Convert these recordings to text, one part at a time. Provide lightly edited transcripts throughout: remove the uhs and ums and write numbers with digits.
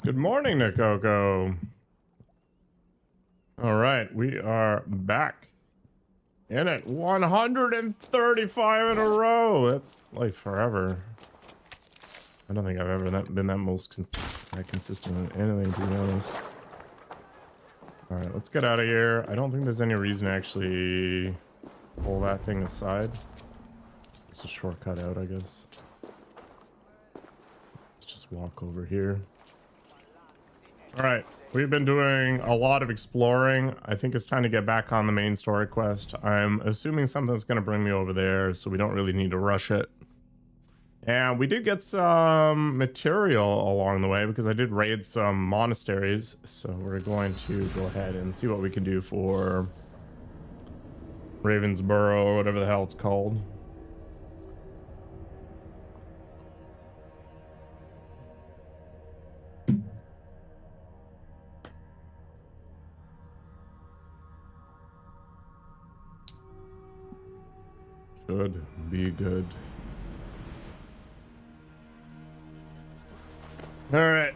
Good morning, Nikoko. All right, we are back in it. 135 in a row. That's like forever. I don't think I've ever been that consistent in anything, to be honest. All right, let's get out of here. I don't think there's any reason to actually pull that thing aside. It's a shortcut out, I guess. Let's just walk over here. All right, we've been doing a lot of exploring. I think it's time to get back on the main story quest. I'm assuming something's going to bring me over there, so we don't really need to rush it. And we did get some material along the way because I did raid some monasteries. So we're going to go ahead and see what we can do for Ravensborough or whatever the hell it's called. Should be good. All right,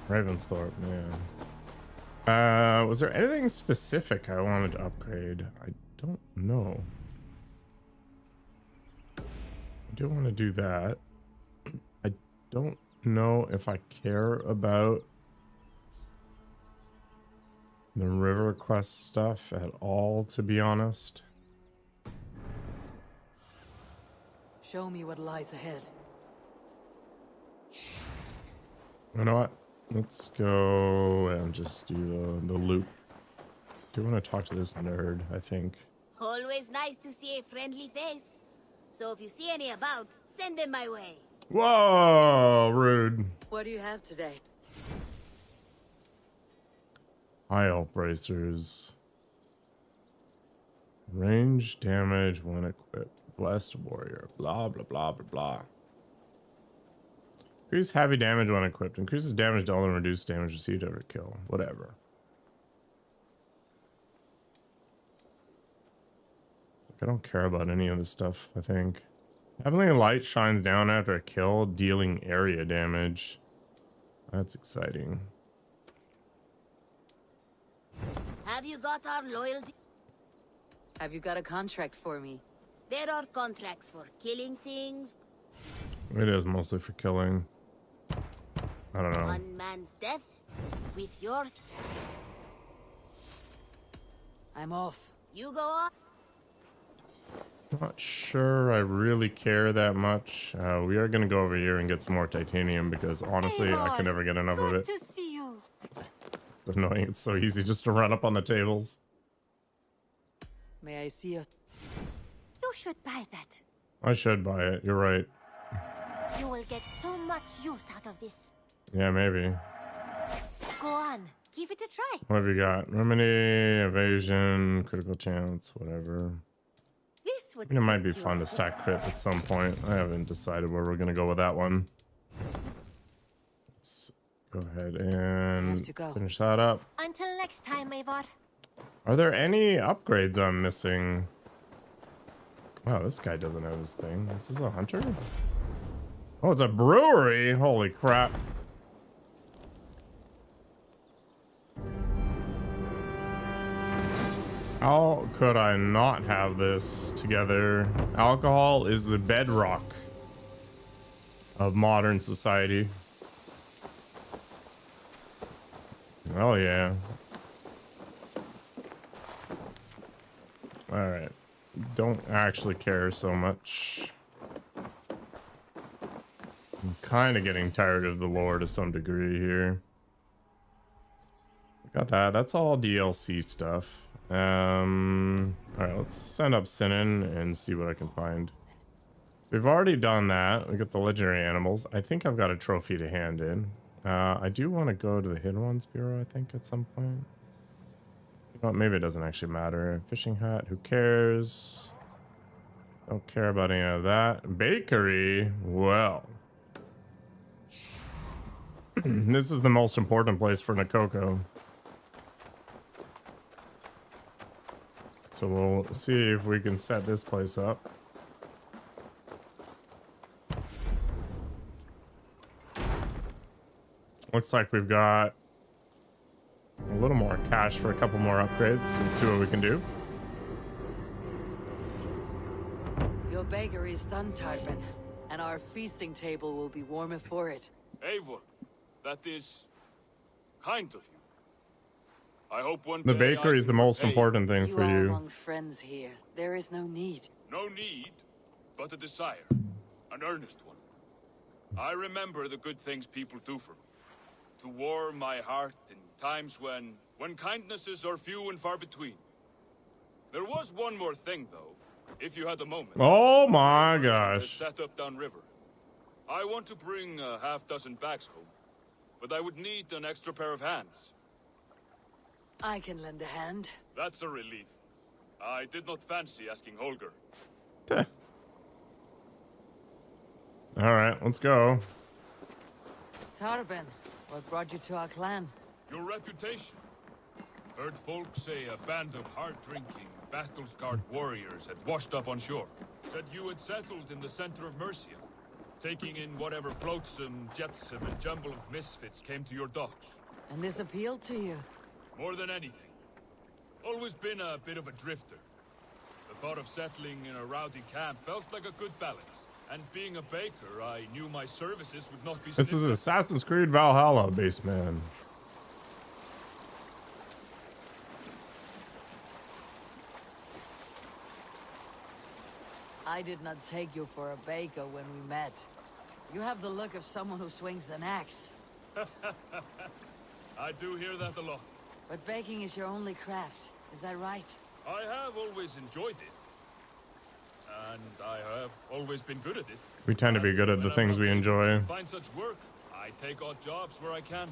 Ravensthorpe, man. Was there anything specific I wanted to upgrade? I don't know. I do want to do that. I don't know if I care about the river quest stuff at all, to be honest. Show me what lies ahead. You know what? Let's go and just do the loop. Do want to talk to this nerd, I think. Always nice to see a friendly face. So if you see any about, send them my way. Whoa, rude. What do you have today? High health bracers. Range damage when equipped. Blessed warrior. Blah, blah, blah, blah, blah. Increase heavy damage when equipped. Increases damage dealt and reduce damage received every kill. Whatever. I don't care about any of this stuff, I think. Heavenly light shines down after a kill, dealing area damage. That's exciting. Have you got our loyalty? Have you got a contract for me? There are contracts for killing things. It is mostly for killing. I don't know. One man's death with yours. I'm off. You go on. Not sure I really care that much. We are going to go over here and get some more titanium because honestly, I can never get enough of it. Good to see you. It's annoying. It's so easy just to run up on the tables. May I see you? You should buy that. I should buy it. You're right. You will get so much use out of this. Yeah, maybe. Go on. Give it a try. What have you got? Remedy, evasion, critical chance, whatever. This would It might be suit you. fun to stack crit at some point. I haven't decided where we're going to go with that one. Let's go ahead and finish that up. Until next time, Eivor. Are there any upgrades I'm missing? Wow, this guy doesn't have his thing. This is a hunter? Oh, it's a brewery. Holy crap. How could I not have this together? Alcohol is the bedrock of modern society. Oh yeah. All right. Don't actually care so much. I'm kind of getting tired of the lore to some degree here. Got that. That's all DLC stuff. All right, let's send up Sinan and see what I can find. We've already done that. We got the legendary animals. I think I've got a trophy to hand in. I do want to go to the Hidden Ones Bureau, I think, at some point. Well, maybe it doesn't actually matter. Fishing hat, who cares? Don't care about any of that. Bakery, well. This is the most important place for Nikoko. So we'll see if we can set this place up. Looks like we've got a little more cash for a couple more upgrades. Let's see what we can do. Your bakery is done, Tarben, and our feasting table will be warmer for it. Eivor, that is kind of you. I hope one The day bakery I is the can most repay you. important thing You for are you. among friends here. There is no need. No need, but a desire. An earnest one. I remember the good things people do for me. To warm my heart in times when kindnesses are few and far between. There was one more thing, though, if you had a moment. Oh my Merchant has gosh. set up downriver. I want to bring a half-dozen bags home, but I would need an extra pair of hands. I can lend a hand. That's a relief. I did not fancy asking Holger. All right, let's go. Tarben, what brought you to our clan? Your reputation. Heard folks say a band of hard-drinking, battle-scarred warriors had washed up on shore. Said you had settled in the center of Mercia, taking in whatever flotsam, jetsam, and jumble of misfits came to your docks. And this appealed to you? More than anything. Always been a bit of a drifter. The thought of settling in a rowdy camp felt like a good balance. And being a baker, I knew my services would not be This is sniffed at. Assassin's Creed Valhalla, base man. I did not take you for a baker when we met. You have the look of someone who swings an axe. I do hear that a lot. But baking is your only craft, is that right? I have always enjoyed it. And I have always been good at it. We tend to be good at the When I'm things not we able enjoy. to find such work, I take odd jobs where I can.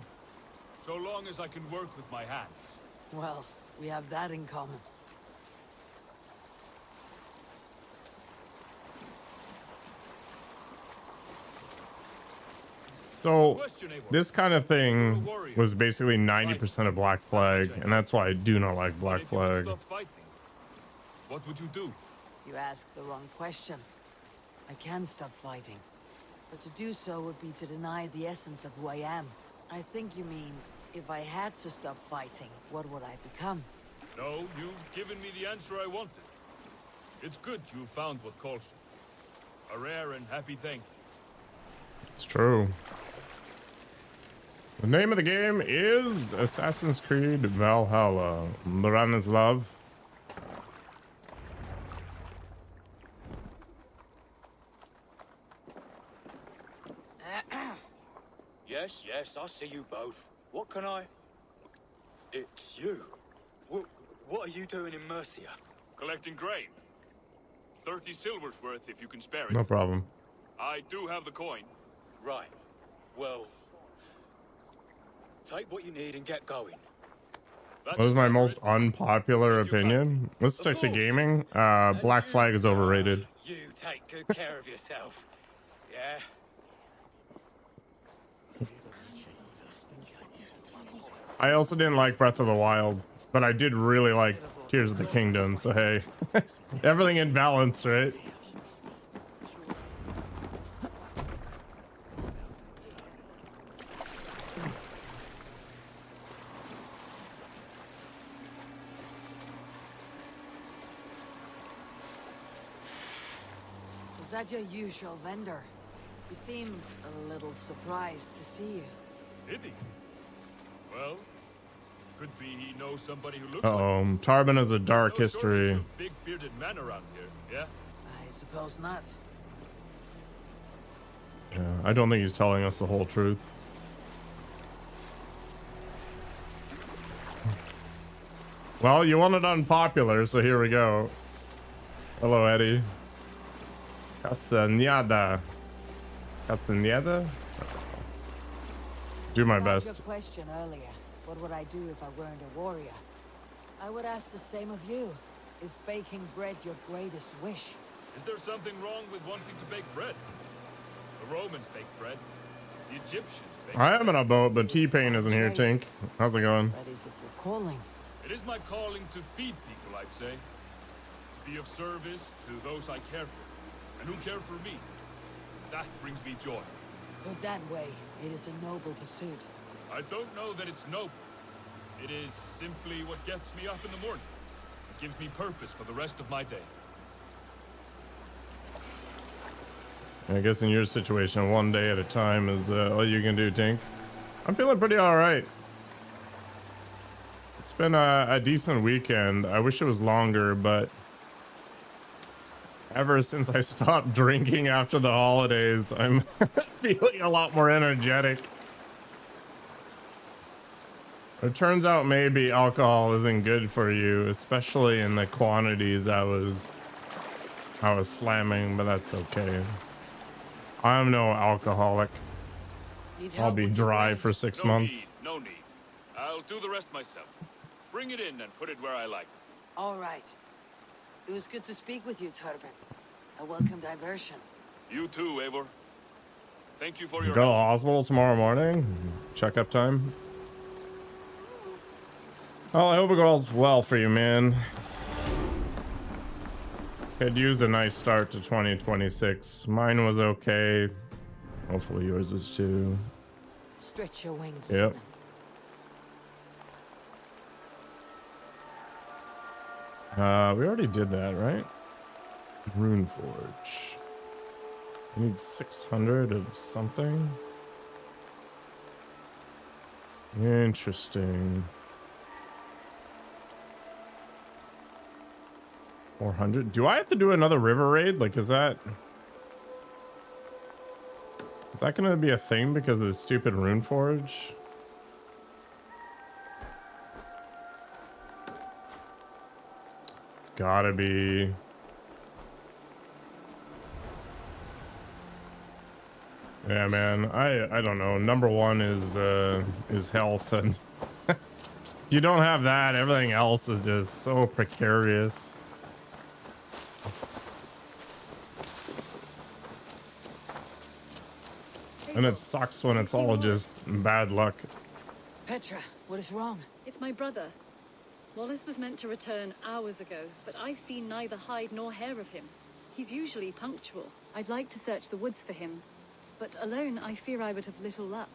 So long as I can work with my hands. Well, we have that in common. So Question, Eivor. this kind of thing was basically 90% of Black Flag, and that's why I do not like Black If you would Flag. stop fighting, what would you do? You asked the wrong question. I can stop fighting. But to do so would be to deny the essence of who I am. I think you mean, if I had to stop fighting, what would I become? No, you've given me the answer I wanted. It's good you found what calls you. A rare and happy thing. It's true. The name of the game is Assassin's Creed Valhalla. Branislav. Yes, I see you both. What can I... It's you. What are you doing in Mercia? Collecting grain. 30 silver's worth if you can spare it. No problem. I do have the coin. Right. Well... Take what you need and get going. That's What is my fair, most it- unpopular Thank you, opinion? Let's stick to course. gaming. Black Flag is overrated. You take good care of yourself. Yeah? I also didn't like Breath of the Wild, but I did really like Tears of the Kingdom, so hey. Everything in balance, right? Is that your usual vendor? He seemed a little surprised to see you. Did he? Well, could be he knows somebody who looks like Uh-oh. Tarben has a dark no history. shortage of big bearded men around here, yeah? I suppose not. Yeah, I don't think he's telling us the whole truth. Well, you wanted unpopular, so here we go. Hello, Eddie. Castañeda. Castañeda? Do my About best. your question earlier, what would I do if I weren't a warrior? I would ask the same of you. Is baking bread your greatest wish? Is there something wrong with wanting to bake bread? The Romans baked bread. The Egyptians baked I am bread. in a boat, but T-Pain isn't here, Tink. How's it going? That is if you're calling. It is my calling to feed people, I'd say. To be of service to those I care for, and who care for me. That brings me joy. Put that way, it is a noble pursuit. I don't know that it's noble. It is simply what gets me up in the morning. It gives me purpose for the rest of my day. I guess in your situation, one day at a time is all you can do, Tink. I'm feeling pretty alright. It's been a decent weekend. I wish it was longer, but ever since I stopped drinking after the holidays, I'm feeling a lot more energetic. It turns out maybe alcohol isn't good for you, especially in the quantities I was slamming, but that's okay. I'm no alcoholic. Need I'll help be with your dry bread? for 6 No months. need, no need. I'll do the rest myself. Bring it in and put it where I like. All right. It was good to speak with you, Tarben. A welcome diversion. You too, Eivor. Thank you for your Go to the help. hospital tomorrow morning. Checkup time. Well, I hope it goes well for you, man. Could use a nice start to 2026. Mine was okay. Hopefully yours is too. Stretch your wings. Yep. We already did that, right? Rune forge. I need 600 of something. Interesting. 400. Do I have to do another river raid? Like, is that gonna be a thing because of the stupid rune forge? It's gotta be. Yeah, man. I don't know. Number one is health, and you don't have that, everything else is just so precarious. And it sucks when it's all just bad luck. Petra, what is wrong? It's my brother. Wallace was meant to return hours ago, but I've seen neither hide nor hair of him. He's usually punctual. I'd like to search the woods for him, but alone I fear I would have little luck.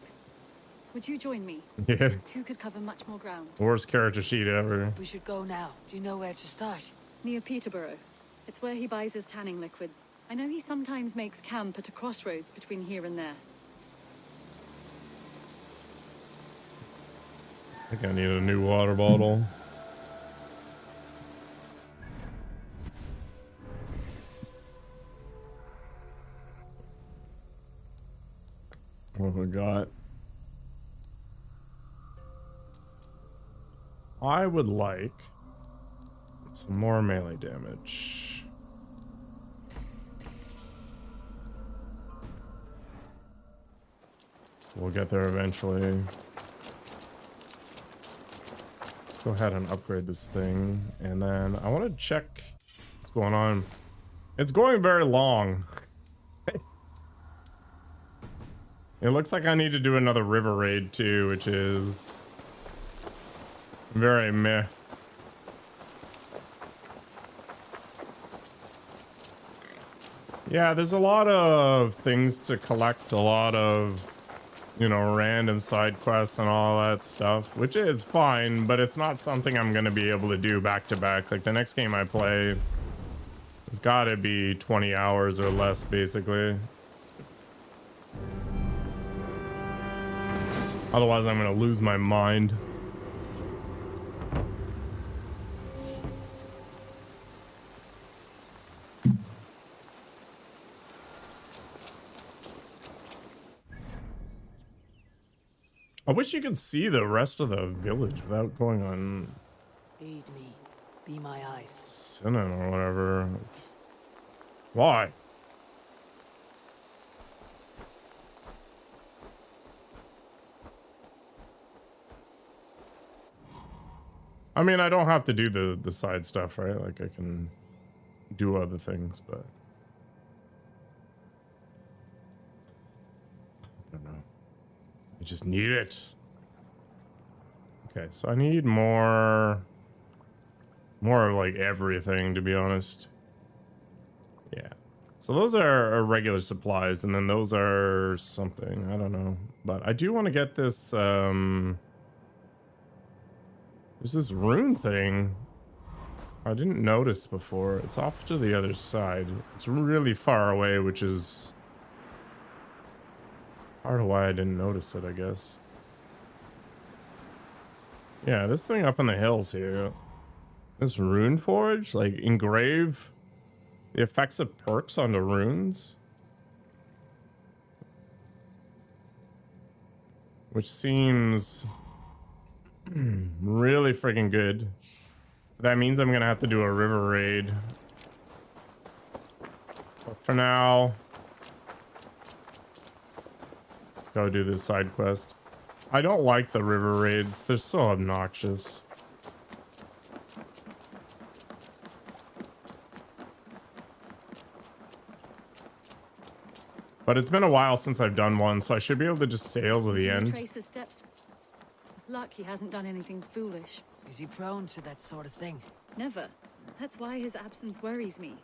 Would you join me? Yeah. Two could cover much more ground. Worst character sheet ever. We should go now. Do you know where to start? Near Peterborough. It's where he buys his tanning liquids. I know he sometimes makes camp at a crossroads between here and there. I think I need a new water bottle. What have we got? I would like some more melee damage. So we'll get there eventually. Let's go ahead and upgrade this thing. And then I want to check what's going on. It's going very long. It looks like I need to do another river raid too, which is very meh. Yeah, there's a lot of things to collect, a lot of, you know, random side quests and all that stuff, which is fine, but it's not something I'm going to be able to do back to back. Like the next game I play, it's got to be 20 hours or less, basically. Otherwise, I'm going to lose my mind. I wish you could see the rest of the village without going on Lead me. Be my eyes. Sinan or whatever. Why? I mean, I don't have to do the side stuff, right? Like I can do other things, but I don't know. I just need it. Okay, so I need more of like everything, to be honest. Yeah. So those are regular supplies, and then those are something. I don't know. But I do want to get this, there's this rune thing I didn't notice before. It's off to the other side. It's really far away, which is part of why I didn't notice it, I guess. Yeah, this thing up in the hills here. This rune forge, like engrave the effects of perks onto runes. Which seems really freaking good. That means I'm gonna have to do a river raid. But for now, let's go do this side quest. I don't like the river raids. They're so obnoxious. But it's been a while since I've done one, so I should be able to just sail to the end. Trace his steps. With luck, he hasn't done anything foolish. Is he prone to that sort of thing? Never. That's why his absence worries me.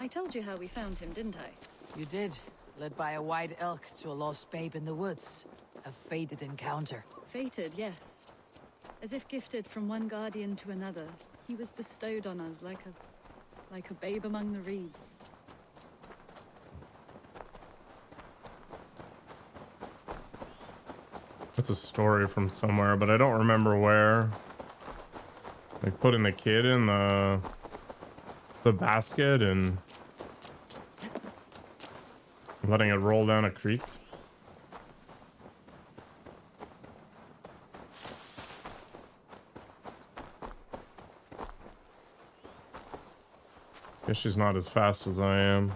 I told you how we found him, didn't I? You did. Led by a white elk to a lost babe in the woods. A fated encounter. Fated, yes. As if gifted from one guardian to another, he was bestowed on us like a babe among the reeds. It's a story from somewhere, but I don't remember where. Like putting the kid in the basket and letting it roll down a creek. Guess she's not as fast as I am.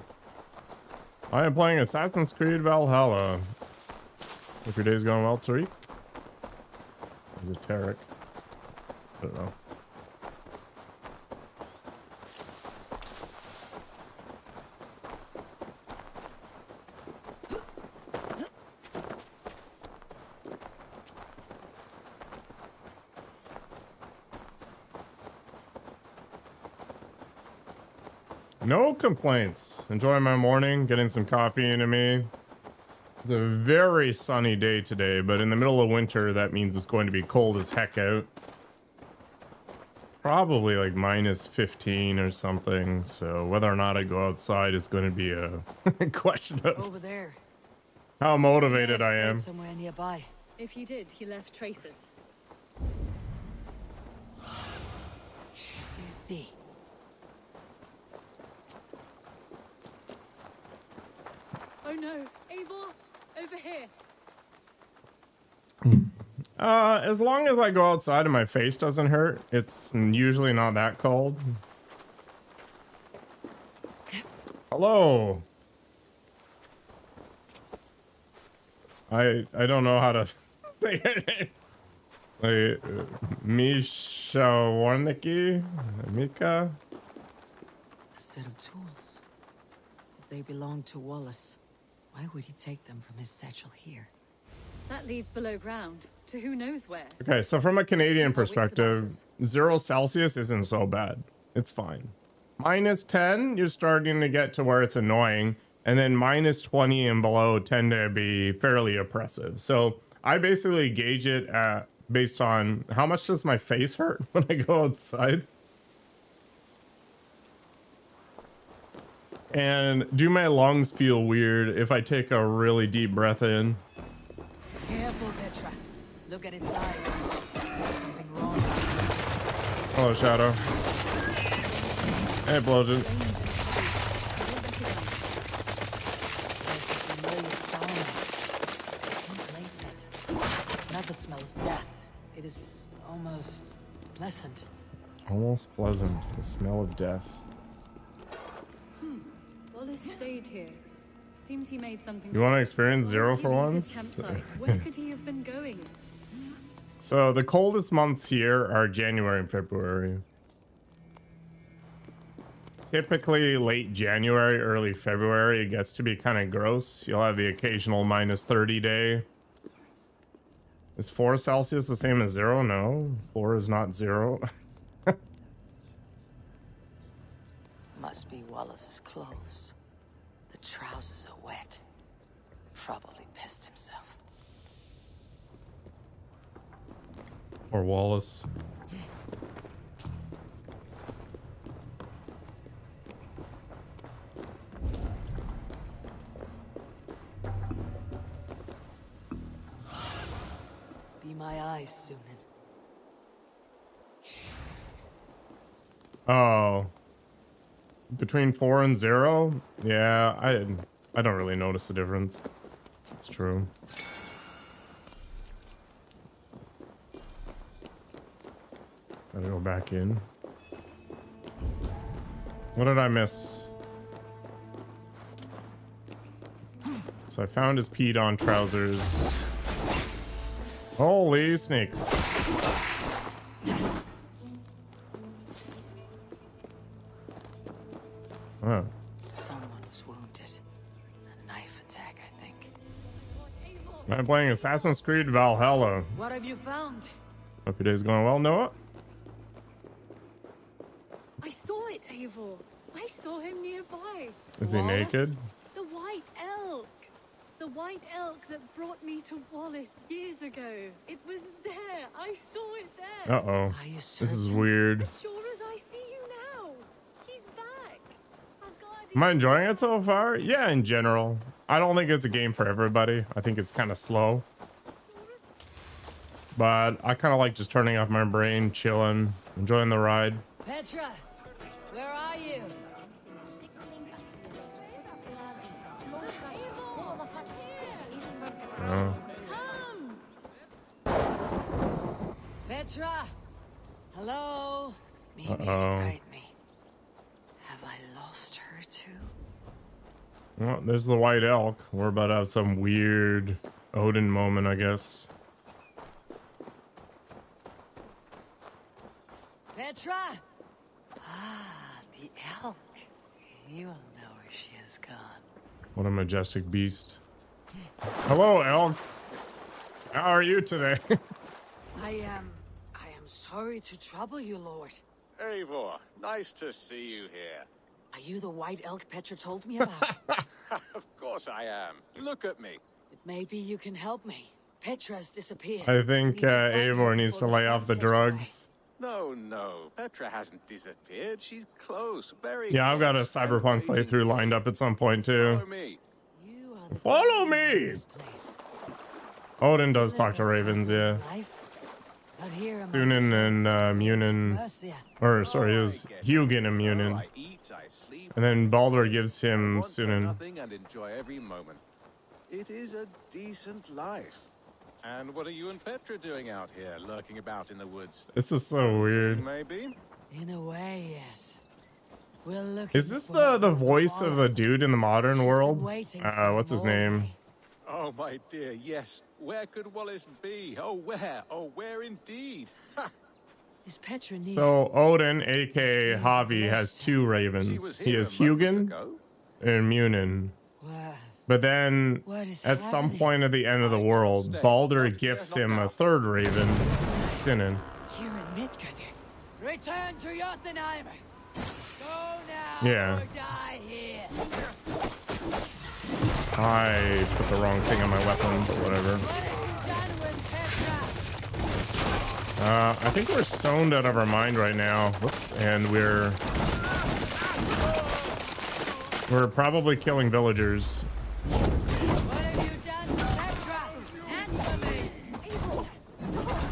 I am playing Assassin's Creed Valhalla. Hope your day's going well, Tariq. Is it Tarek? I don't know. No complaints. Enjoying my morning, getting some coffee into me. It's a very sunny day today, but in the middle of winter, that means it's going to be cold as heck out. It's probably like minus 15 or something, so whether or not I go outside is going to be a question of Over there. how motivated I Stayed am. somewhere nearby. If he did, he left traces. What do you see? Oh no, Eivor! Over here! As long as I go outside and my face doesn't hurt, it's usually not that cold. Hello. I don't know how to say it. Like, Misha Warnicki? Mika? A set of tools. If they belonged to Wallace, why would he take them from his satchel here? That leads below ground, to who knows where. Okay, so from a Canadian Keep our wits about perspective, us. 0 Celsius isn't so bad. It's fine. Minus 10, you're starting to get to where it's annoying. And then minus 20 and below tend to be fairly oppressive. So I basically gauge it based on how much does my face hurt when I go outside. And do my lungs feel weird if I take a really deep breath in? Careful, Petra. Look at its eyes. There's something wrong. Hello, Shadow. Hey, Blowjin. There's a familiar sound. I can't place it. Not the smell of death. It is almost pleasant. Almost pleasant. The smell of death. Wallace stayed here. Seems he made something. You want to experience 0 Why for did he leave his once? campsite? Where could he have been going? So the coldest months here are January and February. Typically late January, early February, it gets to be kind of gross. You'll have the occasional minus 30 day. Is 4 Celsius the same as 0? No, 4 is not 0. Must be Wallace's clothes. trousers are wet. Probably pissed himself. Or Wallace. Be my eyes, Sunan. Oh. Between 4 and 0? Yeah, I don't really notice the difference. It's true. Gotta go back in. What did I miss? So I found his peed on trousers. Holy snakes. Oh. Someone was wounded. A knife attack, I think. I'm playing Assassin's Creed Valhalla. What have you found? Hope your day's going well, Noah. I saw it, Eivor. I saw him nearby. Is he Wallace? naked? The white elk. The white elk that brought me to Wallace years ago. It was there. I saw it there. Uh-oh. Are you This is certain? weird. As sure as I see you now. He's back. Our guardian. Am I enjoying it so far? Yeah, in general. I don't think it's a game for everybody. I think it's kind of slow. But I kind of like just turning off my brain, chilling, enjoying the ride. Petra, where are you? Oh. Come! Petra! Hello? Maybe Uh-oh. guide me. Have I lost her too? Well, there's the white elk. We're about to have some weird Odin moment, I guess. Petra! Ah, the elk. You will know where she has gone. What a majestic beast. Hello, elk. How are you today? I am sorry to trouble you, Lord. Eivor, nice to see you here. Are you the white elk Petra told me about? Of course I am. Look at me. Maybe you can help me. Petra's disappeared. I think Need to find her Eivor needs to before the lay sun off the sets away. drugs. No. Petra hasn't disappeared. She's close. Very Yeah, I've got a close. cyberpunk Waiting playthrough for lined you. up at some point too. Follow me. You are the Follow guardian of me! this place. Odin does talk Live to a ravens, yeah. comfortable life, but here among Sunan the and hills, Munin, Mercia. or sorry, it was I get Hugin it. and Munin. I eat, I sleep, And then Baldur gives I him want for Sunan. nothing and enjoy every moment. It is a decent life. And what are you and Petra doing out here, lurking about in the woods? This is so weird. Maybe? In a way, yes. We're looking Is this for the voice of a Wallace. dude in the modern She's been world? waiting for What's his him all name? day. Oh, my dear, yes. Where could Wallace be? Oh, where? Oh, where indeed? Ha! Is Petra near? So Odin, aka Javi, has two She ravens. was He here has a moment Hugin ago. and Munin. Well, But then what is at some happening? point at the end of the world, Stay. Baldur Not here, gifts not him now. a third raven, Sinan. Here in Midgard. Return to Jotunheimer. Go now Yeah. or die here. I put the wrong thing on my weapon, but whatever. What have you done with Petra? I think we're stoned out of our mind right now. Whoops, and we're probably killing villagers. What have you done to Petra? Answer me. Eivor, stop.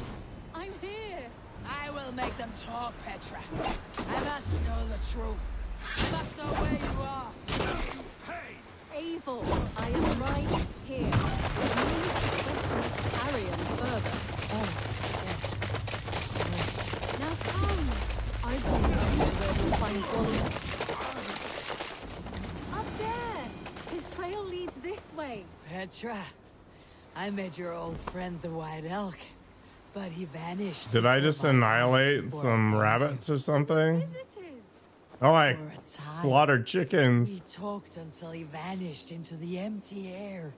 I'm here. I will make them talk, Petra. I must know the truth. I must know where you are. Eivor, I am right here. We need to strengthen this barrier further. Oh, yes. Now come. I believe I know where we'll find Wallace. Up there. His trail leads this way. Petra, I met your old friend the White Elk, but he vanished. Did I before just my eyes annihilate before I some found rabbits or something? Visited. Oh, I For a time. slaughtered you. chickens. We talked until he vanished into the empty air.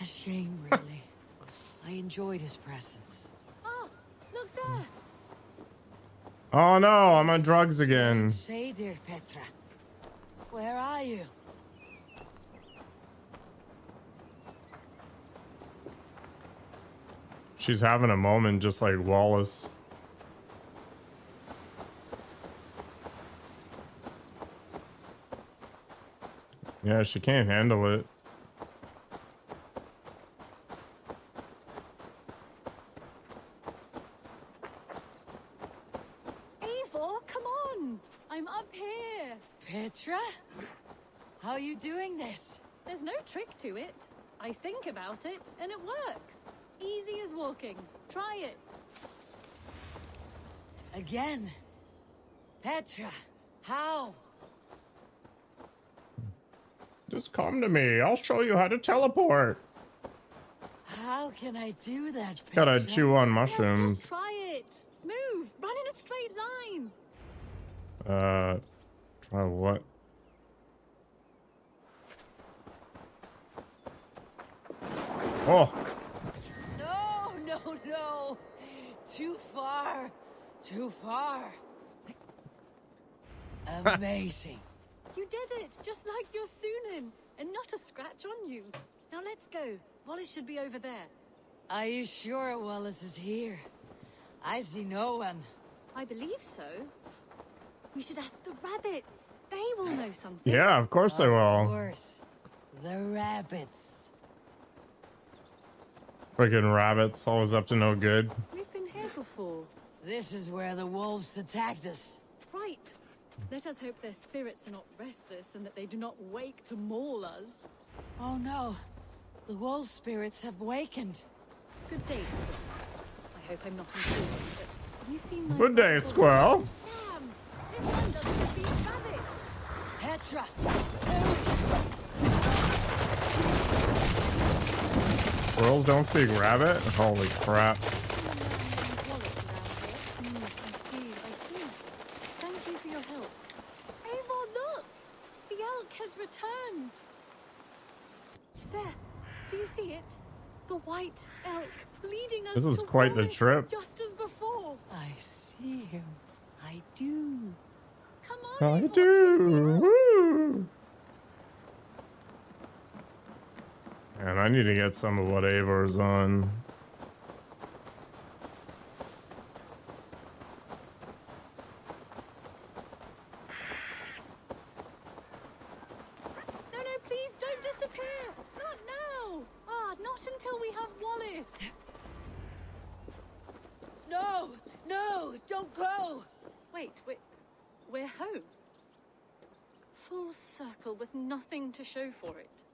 A shame, really. I enjoyed his presence. Oh, look there. Oh no, I'm on drugs again. Say, dear Petra, where are you? She's having a moment just like Wallace. Yeah, she can't handle it. Eivor, come on! I'm up here! Petra? How are you doing this? There's no trick to it. I think about it, and it works. Easy as walking. Try it. Again? Petra, how? Just come to me. I'll show you how to teleport. How can I do that, Petra? Gotta chew on Yes, mushrooms. just try it. Move. Run in a straight line. Try what? Oh, No, no, no! Too far! Too far! Amazing. You did it, just like your Sunan, and not a scratch on you. Now let's go. Wallace should be over there. Are you sure Wallace is here? I see no one. I believe so. We should ask the rabbits. They will know something. yeah, of course they Of will. course. The rabbits. Freaking rabbits, always up to no good. We've been here before. This is where the wolves attacked us. Right. Let us hope their spirits are not restless and that they do not wake to maul us. Oh no. The wolf spirits have wakened. Good day, Squirrel. I hope I'm not intruding, but have you seen my... Good day, squirrel. Damn! This one doesn't speak rabbit! Petra! Squirrels don't speak rabbit? Holy crap. I see. Thank you for your help. Eivor, look! The elk has returned! There, do you see it? The white elk leading us This is to quite the Wallace, trip. just as before. I see him. I do. Come on, I Eivor, do. Woo. And I need to get some of what Avor's on. No, please don't disappear! Not now! Not until we have Wallace! No! No! Don't go! Wait, we're home. Full circle with nothing to show for it.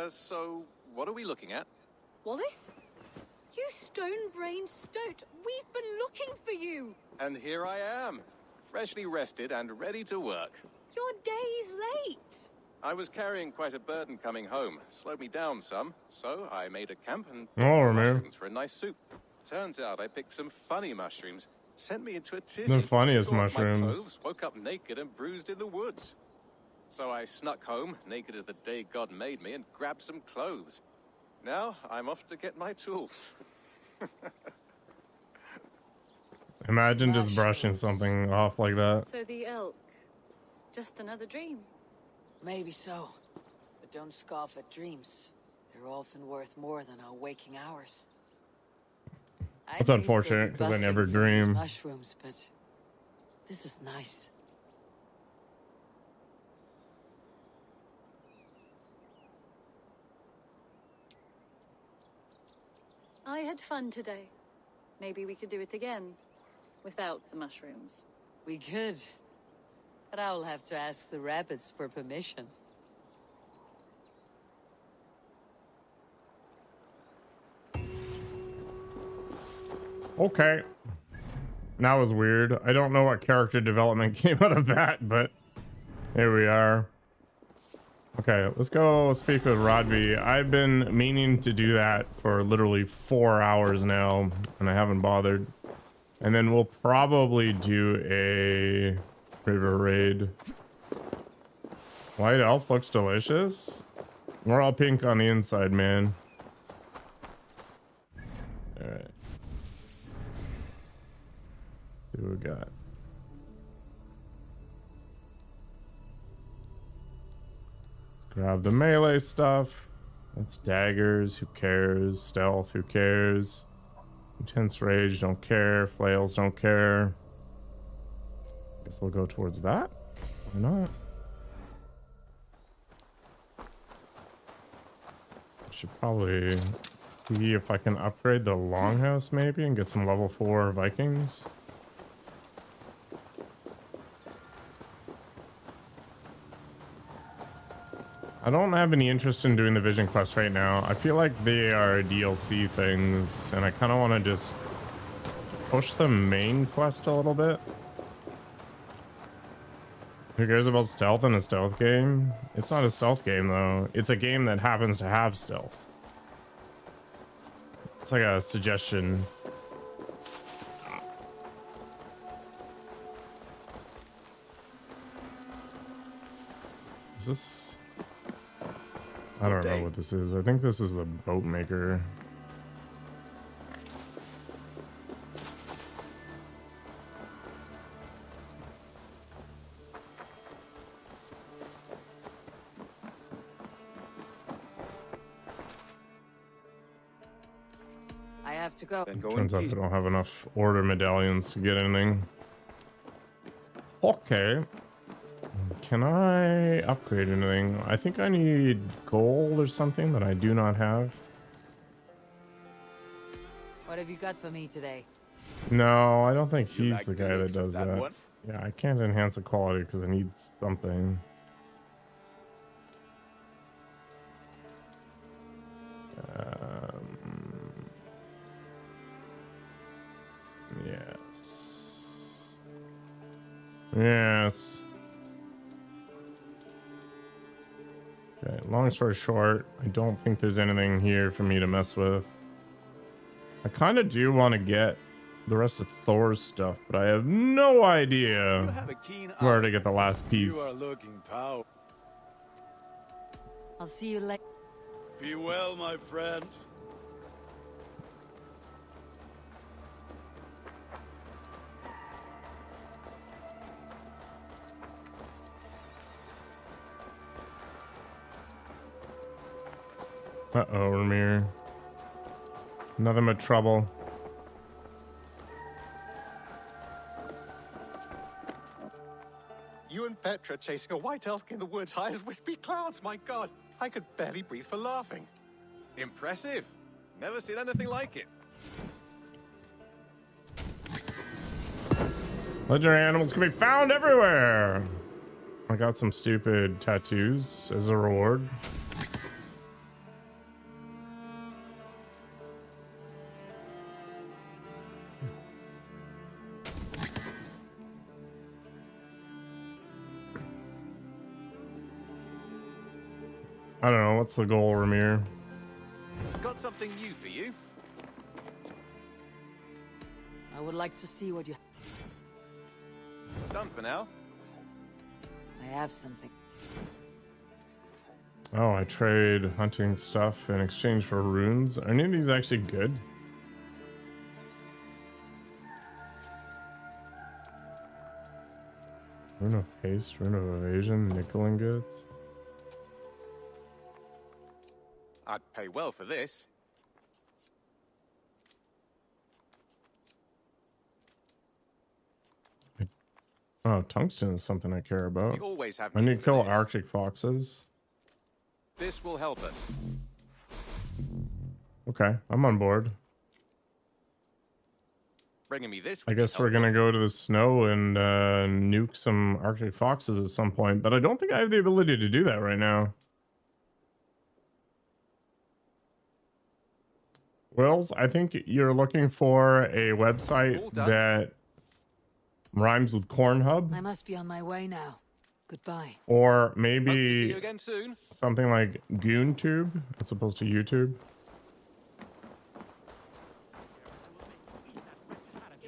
So what are we looking at? Wallace? You stone-brained stoat! We've been looking for you! And here I am, freshly rested and ready to work. You're days late! I was carrying quite a burden coming home. Slowed me down some, so I made a camp and Oh, man. mushrooms for a nice soup. Turns out I picked some funny mushrooms. Sent me into a tizzy. The funniest Tore off my mushrooms. clothes, woke up naked and bruised in the woods. So I snuck home, naked as the day God made me, and grabbed some clothes. Now I'm off to get my tools. Imagine just brushing Mushrooms. something off like that. So the elk, just another dream. Maybe so. But don't scoff at dreams. They're often worth more than our waking hours. That's unfortunate, because I never dream. Mushrooms, but this is nice. I had fun today. Maybe we could do it again. Without the mushrooms. We could. But I will have to ask the rabbits for permission. Okay. That was weird. I don't know what character development came out of that, but here we are. Okay, let's go speak with Randvi. I've been meaning to do that for literally 4 hours now, and I haven't bothered. And then we'll probably do a river raid. White elf looks delicious. We're all pink on the inside, man. Alright. See what we got. Grab the melee stuff. That's daggers, who cares? Stealth, who cares? Intense rage, don't care. Flails, don't care. Guess we'll go towards that. Why not? Should probably see if I can upgrade the longhouse maybe and get some level 4 Vikings. I don't have any interest in doing the vision quest right now. I feel like they are DLC things and I kind of want to just push the main quest a little bit. Who cares about stealth in a stealth game? It's not a stealth game though. It's a game that happens to have stealth. It's like a suggestion. Is this? I don't know what this is. I think this is the boat maker. I have to go. Turns out they don't have enough order medallions to get anything. Okay. Can I upgrade anything? I think I need gold or something that I do not have. What have you got for me today? No, I don't think he's like the guy that does that. one? Yeah, I can't enhance the quality because I need something. Yes. Yes. Okay, long story short, I don't think there's anything here for me to mess with. I kind of do want to get the rest of Thor's stuff, but I have no idea where to get the last piece. You are looking powerful. I'll see you later. Be well, my friend. Uh-oh, Ramir. Nothing but trouble. You and Petra chasing a white elk in the woods high as wispy clouds, my god! I could barely breathe for laughing. Impressive. Never seen anything like it. Legendary animals can be found everywhere. I got some stupid tattoos as a reward. I don't know. What's the goal, Ramir? Got something new for you. I would like to see what you... Done for now. I have something. Oh, I trade hunting stuff in exchange for runes. Are any of these actually good? Rune of haste, rune of evasion, nickel ingots. I'd pay well for this. Oh, tungsten is something I care about. We always have I need need to for kill this. Arctic foxes. This will help us. Okay, I'm on board. Bringing me this. I guess we're gonna go to the snow and nuke some Arctic foxes at some point, but I don't think I have the ability to do that right now. Wills, I think you're looking for a website that rhymes with Corn Hub, I must be on my way now. Goodbye. or Hope to see maybe you again soon. something like GoonTube as opposed to YouTube.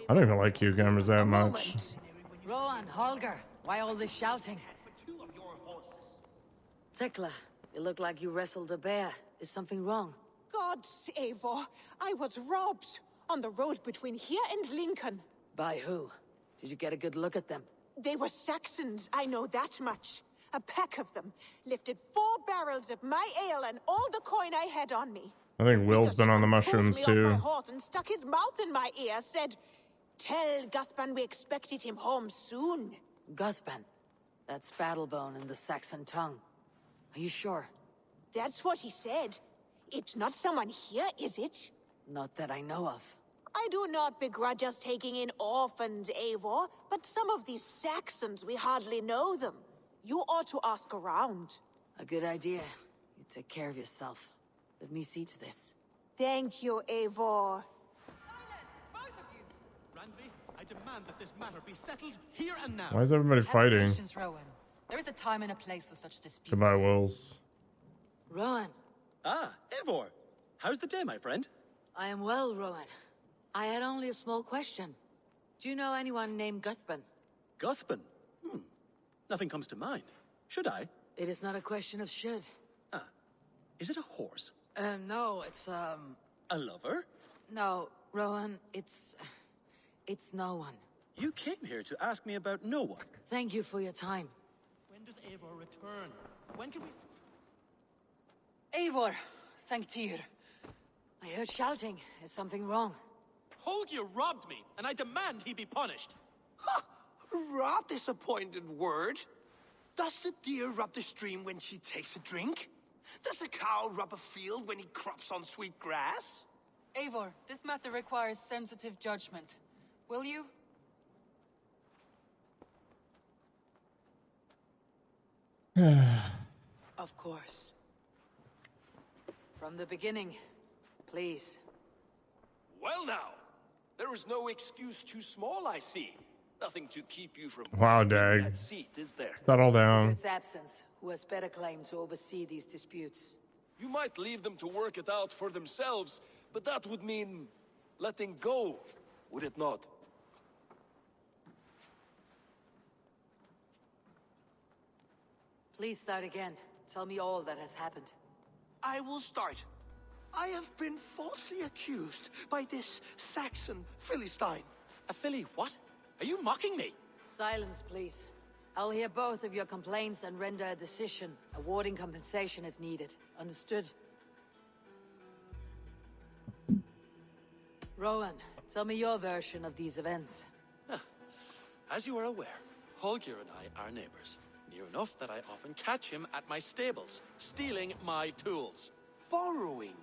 I don't even like cucumbers that much. Rowan, Holger, why all this shouting? Tekla, you look like you wrestled a bear. Is something wrong? God save her. I was robbed on the road between here and Lincoln. By who? Did you get a good look at them? They were Saxons, I know that much. A pack of them lifted 4 barrels of my ale and all the coin I had on me. I think Will's been on the Biggest one mushrooms pulled me off my too. horse and stuck his mouth in my ear, said, "Tell Guthban we expected him home soon." Guthban. That's Battlebone in the Saxon tongue. Are you sure? That's what he said. It's not someone here, is it? Not that I know of. I do not begrudge us taking in orphans, Eivor, but some of these Saxons, we hardly know them. You ought to ask around. A good idea. You take care of yourself. Let me see to this. Thank you, Eivor. Randvi, I demand that this matter be settled here and now. Why is everybody fighting? Patience, Rowan. There is a time and a place for such disputes. Goodbye, Wills. Rowan. Ah, Eivor. How's the day, my friend? I am well, Rowan. I had only a small question. Do you know anyone named Guthban? Guthban? Nothing comes to mind. Should I? It is not a question of should. Is it a horse? No, it's, A lover? No, Rowan, it's no one. You came here to ask me about no one. Thank you for your time. When does Eivor return? When can we... Eivor, thank Tyr. I heard shouting. Is something wrong? Fulke robbed me, and I demand he be punished. Rot disappointed word. Does the deer rub the stream when she takes a drink? Does a cow rub a field when he crops on sweet grass? Eivor, this matter requires sensitive judgment. Will you? Of course. From the beginning, please. Well now, there is no excuse too small, I see. Nothing to keep you from Wow, taking Dag. that seat, is there? Settle In down. its absence, who has better claim to oversee these disputes? You might leave them to work it out for themselves, but that would mean letting go, would it not? Please start again. Tell me all that has happened. I will start. I have been falsely accused by this Saxon Philistine. A filly what? Are you mocking me? Silence, please. I'll hear both of your complaints and render a decision, awarding compensation if needed. Understood? Rowan, tell me your version of these events. As you are aware, Holger and I are neighbors. Near enough that I often catch him at my stables, stealing my tools. Borrowing.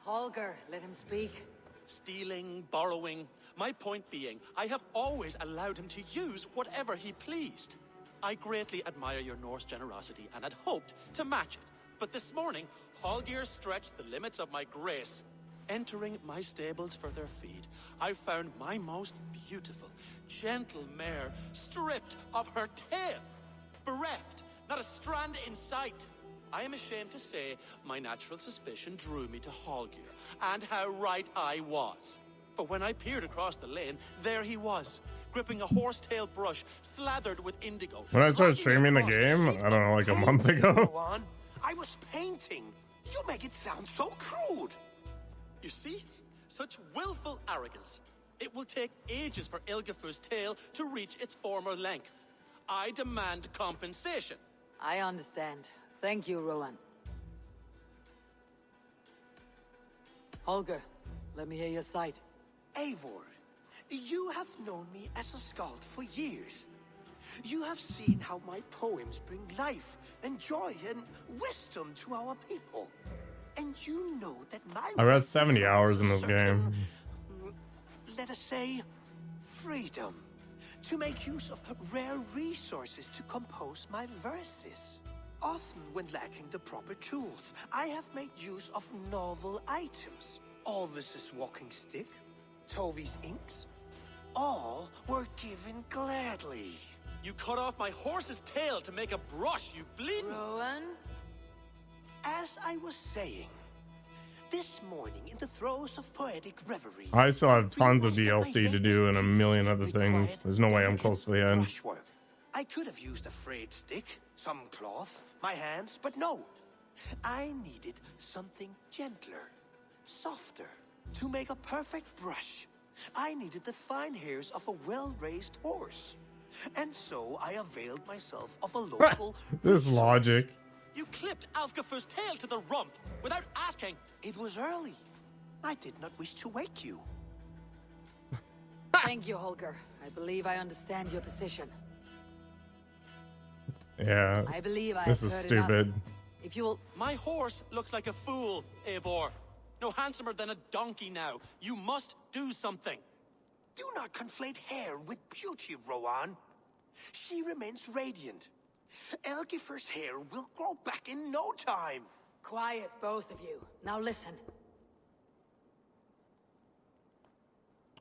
Holger, let him speak. Stealing, borrowing. My point being, I have always allowed him to use whatever he pleased. I greatly admire your Norse generosity and had hoped to match it. But this morning, Holger stretched the limits of my grace. Entering my stables for their feed, I found my most beautiful, gentle mare stripped of her tail. Bereft, not a strand in sight. I am ashamed to say my natural suspicion drew me to Holger, and how right I was. For when I peered across the lane, there he was, gripping a horsetail brush slathered with indigo. When I started streaming the game, I don't know, like a month ago. I was painting. You make it sound so crude. You see? Such willful arrogance. It will take ages for Ilgifu's tail to reach its former length. I demand compensation. I understand. Thank you, Rowan. Holger, let me hear your side. Eivor, you have known me as a skald for years. You have seen how my poems bring life and joy and wisdom to our people. And you know that my I read 70 hours in this game. Let us say, freedom. To make use of rare resources to compose my verses. Often when lacking the proper tools, I have made use of novel items. Alvis's walking stick, Tovi's inks, all were given gladly. You cut off my horse's tail to make a brush, you bleed. Rowan? As I was saying, this morning in the throes of poetic reverie, I still have tons of DLC to do and a million other things. There's no way I'm close to the end. brushwork. I could have used a frayed stick, some cloth, my hands, but no. I needed something gentler, softer. To make a perfect brush, I needed the fine hairs of a well-raised horse. And so I availed myself of a local This resource. logic. You clipped Alfgafu's tail to the rump without asking. It was early. I did not wish to wake you. Thank you, Holger. I believe I understand your position. Yeah. I believe I This have is heard stupid. enough. If you will... My horse looks like a fool, Eivor. No handsomer than a donkey now. You must do something. Do not conflate hair with beauty, Rowan. She remains radiant. Elgifer's hair will grow back in no time. Quiet, both of you. Now listen.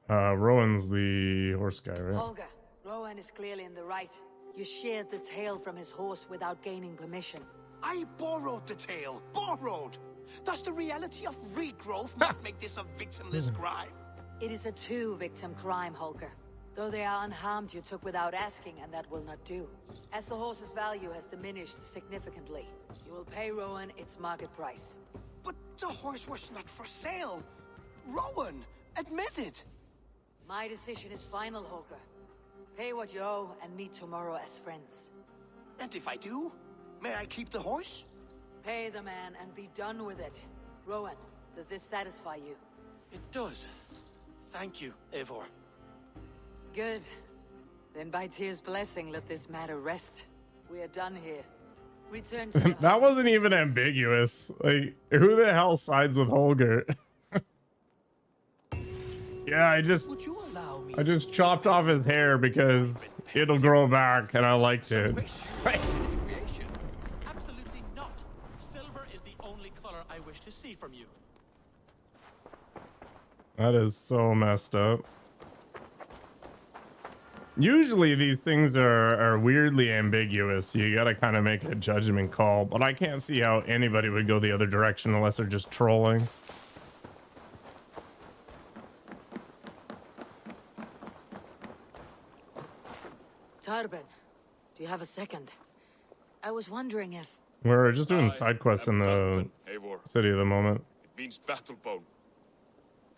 Rowan's the horse guy, right? Holger, Rowan is clearly in the right. You sheared the tail from his horse without gaining permission. I borrowed the tail. Borrowed! Does the reality of regrowth not make this a victimless crime? It is a two-victim crime, Holger. Though they are unharmed, you took without asking, and that will not do. As the horse's value has diminished significantly, you will pay Rowan its market price. But the horse was not for sale. Rowan, admit it. My decision is final, Holger. Pay what you owe and meet tomorrow as friends. And if I do, may I keep the horse? Pay the man and be done with it. Rowan, does this satisfy you? It does. Thank you, Eivor. Good. Then by Tyr's blessing, let this matter rest. We are done here. Return to That wasn't even ambiguous. Like, who the hell sides with Holger? Yeah, I just chopped off his hair because it'll grow back and I liked it. Absolutely not. Silver is the only color I wish to see from you. That is so messed up. Usually these things are weirdly ambiguous. You gotta kind of make a judgment call, but I can't see how anybody would go the other direction unless they're just trolling. Tarben, do you have a second? I was wondering if... We're just doing side quests in the city at the moment. It means battlebone.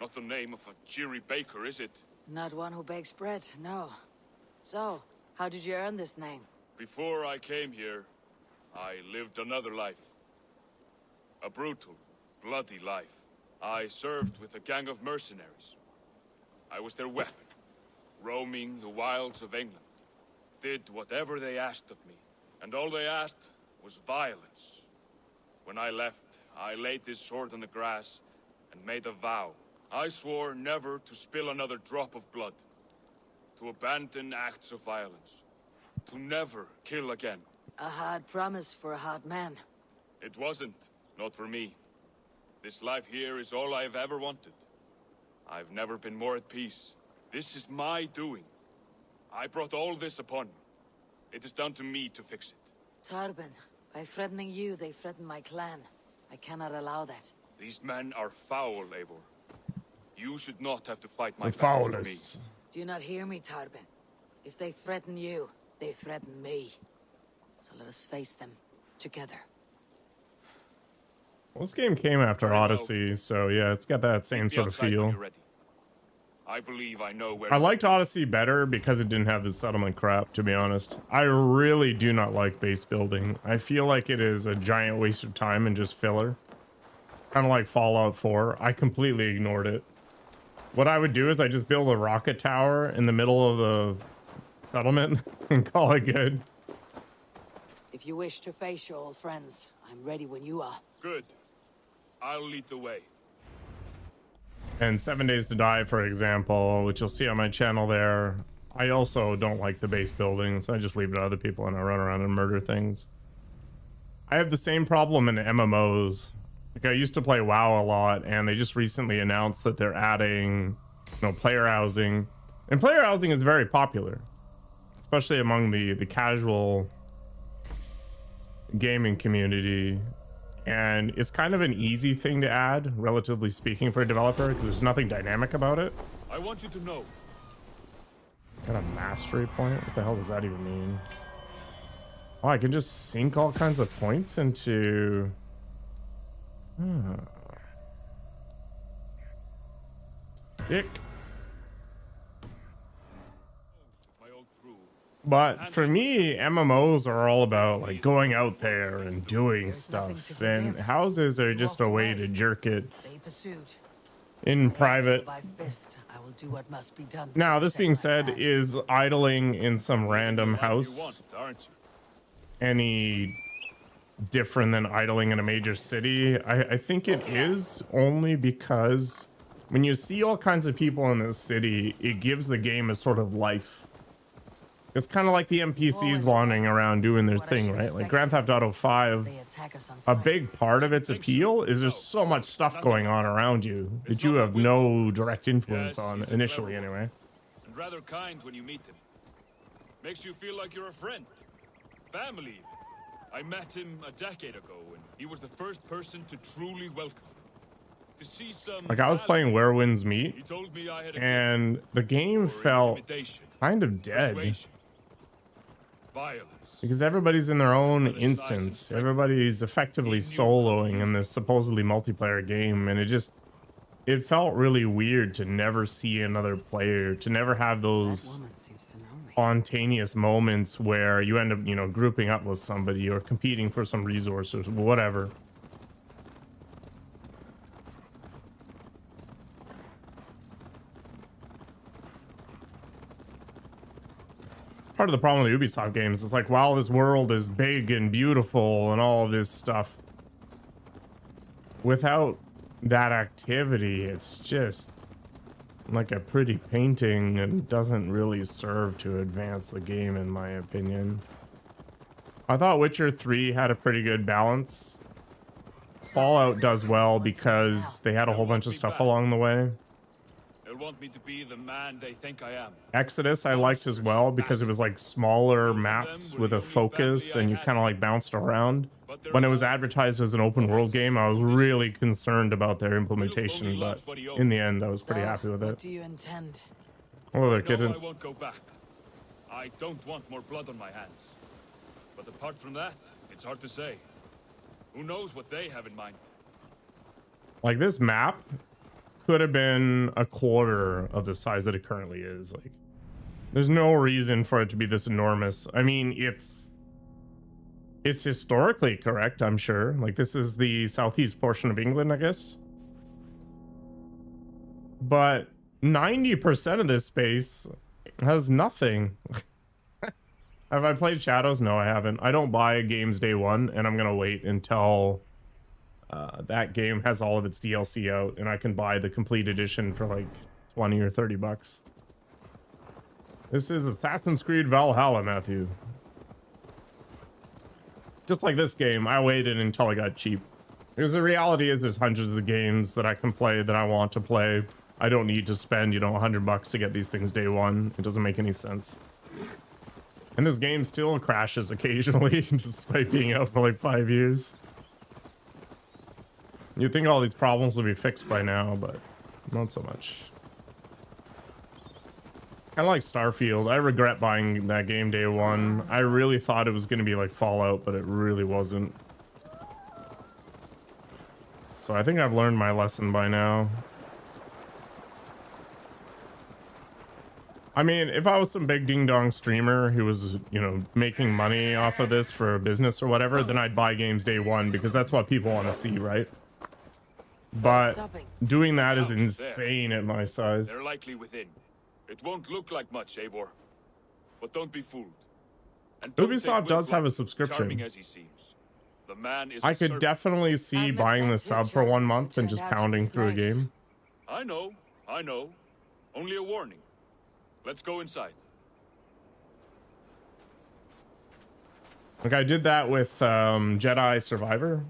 Not the name of a cheery baker, is it? Not one who bakes bread, no. So, how did you earn this name? Before I came here, I lived another life. A brutal, bloody life. I served with a gang of mercenaries. I was their weapon, roaming the wilds of England. Did whatever they asked of me, and all they asked was violence. When I left, I laid this sword on the grass and made a vow. I swore never to spill another drop of blood, to abandon acts of violence, to never kill again. A hard promise for a hard man. It wasn't, not for me. This life here is all I've ever wanted. I've never been more at peace. This is my doing. I brought all this upon me. It is down to me to fix it. Tarben, by threatening you, they threaten my clan. I cannot allow that. These men are foul, Eivor. You should not have to fight my The battles for me. foulest. Do you not hear me, Tarben? If they threaten you, they threaten me. So let us face them together. Well, this game came after Odyssey, so yeah, it's got that same sort of feel. I believe I know where. I liked Odyssey better because it didn't have the settlement crap, to be honest. I really do not like base building. I feel like it is a giant waste of time and just filler. Kind of like Fallout 4. I completely ignored it. What I would do is I just build a rocket tower in the middle of the settlement and call it good. If you wish to face your old friends, I'm ready when you are. Good. I'll lead the way. And 7 Days to Die, for example, which you'll see on my channel there. I also don't like the base building, so I just leave it to other people and I run around and murder things. I have the same problem in MMOs. Like, I used to play WoW a lot, and they just recently announced that they're adding, player housing. And player housing is very popular, especially among the casual gaming community. And it's kind of an easy thing to add, relatively speaking, for a developer, because there's nothing dynamic about it. I want you to know. Got a mastery point? What the hell does that even mean? Oh, I can just sink all kinds of points into... Dick. My old crew But for me, MMOs are all about like going out there and doing stuff, and houses are just a way to jerk it in private. Now, this being said, is idling in some random house any different than idling in a major city? I think it is, only because when you see all kinds of people in this city, it gives the game a sort of life. It's kind of like the NPCs wandering around doing their thing, right? Like Grand Theft Auto 5, a big part of its appeal is there's so much stuff going on around you that you have no direct influence on, initially anyway. And rather kind when you meet him. Makes you feel like you're a friend. Family even. I met him a decade ago, and he was the first person to truly welcome me. To see some like I was playing Where Winds Meet, and the game felt kind of dead. Because everybody's in their own instance. Everybody's effectively soloing in this supposedly multiplayer game, and it felt really weird to never see another player, to never have those spontaneous moments where you end up, you know, grouping up with somebody or competing for some resources, whatever. Part of the problem with Ubisoft games is like, while this world is big and beautiful and all this stuff, without that activity, it's just like a pretty painting and doesn't really serve to advance the game, in my opinion. I thought Witcher 3 had a pretty good balance. Fallout does well because they had a whole bunch of stuff along the way. Want me to be the man they think I am. Exodus I liked as well because it was like smaller maps with a focus and you kind of like bounced around. When it was advertised as an open world game, I was really concerned about their implementation, but in the end I was pretty happy with it. What do you intend? Oh, they're No, kidding. I won't go back. I don't want more blood on my hands. But apart from that, it's hard to say. Who knows what they have in mind? Like this map could have been a quarter of the size that it currently is. Like, there's no reason for it to be this enormous. I mean, it's historically correct, I'm sure. Like, this is the southeast portion of England, I guess. But 90% of this space has nothing. Have I played Shadows? No, I haven't. I don't buy games day one, and I'm gonna wait until that game has all of its DLC out and I can buy the complete edition for like 20 or 30 bucks. This is Assassin's Creed Valhalla, Matthew. Just like this game, I waited until I got cheap. Because the reality is there's hundreds of games that I can play that I want to play. I don't need to spend, you know, 100 bucks to get these things day one. It doesn't make any sense. And this game still crashes occasionally despite being out for like 5 years. You'd think all these problems would be fixed by now, but not so much. Kind of like Starfield. I regret buying that game day one. I really thought it was going to be like Fallout, but it really wasn't. So I think I've learned my lesson by now. I mean, if I was some big ding-dong streamer who was, you know, making money off of this for a business or whatever, then I'd buy games day one because that's what people want to see, right? But doing that is insane at my size. They're likely within. It won't look like much, Eivor. But don't be fooled. And Ubisoft does have a subscription. As he seems. The man is I could definitely see buying the sub for 1 month and just pounding through a game. I know. Only a warning. Let's go inside. Like I did that with Jedi Survivor.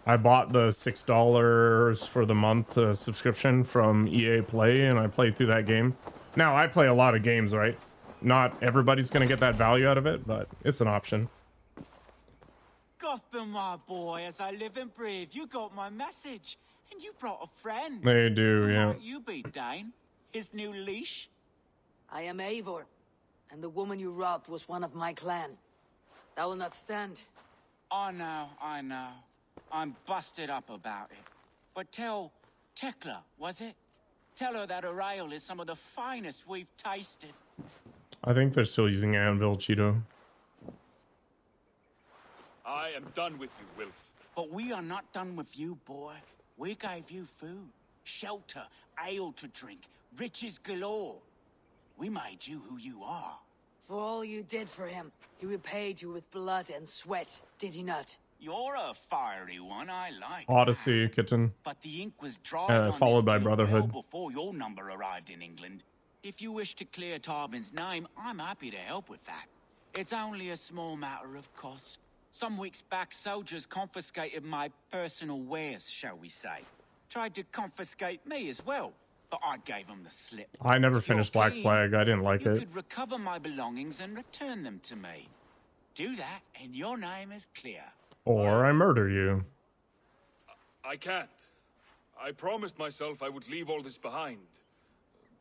I bought the $6 for the month subscription from EA Play, and I played through that game. Now, I play a lot of games, right? Not everybody's going to get that value out of it, but it's an option. Gotham, my boy, as I live and breathe, you got my message. And you brought a friend. They do, yeah. Who might you be, Dane? His new leash? I am Eivor, and the woman you robbed was one of my clan. That will not stand. I know. I'm busted up about it. But tell Tekla, was it? Tell her that her ale is some of the finest we've tasted. I think they're still using Anvil, Cheeto. I am done with you, Wilf. But we are not done with you, boy. We gave you food, shelter, ale to drink, riches galore. We made you who you are. For all you did for him, he repaid you with blood and sweat, did he not? You're a fiery one, I like. Odyssey, kitten. But the ink was dry followed by Brotherhood. well before your number arrived in England. If you wish to clear Tarben's name, I'm happy to help with that. It's only a small matter of cost. Some weeks back, soldiers confiscated my personal wares, shall we say. Tried to confiscate me as well, but I gave them the slip. I never finished Black Flag. I didn't like You it. could recover my belongings and return them to me. Do that, and your name is clear. Or I murder you. I can't. I promised myself I would leave all this behind.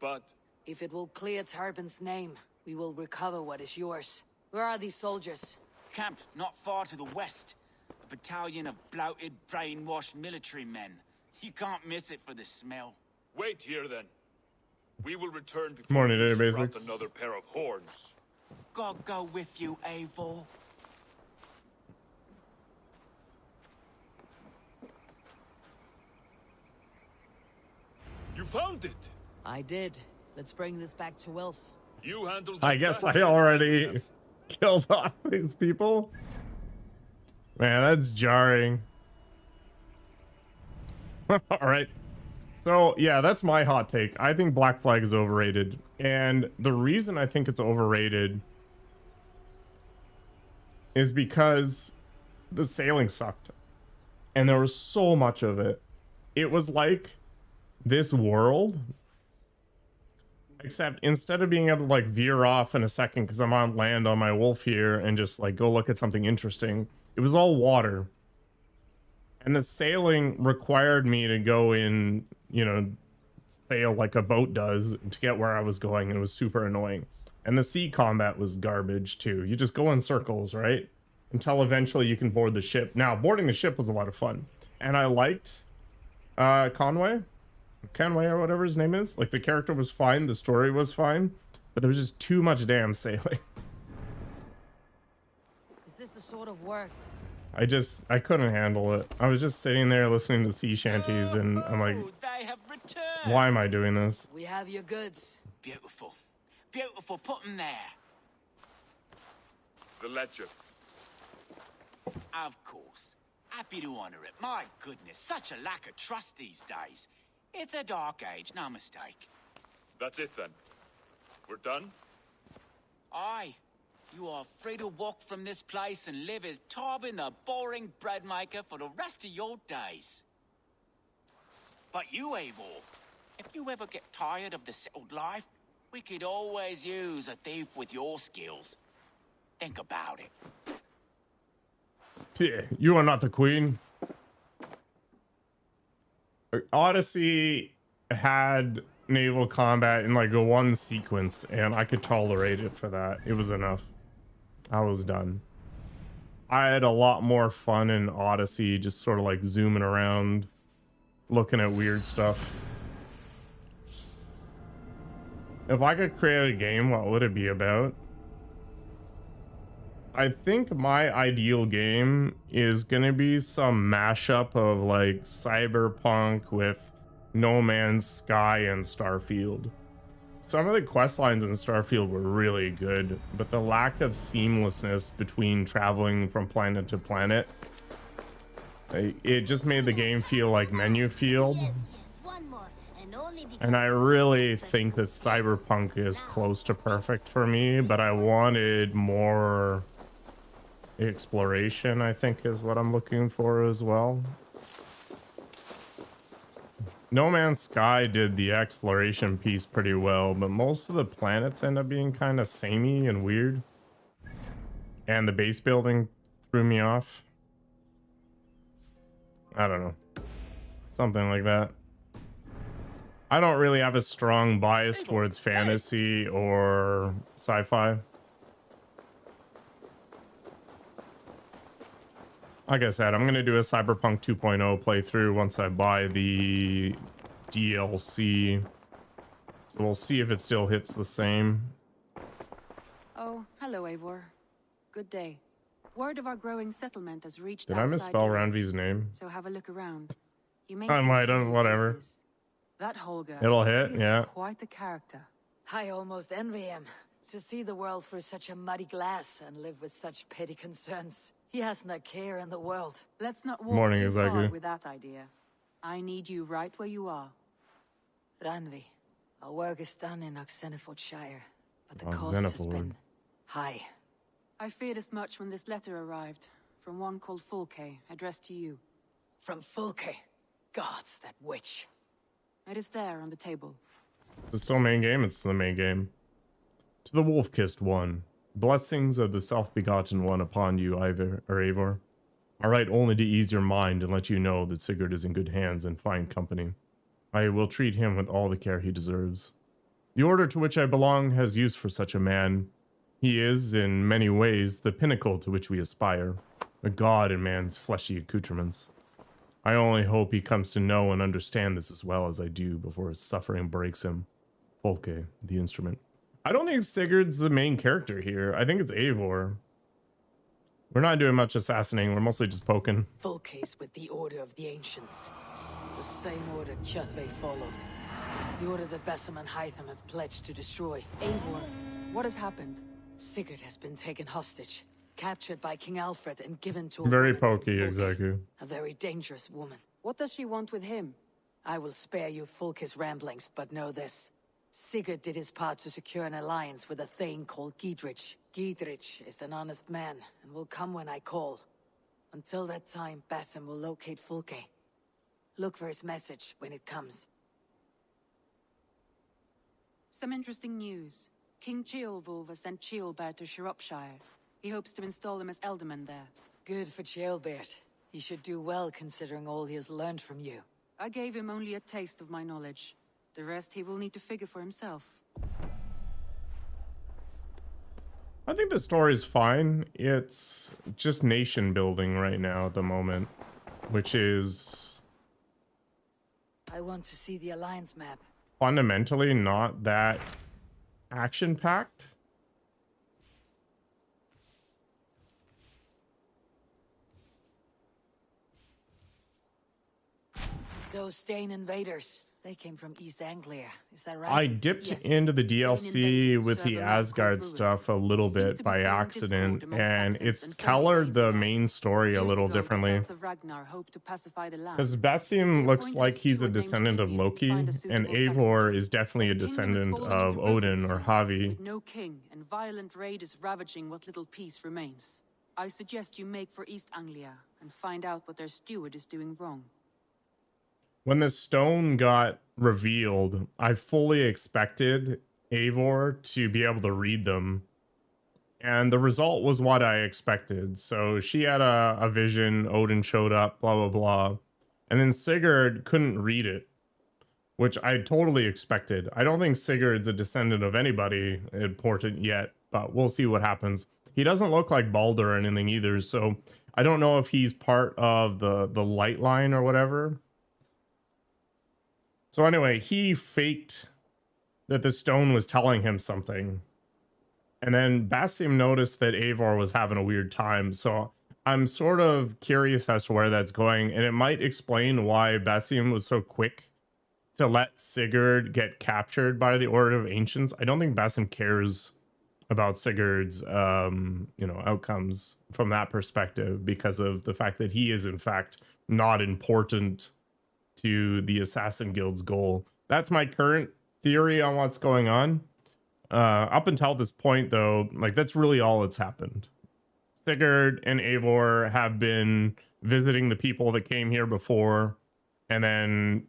But... If it will clear Tarben's name, we will recover what is yours. Where are these soldiers? Camped not far to the west. A battalion of bloated, brainwashed military men. You can't miss it for the smell. Wait here, then. We will return before Morning, you Data sprout Basics. another pair of horns. God go with you, Eivor. You found it! I did. Let's bring this back to Wilf. You handled I it guess better I than already have. killed off these people. Man, that's jarring. All right. So, yeah, that's my hot take. I think Black Flag is overrated. And the reason I think it's overrated is because the sailing sucked. And there was so much of it. It was like this world, except instead of being able to like veer off in a second because I'm on land on my wolf here and just like go look at something interesting, it was all water. And the sailing required me to go in, you know, sail like a boat does to get where I was going, and it was super annoying. And the sea combat was garbage too. You just go in circles, right? Until eventually you can board the ship. Now, boarding the ship was a lot of fun. And I liked Conway or whatever his name is. Like, the character was fine, the story was fine, but there was just too much damn sailing. Is this the sort of work? I couldn't handle it. I was just sitting there listening to sea shanties, and I'm like, They have returned. why am I doing this? We have your goods. Beautiful. Beautiful. Put them there. The ledger. Of course. Happy to honor it. My goodness, such a lack of trust these days. It's a dark age, no mistake. That's it, then. We're done? Aye. You are free to walk from this place and live as Tarben the boring bread maker for the rest of your days. But you, Eivor, if you ever get tired of the settled life, we could always use a thief with your skills. Think about it. Yeah, you are not the queen. Odyssey had naval combat in like a one sequence, and I could tolerate it for that. It was enough. I was done. I had a lot more fun in Odyssey, just sort of like zooming around, looking at weird stuff. If I could create a game, what would it be about? I think my ideal game is gonna be some mashup of like Cyberpunk with No Man's Sky and Starfield. Some of the quest lines in Starfield were really good, but the lack of seamlessness between traveling from planet to planet, it just made the game feel like menu field. And I really think that Cyberpunk is close to perfect for me, but I wanted more exploration, I think, is what I'm looking for as well. No Man's Sky did the exploration piece pretty well, but most of the planets end up being kind of samey and weird. And the base building threw me off. I don't know. Something like that. I don't really have a strong bias towards fantasy or sci-fi. Like I said, I'm going to do a Cyberpunk 2.0 playthrough once I buy the DLC. So we'll see if it still hits the same. Good day. Word of our growing settlement has reached Did I outside misspell ears, Randvi's name? so have a look around. You may I see might have, familiar whatever. faces. That Holger. It'll hit, He's yeah. quite the character. I almost envy him. To see the world through such a muddy glass and live with such petty concerns. He hasn't a care in the world. Let's not walk Morning, too far exactly. with that idea. I need you right where you are. Randvi, our work is done in Oxenfordshire, but the Oh, cost has Xenoford. been high. I feared as much when this letter arrived, from one called Fulke, addressed to you. From Fulke? Gods, that witch. It is there on the table. Is it still main game? It's the main game. To the wolf-kissed one, blessings of the self-begotten one upon you, Eivor. I write only to ease your mind and let you know that Sigurd is in good hands and fine company. I will treat him with all the care he deserves. The order to which I belong has use for such a man. He is, in many ways, the pinnacle to which we aspire, a god in man's fleshy accoutrements. I only hope he comes to know and understand this as well as I do before his suffering breaks him. Fulke, the instrument. I don't think Sigurd's the main character here. I think it's Eivor. We're not doing much assassinating. We're mostly just poking. Fulke's with the Order of the Ancients. The same order Kjotve followed. The order that Basim and Hytham have pledged to destroy. Eivor, what has happened? Sigurd has been taken hostage, captured by King Alfred and given to a Very woman named pokey, Fulke, exactly. a very dangerous woman. What does she want with him? I will spare you Fulke's ramblings, but know this. Sigurd did his part to secure an alliance with a thane called Gidrich. Gidrich is an honest man, and will come when I call. Until that time, Basim will locate Fulke. Look for his message when it comes. Some interesting news. King Ceolwulf has sent Ceolbert to Shropshire. He hopes to install him as Elderman there. Good for Ceolbert. He should do well considering all he has learned from you. I gave him only a taste of my knowledge. The rest he will need to figure for himself. I think the story's fine. It's just nation building right now at the moment, which is I want to see the Alliance map. fundamentally not that action-packed. Those Dane invaders, they came from East Anglia. Is that right? I dipped Yes. into the DLC invaders with the serve a map Asgard called stuff a little Seems bit to be by sowing accident, discord among and Saxons it's and friendly colored Danes the alike. main story a Years little ago, the differently. sons of Ragnar hoped to pacify the land. Because Basim They looks appointed like he's a steward named descendant of Finney Loki, to find a and suitable Saxon Eivor king. is definitely a The kingdom is descendant falling of into Odin ruins or since, Havi. With no king, and violent raid is ravaging what little peace remains. I suggest you make for East Anglia and find out what their steward is doing wrong. When the stone got revealed, I fully expected Eivor to be able to read them. And the result was what I expected. So she had a vision, Odin showed up, blah, blah, blah. And then Sigurd couldn't read it, which I totally expected. I don't think Sigurd's a descendant of anybody important yet, but we'll see what happens. He doesn't look like Baldur or anything either, so I don't know if he's part of the light line or whatever. So anyway, he faked that the stone was telling him something. And then Basim noticed that Eivor was having a weird time. So I'm sort of curious as to where that's going. And it might explain why Basim was so quick to let Sigurd get captured by the Order of Ancients. I don't think Basim cares about Sigurd's, outcomes from that perspective because of the fact that he is, in fact, not important to the Assassin Guild's goal. That's my current theory on what's going on. Up until this point, though, like, that's really all that's happened. Sigurd and Eivor have been visiting the people that came here before and then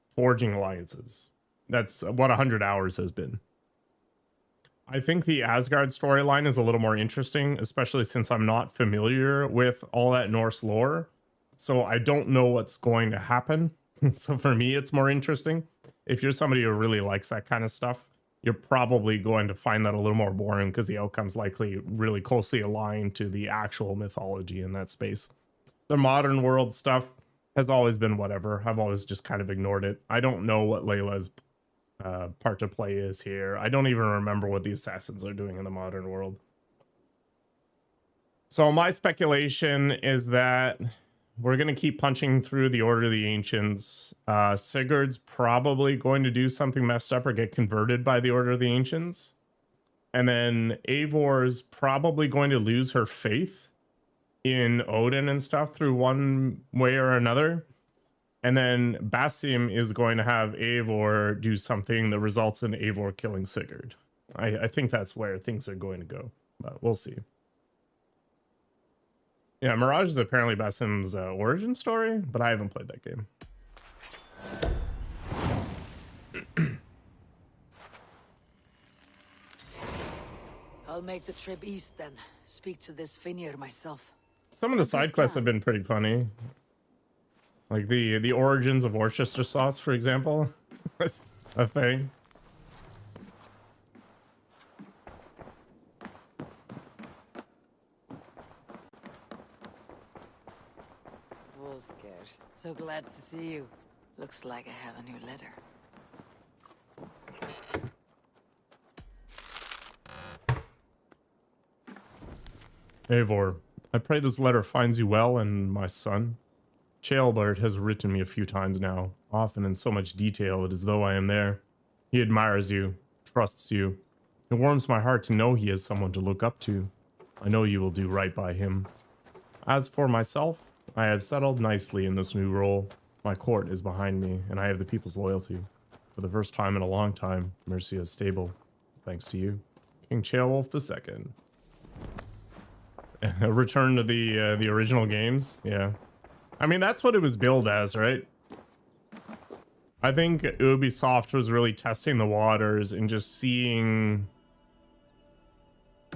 forging alliances. That's what 100 hours has been. I think the Asgard storyline is a little more interesting, especially since I'm not familiar with all that Norse lore. So I don't know what's going to happen. So for me, it's more interesting. If you're somebody who really likes that kind of stuff, you're probably going to find that a little more boring because the outcome's likely really closely aligned to the actual mythology in that space. The modern world stuff has always been whatever. I've always just kind of ignored it. I don't know what Layla's part to play is here. I don't even remember what the assassins are doing in the modern world. So my speculation is that we're going to keep punching through the Order of the Ancients. Sigurd's probably going to do something messed up or get converted by the Order of the Ancients. And then Eivor's probably going to lose her faith in Odin and stuff through one way or another. And then Basim is going to have Eivor do something that results in Eivor killing Sigurd. I think that's where things are going to go, but we'll see. Yeah, Mirage is apparently Basim's origin story, but I haven't played that game. I'll make the trip east then. Speak to this Finir myself. Some of the side quests have been pretty funny. Like the origins of Worcester sauce, for example. That's a thing. Fulke, so glad to see you. Looks like I have a new letter. Eivor, I pray this letter finds you well and my son. Ceolbert has written me a few times now, often in so much detail it is though I am there. He admires you, trusts you. It warms my heart to know he has someone to look up to. I know you will do right by him. As for myself, I have settled nicely in this new role. My court is behind me, and I have the people's loyalty. For the first time in a long time, Mercia is stable, thanks to you. King Ceolwulf II. A return to the original games, yeah. I mean, that's what it was billed as, right? I think Ubisoft was really testing the waters and just seeing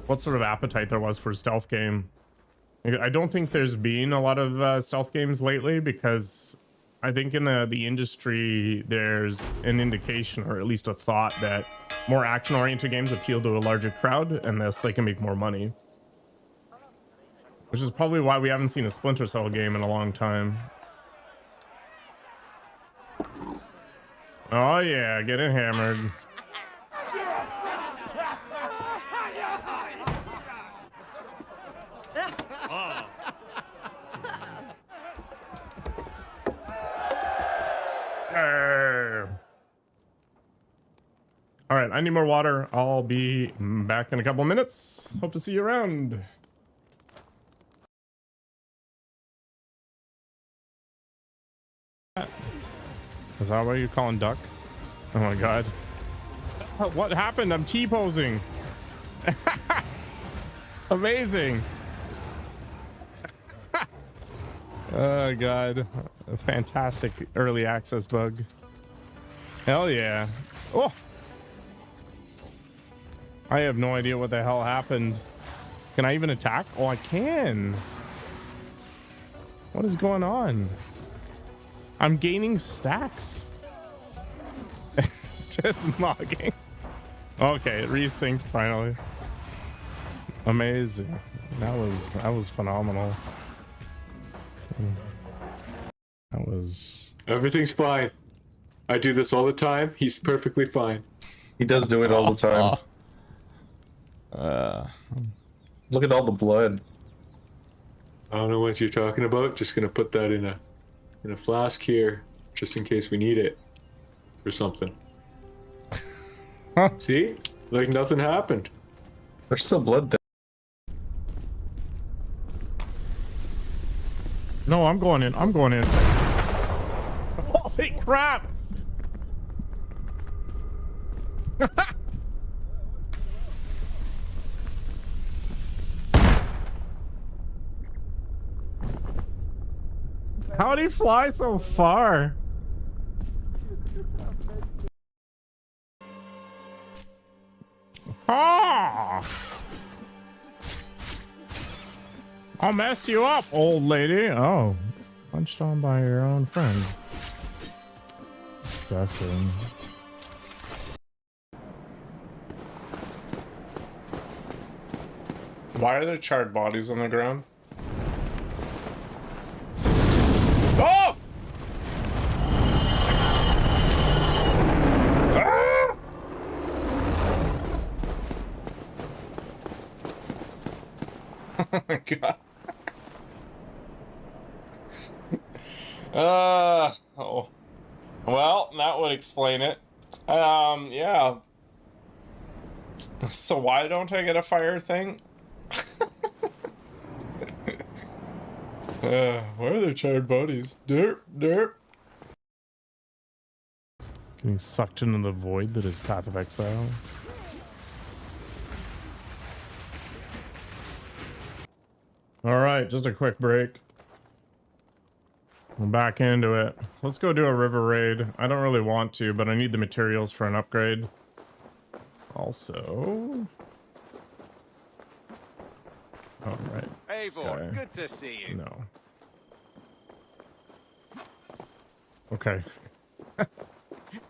what sort of appetite there was for a stealth game. I don't think there's been a lot of stealth games lately because I think in the industry there's an indication, or at least a thought, that more action-oriented games appeal to a larger crowd and thus they can make more money. Which is probably why we haven't seen a Splinter Cell game in a long time. Oh yeah, getting hammered. All right, I need more water. I'll be back in a couple of minutes. Hope to see you around. Is that what you're calling duck? Oh my god. What happened? I'm T-posing. Amazing. Oh god. A fantastic early access bug. Hell yeah. Oh! I have no idea what the hell happened. Can I even attack? Oh, I can. What is going on? I'm gaining stacks. Just logging. Okay, it resynced finally. Amazing. That was phenomenal. That was. Everything's fine. I do this all the time. He's perfectly fine. He does do it all the time. Look at all the blood. I don't know what you're talking about. Just gonna put that in a flask here, just in case we need it for something. See? Like nothing happened. There's still blood there. No, I'm going in. I'm going in. Holy crap! How'd he fly so far? Ah! I'll mess you up, old lady. Oh, punched on by your own friend. Disgusting. Why are there charred bodies on the ground? Oh! Ah! Oh my god. Oh. Well, that would explain it. Yeah. So why don't I get a fire thing? Where are their charred bodies? Derp, derp. Getting sucked into the void that is Path of Exile. Alright, just a quick break. We're back into it. Let's go do a river raid. I don't really want to, but I need the materials for an upgrade. Also... Oh, right. Eivor, good to see you. No. Okay.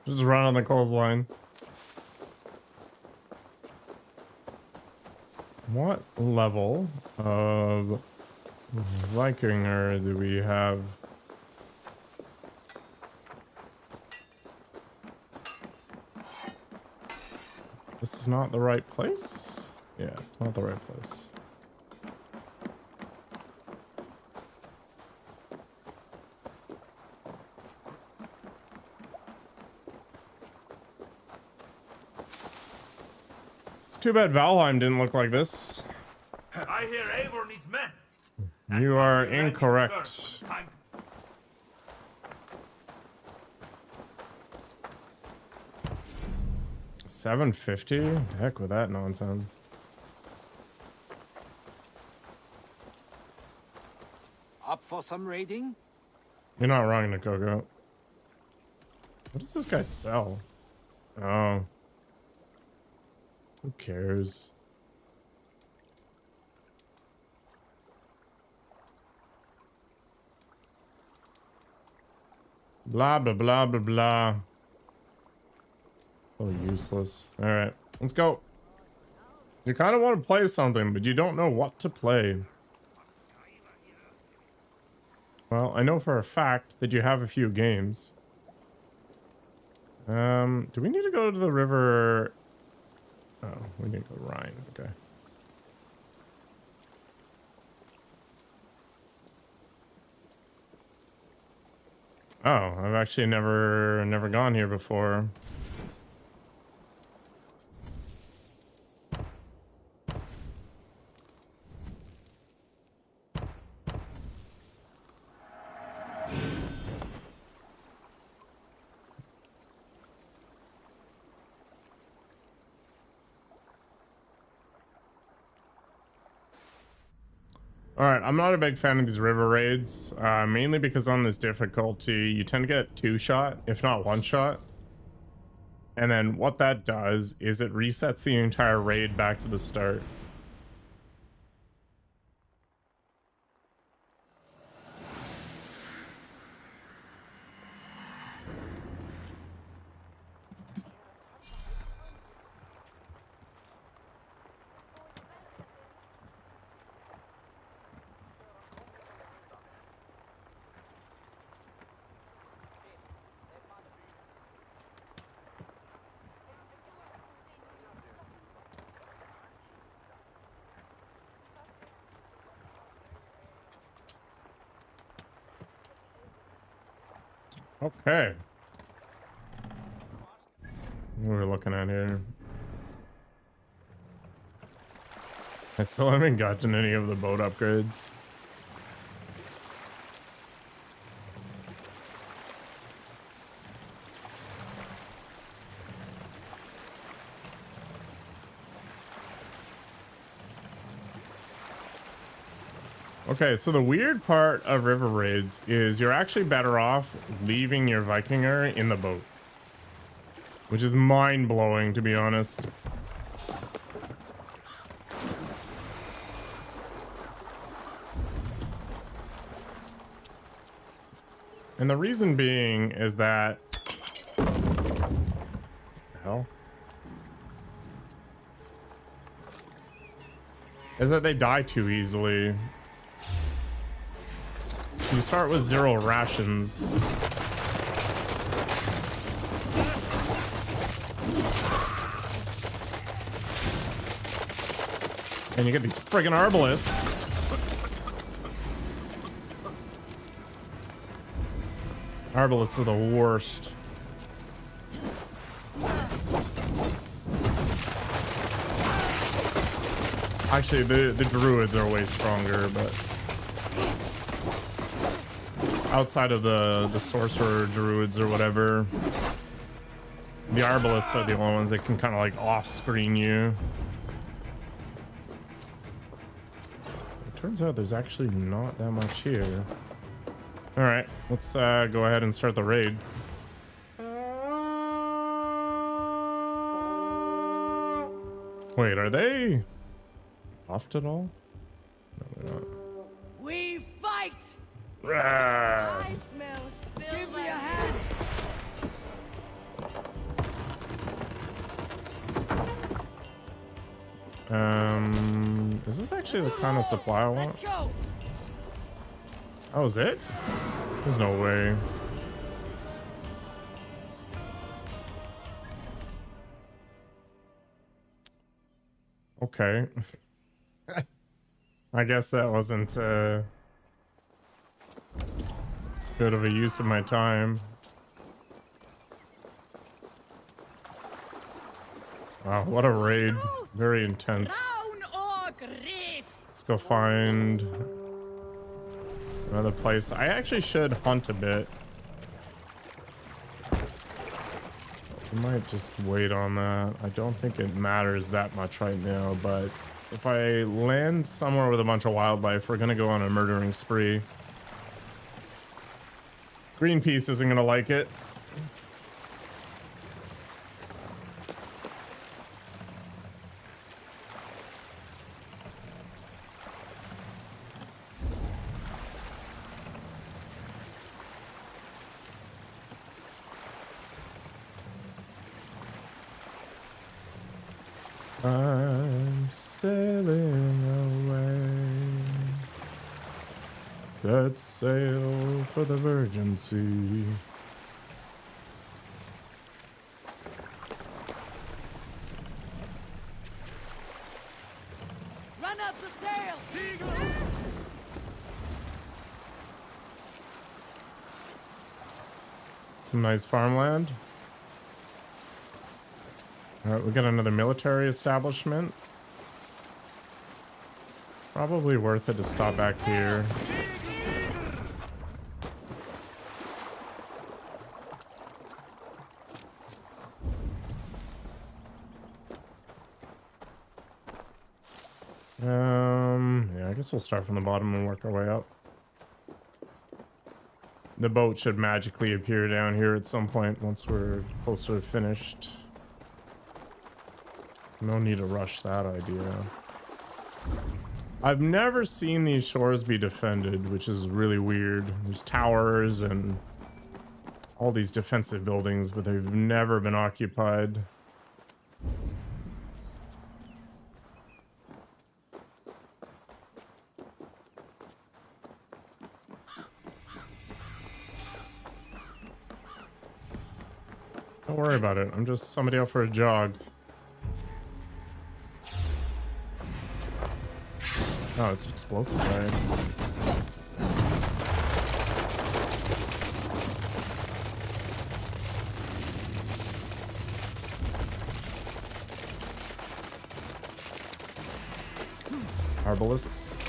Just run on the clothesline. What level of Vikinger do we have? This is not the right place? Yeah, it's not the right place. Too bad Valheim didn't look like this. I hear Eivor needs men. You are incorrect. 750? Heck with that nonsense. Up for some raiding? You're not wrong, Nakoko. What does this guy sell? Oh. Who cares? Blah, blah, blah, blah, blah. Oh, useless. Alright, let's go. You kind of want to play something, but you don't know what to play. Well, I know for a fact that you have a few games. Do we need to go to the river? Oh, we need to go Rhine. Okay. Oh, I've actually never gone here before. Alright, I'm not a big fan of these river raids, mainly because on this difficulty, you tend to get 2-shot, if not 1-shot. And then what that does is it resets the entire raid back to the start. Okay. What are we looking at here? I still haven't gotten any of the boat upgrades. Okay, so the weird part of river raids is you're actually better off leaving your Vikinger in the boat. Which is mind-blowing, to be honest. And the reason being is that... What the hell? Is that they die too easily. You start with 0 rations. And you get these friggin' arbalists. Arbalists are the worst. Actually, the druids are way stronger, but outside of the sorcerer druids or whatever, the arbalists are the only ones that can kind of like off-screen you. It turns out there's actually not that much here. All right, let's go ahead and start the raid. Wait, are they buffed at all? No, they're not. We fight! Rah! I smell silver. Give me a hand! Is this actually the kind of supply I want? Let's go! Oh, is it? There's no way. Okay. I guess that wasn't good of a use of my time. Wow, what a raid. Very intense. Let's go find another place. I actually should hunt a bit. I might just wait on that. I don't think it matters that much right now, but if I land somewhere with a bunch of wildlife, we're gonna go on a murdering spree. Greenpeace isn't gonna like it. I'm sailing away. Let's sail for the Virgin Sea. Run up the sails! Some nice farmland. All right, we got another military establishment. Probably worth it to stop back here. Yeah, I guess we'll start from the bottom and work our way up. The boat should magically appear down here at some point once we're closer to finished. No need to rush that idea. I've never seen these shores be defended, which is really weird. There's towers and all these defensive buildings, but they've never been occupied. Don't worry about it. I'm just somebody out for a jog. Oh, it's an explosive, right? Arbalists.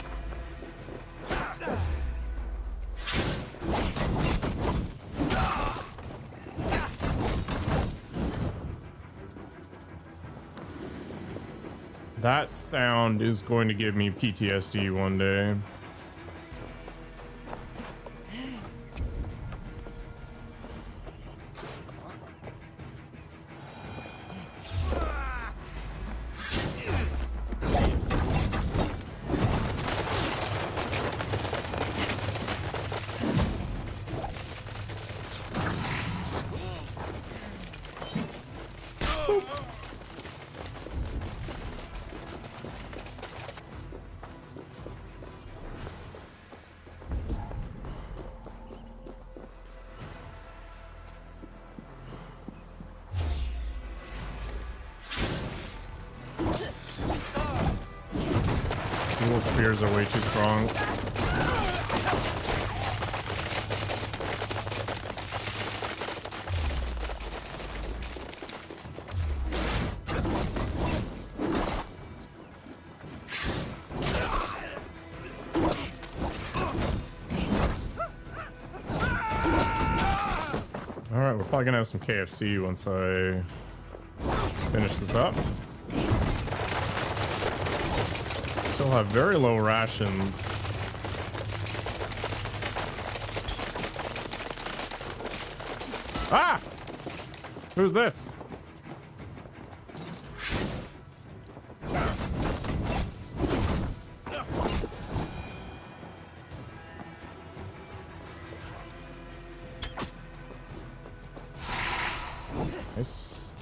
That sound is going to give me PTSD one day. Spears are way too strong. Alright, we're probably gonna have some KFC once I finish this up. Still have very low rations. Ah! Who's this? Nice.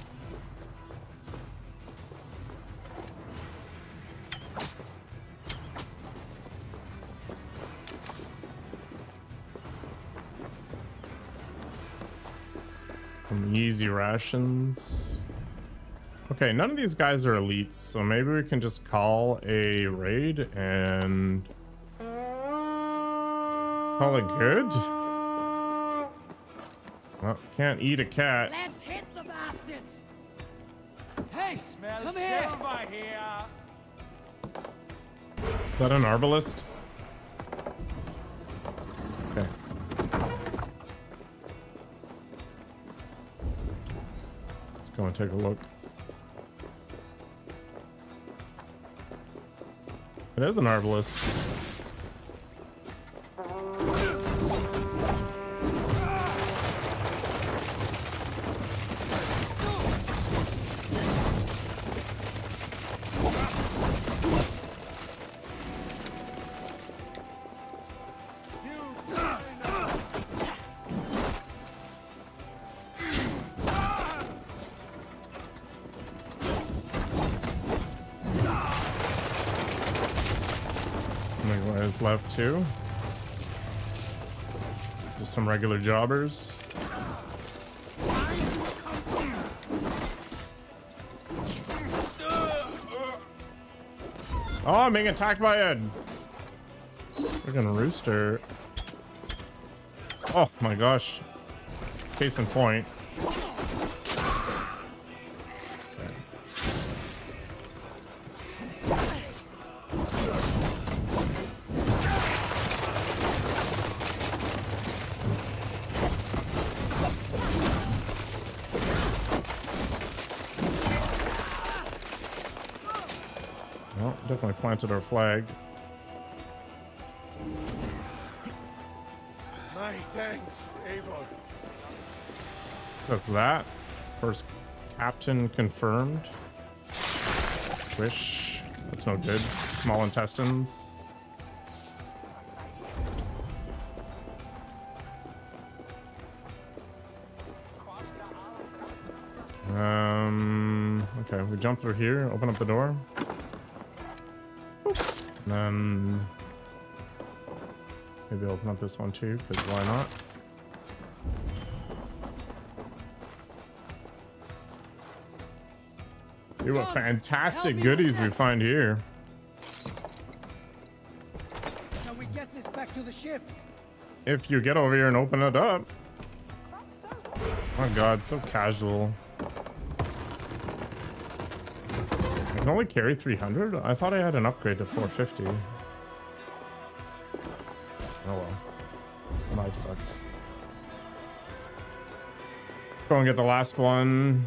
Some easy rations. Okay, none of these guys are elites, so maybe we can just call a raid and call it good. Well, can't eat a cat. Let's hit the bastards! Hey, come here! Is that an arbalist? Okay. Let's go and take a look. It is an arbalist. Left two. Just some regular jobbers. Oh, I'm being attacked by a freaking rooster. Oh my gosh. Case in point. Definitely planted our flag. My thanks, Eivor. So that's that. First captain confirmed. Squish. That's no good. Small intestines. Okay, we jump through here, open up the door. And then maybe open up this one too, because why not? See what fantastic goodies we find here. Shall we get this back to the ship? If you get over here and open it up. Oh god, so casual. I can only carry 300? I thought I had an upgrade to 450. Oh well. Life sucks. Go and get the last one.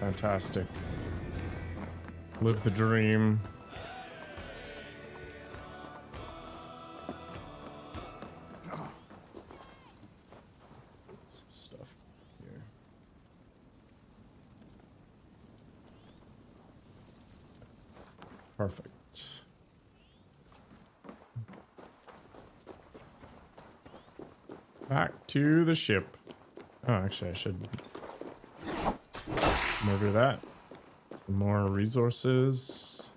Fantastic. Live the dream. Some stuff here. Perfect. Back to the ship. Oh, actually, I should murder that. Some more resources.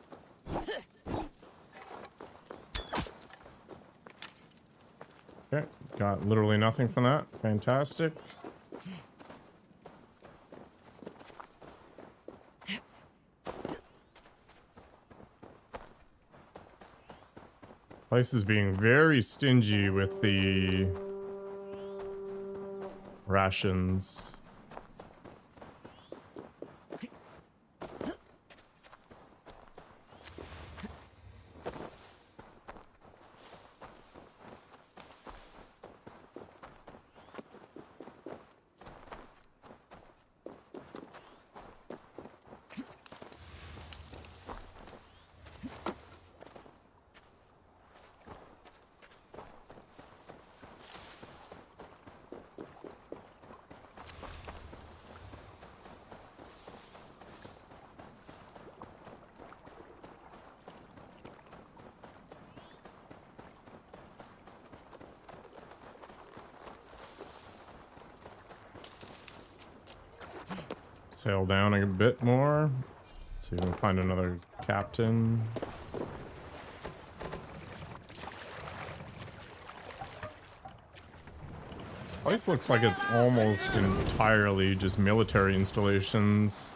Okay, got literally nothing from that. Fantastic. Place is being very stingy with the rations. Sail down a bit more. See if we can find another captain. This place looks like it's almost entirely just military installations.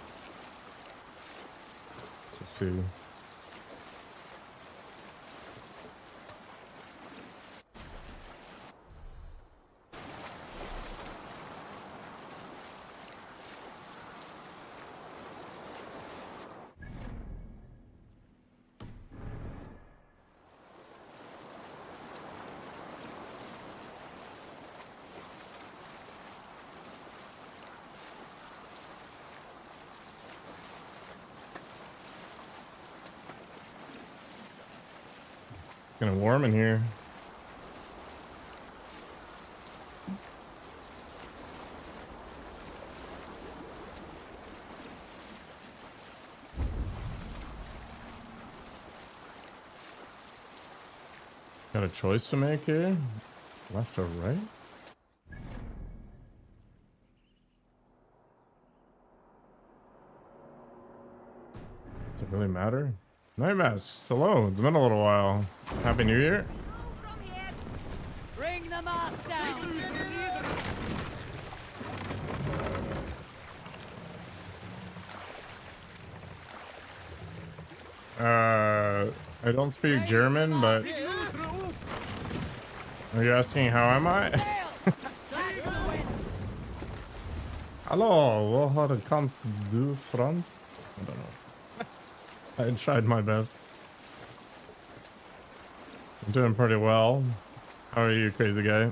So let's see. It's kind of warm in here. Got a choice to make here? Left or right? Does it really matter? Night masks, hello, it's been a little while. Happy New Year. Bring the mast down. I don't speak German, but are you asking how am I? Hello, what comes du from? I don't know. I tried my best. I'm doing pretty well. How are you, crazy guy?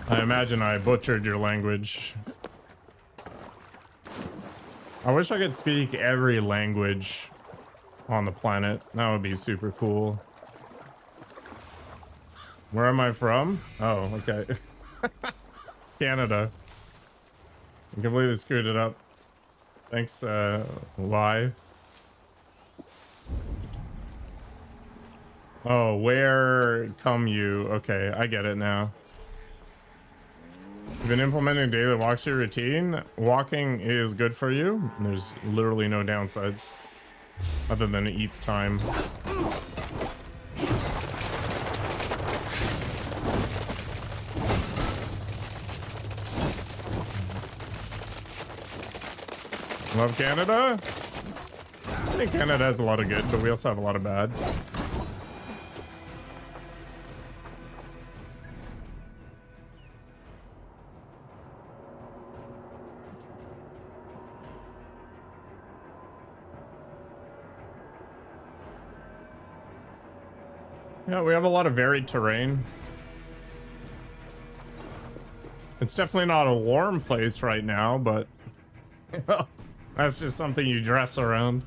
I imagine I butchered your language. I wish I could speak every language on the planet. That would be super cool. Where am I from? Oh, okay. Canada. I completely screwed it up. Thanks, why? Oh, where come you? Okay, I get it now. You've been implementing daily walks your routine. Walking is good for you. There's literally no downsides other than it eats time. Love Canada? I think Canada has a lot of good, but we also have a lot of bad. Yeah, we have a lot of varied terrain. It's definitely not a warm place right now, but that's just something you dress around.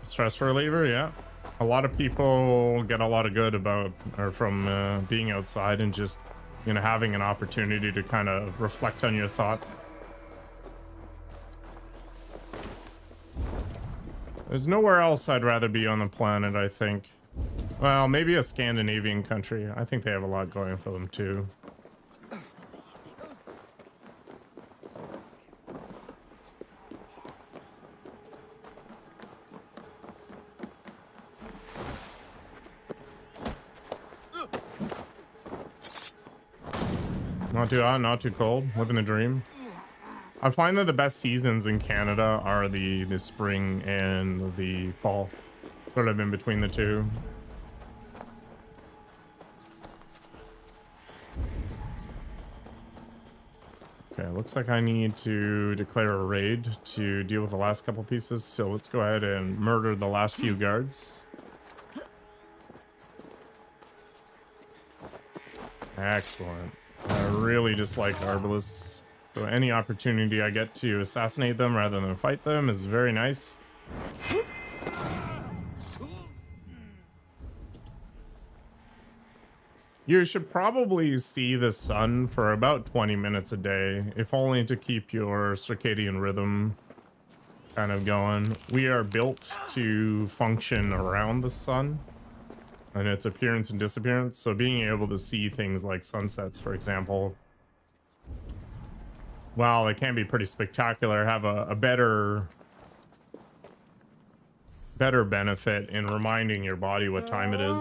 Stress reliever, yeah. A lot of people get a lot of good about or from being outside and just, you know, having an opportunity to kind of reflect on your thoughts. There's nowhere else I'd rather be on the planet, I think. Well, maybe a Scandinavian country. I think they have a lot going for them too. Not too hot, not too cold. Living the dream. I find that the best seasons in Canada are the spring and the fall. Sort of in between the two. Okay, looks like I need to declare a raid to deal with the last couple pieces. So let's go ahead and murder the last few guards. Excellent. I really dislike arbalists. So any opportunity I get to assassinate them rather than fight them is very nice. You should probably see the sun for about 20 minutes a day, if only to keep your circadian rhythm kind of going. We are built to function around the sun and its appearance and disappearance, so being able to see things like sunsets, for example, while it can be pretty spectacular, have a better benefit in reminding your body what time it is.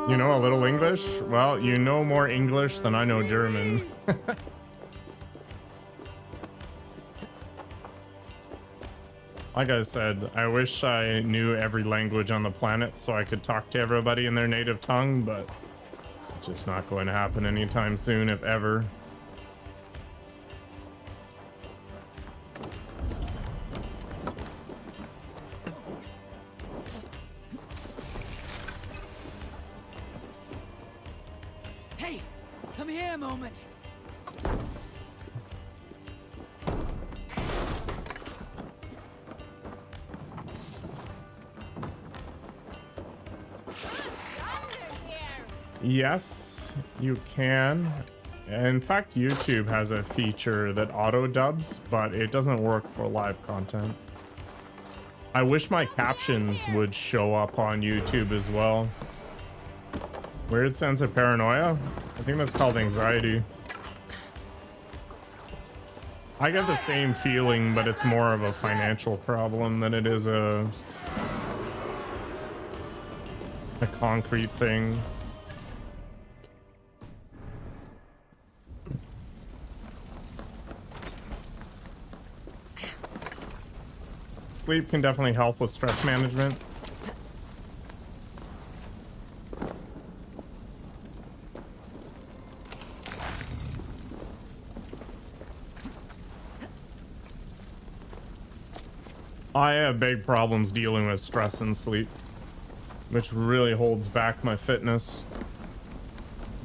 You know a little English? Well, you know more English than I know German. Like I said, I wish I knew every language on the planet so I could talk to everybody in their native tongue, but it's just not going to happen anytime soon, if ever. Hey, come here a moment. Yes, you can. In fact, YouTube has a feature that auto dubs, but it doesn't work for live content. I wish my captions would show up on YouTube as well. Weird sense of paranoia? I think that's called anxiety. I get the same feeling, but it's more of a financial problem than it is a concrete thing. Sleep can definitely help with stress management. I have big problems dealing with stress and sleep, which really holds back my fitness.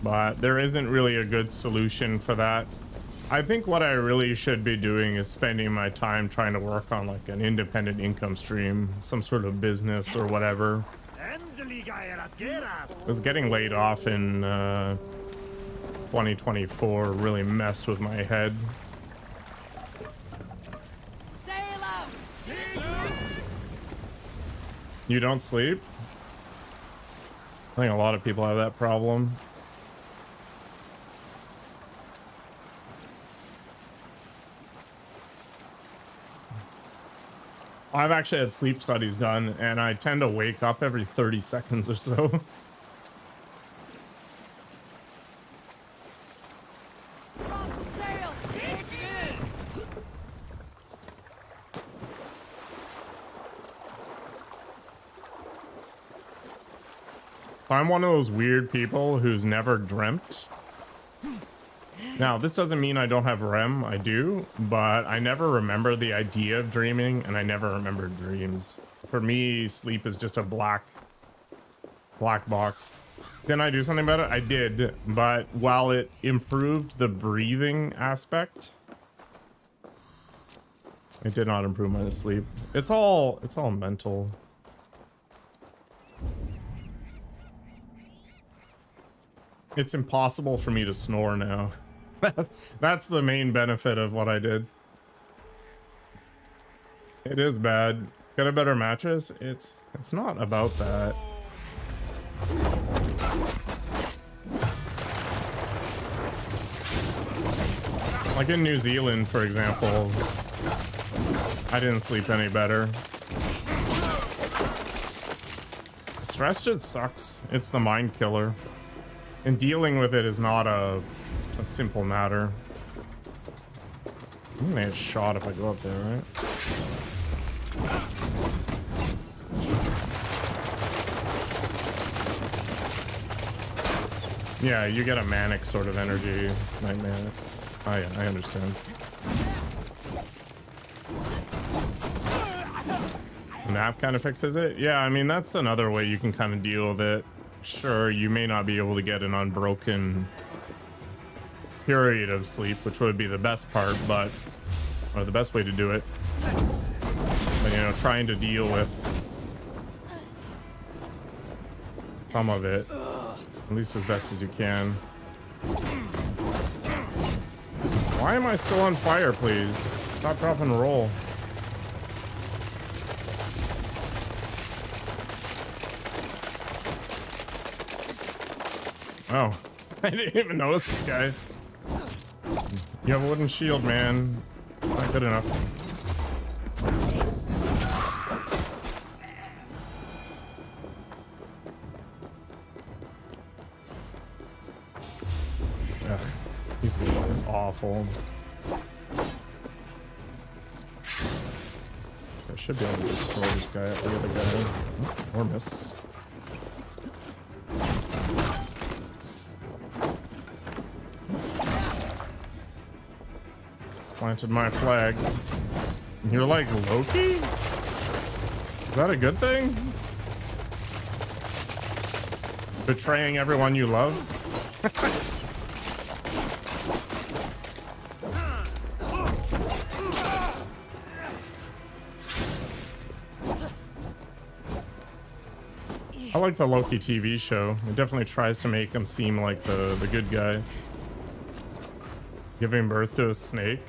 But there isn't really a good solution for that. I think what I really should be doing is spending my time trying to work on like an independent income stream, some sort of business or whatever. Because getting laid off in 2024 really messed with my head. You don't sleep? I think a lot of people have that problem. I've actually had sleep studies done, and I tend to wake up every 30 seconds or so. So I'm one of those weird people who's never dreamt. Now, this doesn't mean I don't have REM, I do, but I never remember the idea of dreaming, and I never remember dreams. For me, sleep is just a black box. Didn't I do something about it? I did, but while it improved the breathing aspect, it did not improve my sleep. It's all mental. It's impossible for me to snore now. That's the main benefit of what I did. It is bad. Get a better mattress? It's not about that. Like in New Zealand, for example, I didn't sleep any better. Stress just sucks. It's the mind killer. And dealing with it is not a simple matter. I'm gonna get shot if I go up there, right? Yeah, you get a manic sort of energy nightmare. It's, oh yeah, I understand. The map kind of fixes it. Yeah, I mean, that's another way you can kind of deal with it. Sure, you may not be able to get an unbroken period of sleep, which would be the best part, but, or the best way to do it. But, you know, trying to deal with some of it, at least as best as you can. Why am I still on fire, please? Stop, drop, and roll. Oh, I didn't even notice this guy. You have a wooden shield, man. It's not good enough. Ugh, he's gonna be awful. I should be able to destroy this guy, the other guy. Oh, or miss. Planted my flag. You're like Loki? Is that a good thing? Betraying everyone you love? I like the Loki TV show. It definitely tries to make him seem like the good guy. Giving birth to a snake.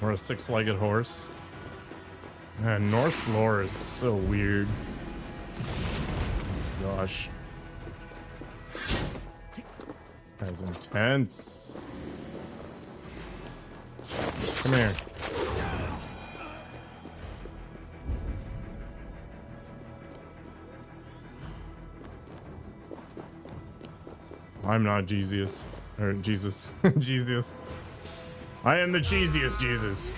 Or a six-legged horse. Man, Norse lore is so weird. Gosh. This guy's intense. Come here. I'm not Jesus. Or Jesus. Jesus. I am the cheesiest Jesus.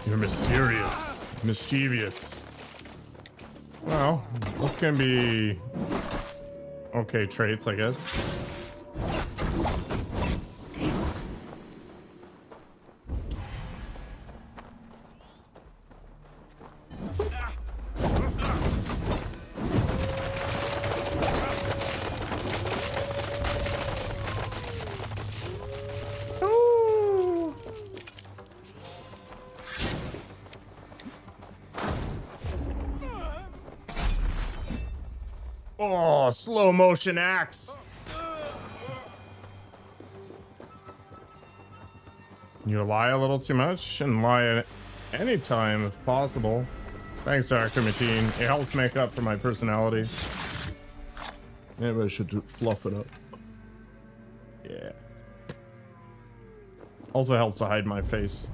You're mysterious. Mischievous. Well, this can be okay traits, I guess. Oh, slow motion axe. You lie a little too much and lie at any time if possible. Thanks, Dr. Mateen. It helps make up for my personality. Maybe I should fluff it up. Yeah. Also helps to hide my face.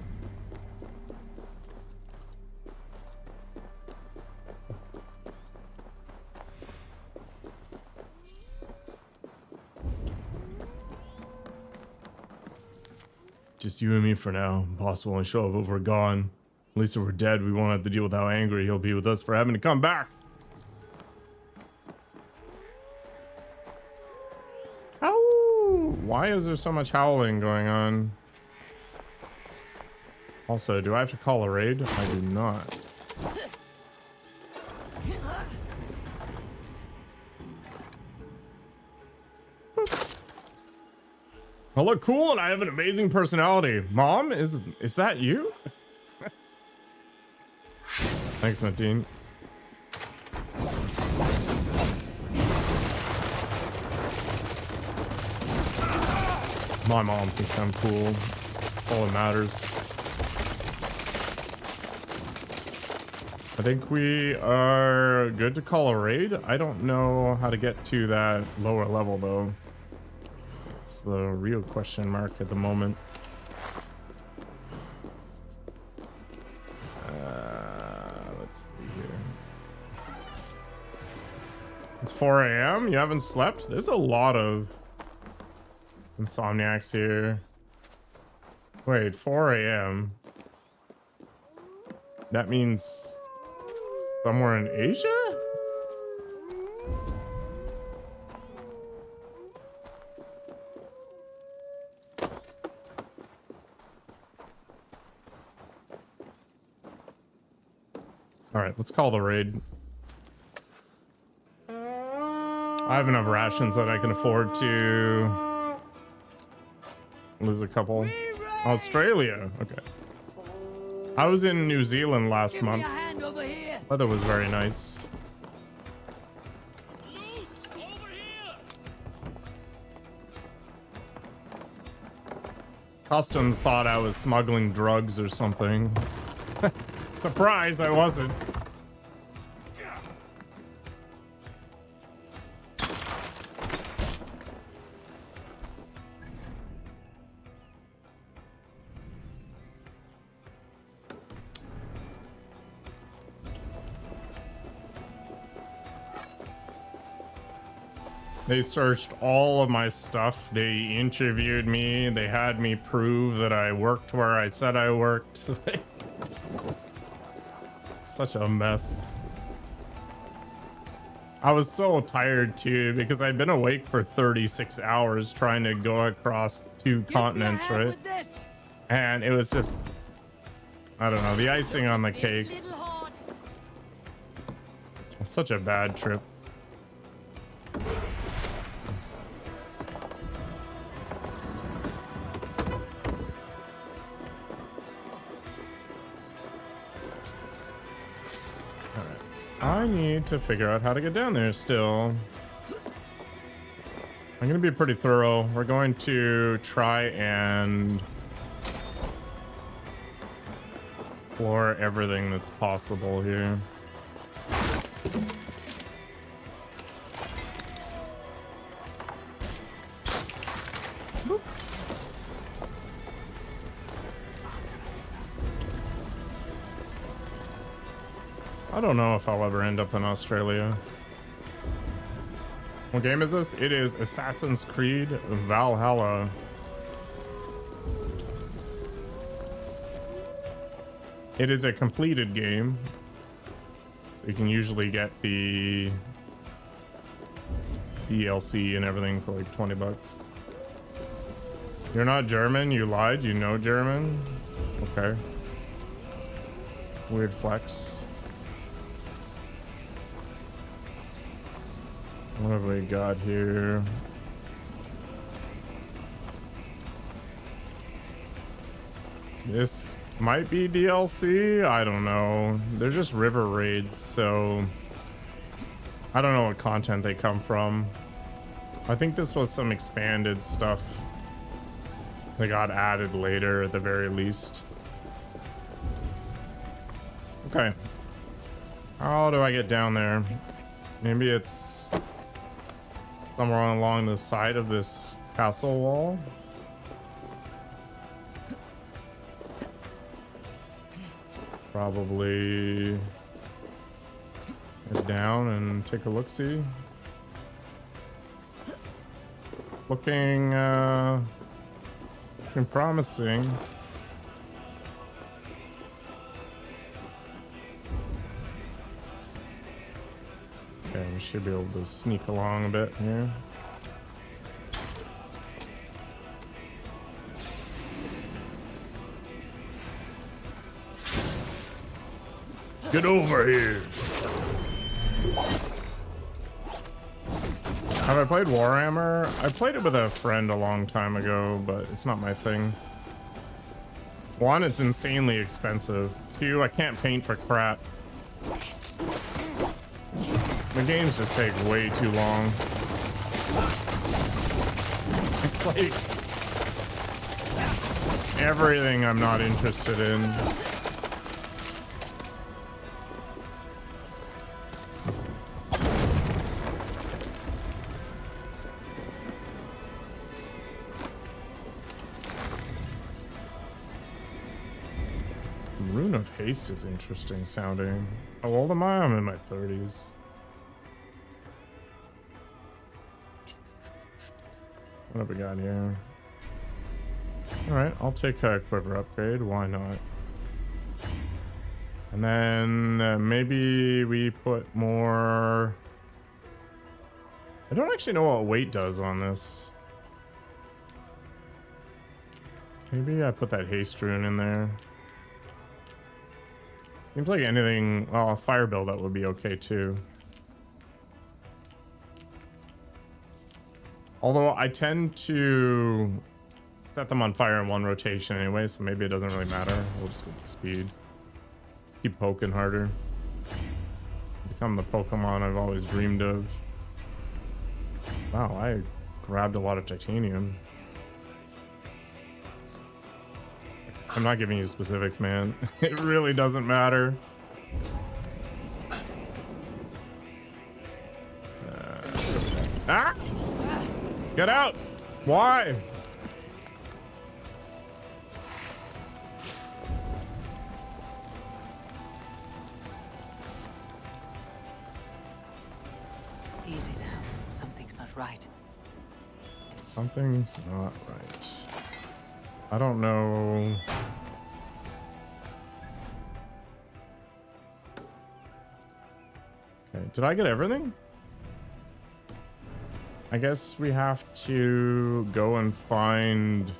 Just you and me for now. Boss will only show up if we're gone. At least if we're dead, we won't have to deal with how angry he'll be with us for having to come back. Ow! Why is there so much howling going on? Also, do I have to call a raid? I do not. I look cool and I have an amazing personality. Mom, is that you? Thanks, Mateen. My mom thinks I'm cool. All that matters. I think we are good to call a raid. I don't know how to get to that lower level though. It's the real question mark at the moment. Let's see here. It's 4 a.m. You haven't slept? There's a lot of insomniacs here. Wait, 4 a.m. That means somewhere in Asia? All right, let's call the raid. I have enough rations that I can afford to lose a couple. Australia, okay. I was in New Zealand last month. Weather was very nice. Customs thought I was smuggling drugs or something. Surprised I wasn't. They searched all of my stuff. They interviewed me. They had me prove that I worked where I said I worked. Such a mess. I was so tired too because I'd been awake for 36 hours trying to go across 2 continents, right? And it was just, I don't know, the icing on the cake. Such a bad trip. I need to figure out how to get down there still. I'm gonna be pretty thorough. We're going to try and explore everything that's possible here. I don't know if I'll ever end up in Australia. What game is this? It is Assassin's Creed Valhalla. It is a completed game, so you can usually get the DLC and everything for like 20 bucks. You're not German? You lied? You know German? Okay. Weird flex. What have we got here? This might be DLC. I don't know. They're just river raids, so I don't know what content they come from. I think this was some expanded stuff that got added later at the very least. Okay. How do I get down there? Maybe it's somewhere along the side of this castle wall. Probably head down and take a look-see. Looking promising. Okay, we should be able to sneak along a bit here. Get over here. Have I played Warhammer? I played it with a friend a long time ago, but it's not my thing. 1, it's insanely expensive. 2, I can't paint for crap. The games just take way too long. It's like everything I'm not interested in. of haste is interesting sounding. How old am I? I'm in my 30s. What have we got here? Alright, I'll take a quiver upgrade. Why not? And then maybe we put more... I don't actually know what weight does on this. Maybe I put that haste rune in there. Seems like anything... Well, a fire build that would be okay too. Although I tend to set them on fire in one rotation anyway, so maybe it doesn't really matter. We'll just go with speed. Just keep poking harder. Become the Pokemon I've always dreamed of. Wow, I grabbed a lot of titanium. I'm not giving you specifics, man. It really doesn't matter. Ah! Get out! Why? Easy now. Something's not right. Something's not right. I don't know. Okay, did I get everything? I guess we have to go and find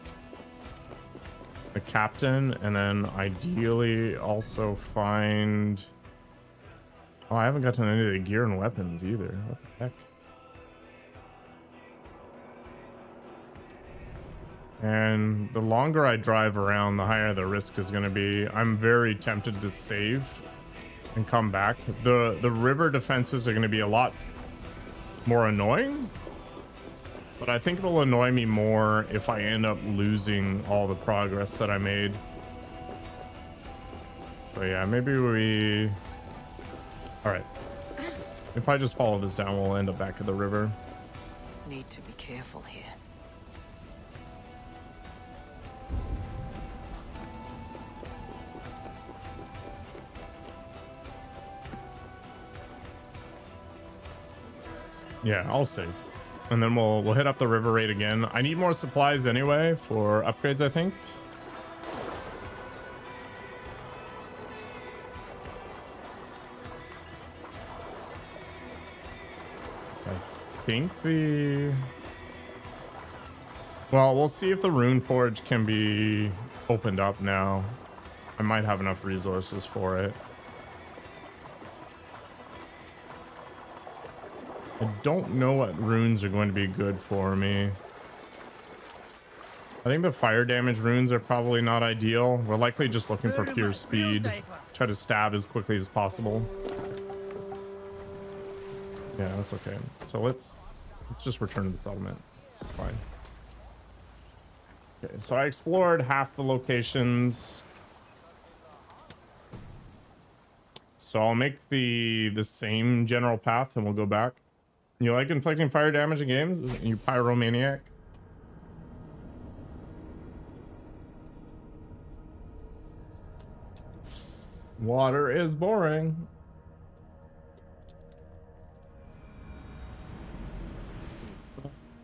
a captain and then ideally also find... Oh, I haven't gotten any of the gear and weapons either. What the heck? And the longer I drive around, the higher the risk is going to be. I'm very tempted to save and come back. The river defenses are going to be a lot more annoying, but I think it'll annoy me more if I end up losing all the progress that I made. So yeah, maybe we... All right. If I just follow this down, we'll end up back at the river. Need to be careful here. Yeah, I'll save. And then we'll hit up the river raid again. I need more supplies anyway for upgrades, I think. So I think the... Well, we'll see if the rune forge can be opened up now. I might have enough resources for it. I don't know what runes are going to be good for me. I think the fire damage runes are probably not ideal. We're likely just looking for pure speed. Try to stab as quickly as possible. Yeah, that's okay. So let's just return to the settlement. It's fine. Okay, so I explored half the locations. So I'll make the same general path and we'll go back. You like inflicting fire damage in games? You pyromaniac? Water is boring.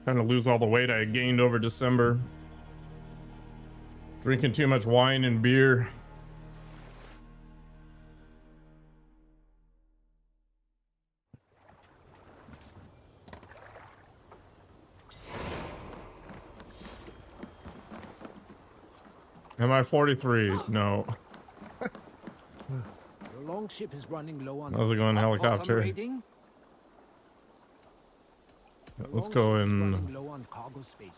Trying to lose all the weight I gained over December. Drinking too much wine and beer. Am I 43? No. Your longship is running low on... How's it going, helicopter? Let's go in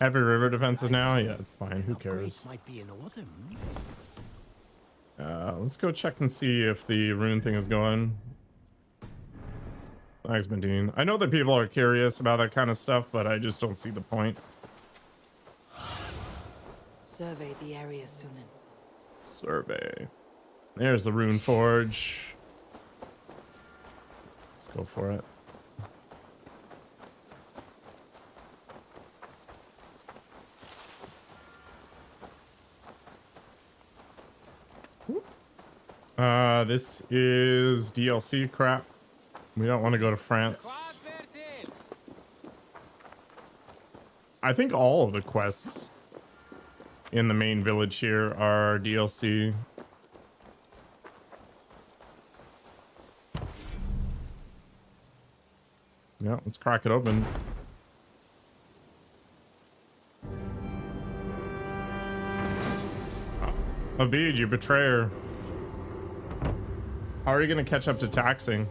heavy river defenses now. Yeah, it's fine. Who cares? Let's go check and see if the rune thing is going. Thanks, Medine. I know that people are curious about that kind of stuff, but I just don't see the point. Survey the area, Sunan. Survey. There's the rune forge. Let's go for it. This is DLC crap. We don't want to go to France. I think all of the quests in the main village here are DLC. Yeah, let's crack it open. Abid, you betrayer. How are you going to catch up to taxing?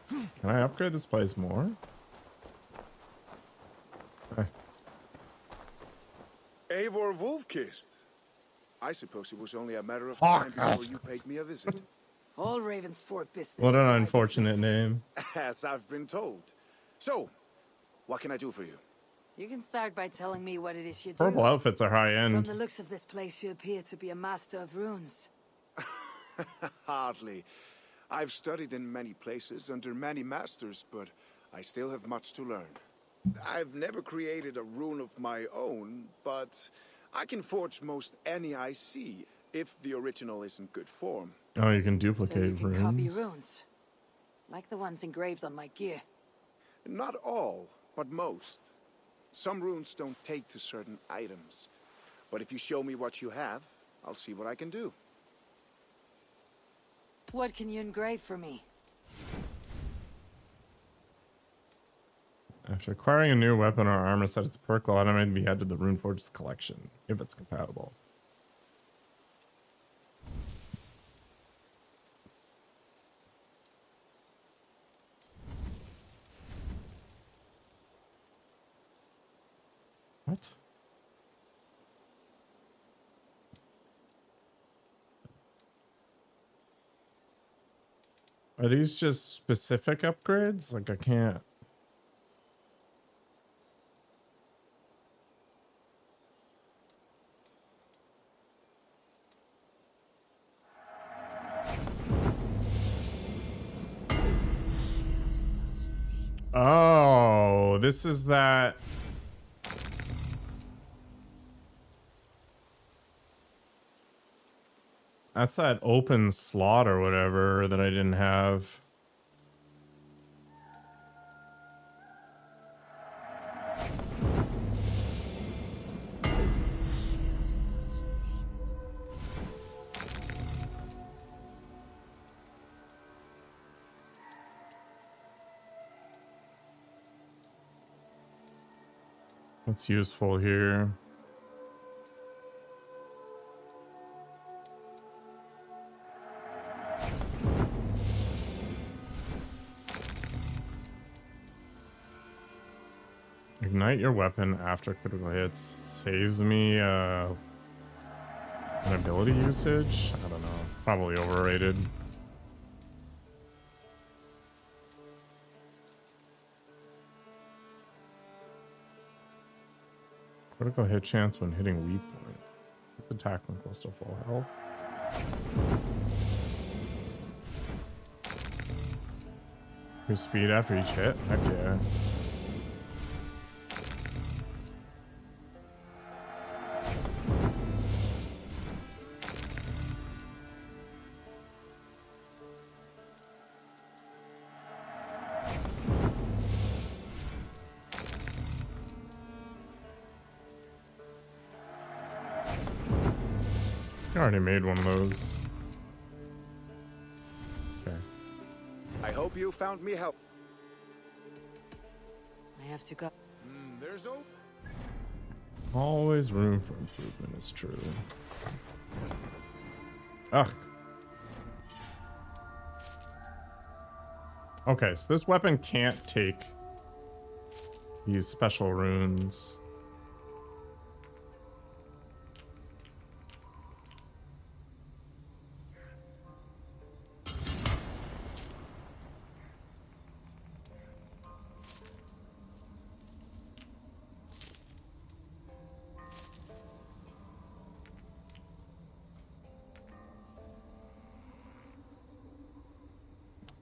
Can I upgrade this place more? Eivor Wolf-Kissed. I suppose it was only a matter of time before you paid me a visit. All Ravensfort business. What an is my unfortunate business. name. As I've been told. So, what can I do for you? You can start by telling me what it is you do. Purple outfits are high From end. the looks of this place, you appear to be a master of runes. Hardly. I've studied in many places under many masters, but I still have much to learn. I've never created a rune of my own, but I can forge most any I see, if the original is in good form. Oh, you can So you duplicate can copy runes. runes. Like the ones engraved on my gear. Not all, but most. Some runes don't take to certain items. But if you show me what you have, I'll see what I can do. What can you engrave for me? After acquiring a new weapon or armor set, its perk will automatically be added to the Runeforge's collection, if it's compatible. What? Are these just specific upgrades? Like I can't. Oh, this is that. That's that open slot or whatever that I didn't have. What's useful here? Ignite your weapon after critical hits. Saves me an ability usage? I don't know. Probably overrated. Critical hit chance when hitting weak point. With attack when close to full health. Increase speed after each hit? Heck yeah. I already made one of those. Okay. I hope you found me help. I have to go. There's Always room for improvement is true. Ugh. Okay, so this weapon can't take these special runes.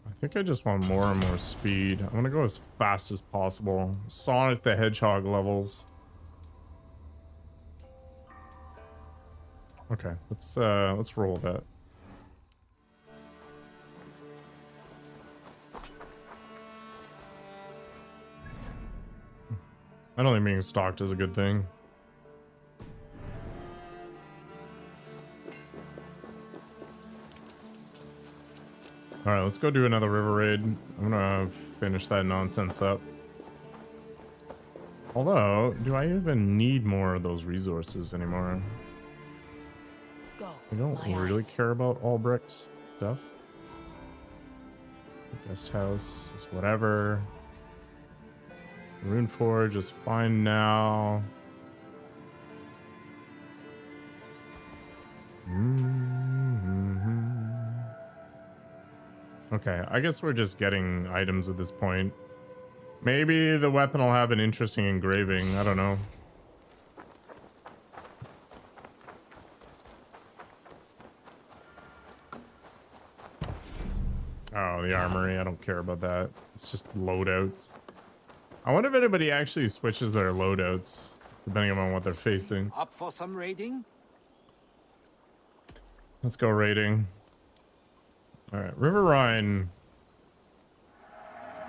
I think I just want more and more speed. I'm gonna go as fast as possible. Sonic the Hedgehog levels. Okay, let's roll with that. I don't think being stalked is a good thing. Alright, let's go do another river raid. I'm gonna finish that nonsense up. Although, do I even need more of those resources anymore? I don't really care about all bricks stuff. Guest house is whatever. Rune forge is fine now. Okay, I guess we're just getting items at this point. Maybe the weapon will have an interesting engraving. I don't know. Oh, the armory. I don't care about that. It's just loadouts. I wonder if anybody actually switches their loadouts depending on what they're facing. Up for some raiding? Let's go raiding. Alright, River Rhine.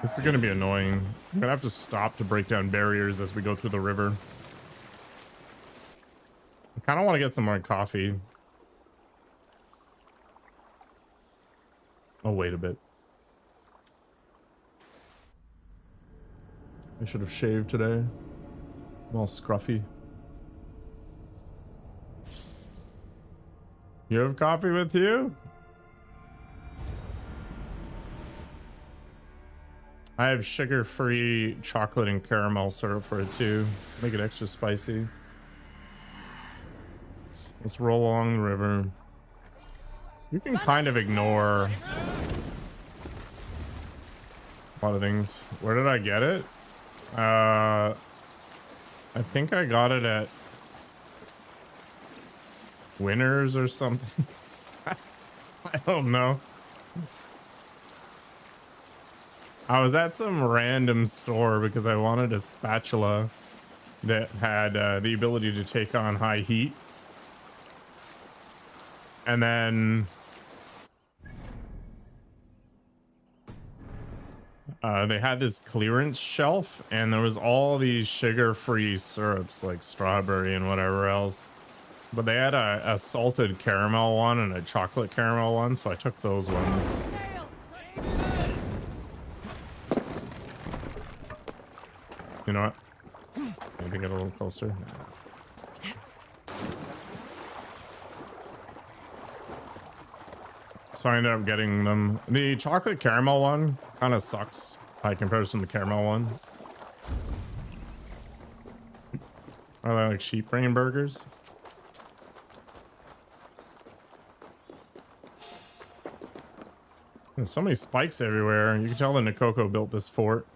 This is going to be annoying. I'm going to have to stop to break down barriers as we go through the river. I kind of want to get some more coffee. Oh, wait a bit. I should have shaved today. I'm all scruffy. You have coffee with you? I have sugar-free chocolate and caramel syrup for it too. Make it extra spicy. Let's roll along the river. You can kind of ignore a lot of things. Where did I get it? I think I got it at Winners or something. I don't know. I was at some random store because I wanted a spatula that had the ability to take on high heat. And then they had this clearance shelf and there was all these sugar-free syrups like strawberry and whatever else. But they had a salted caramel one and a chocolate caramel one, so I took those ones. You know what? Maybe get a little closer. So I ended up getting them. The chocolate caramel one kind of sucks by comparison to the caramel one. Are they like sheep brain burgers? There's so many spikes everywhere. You can tell that Nikoko built this fort.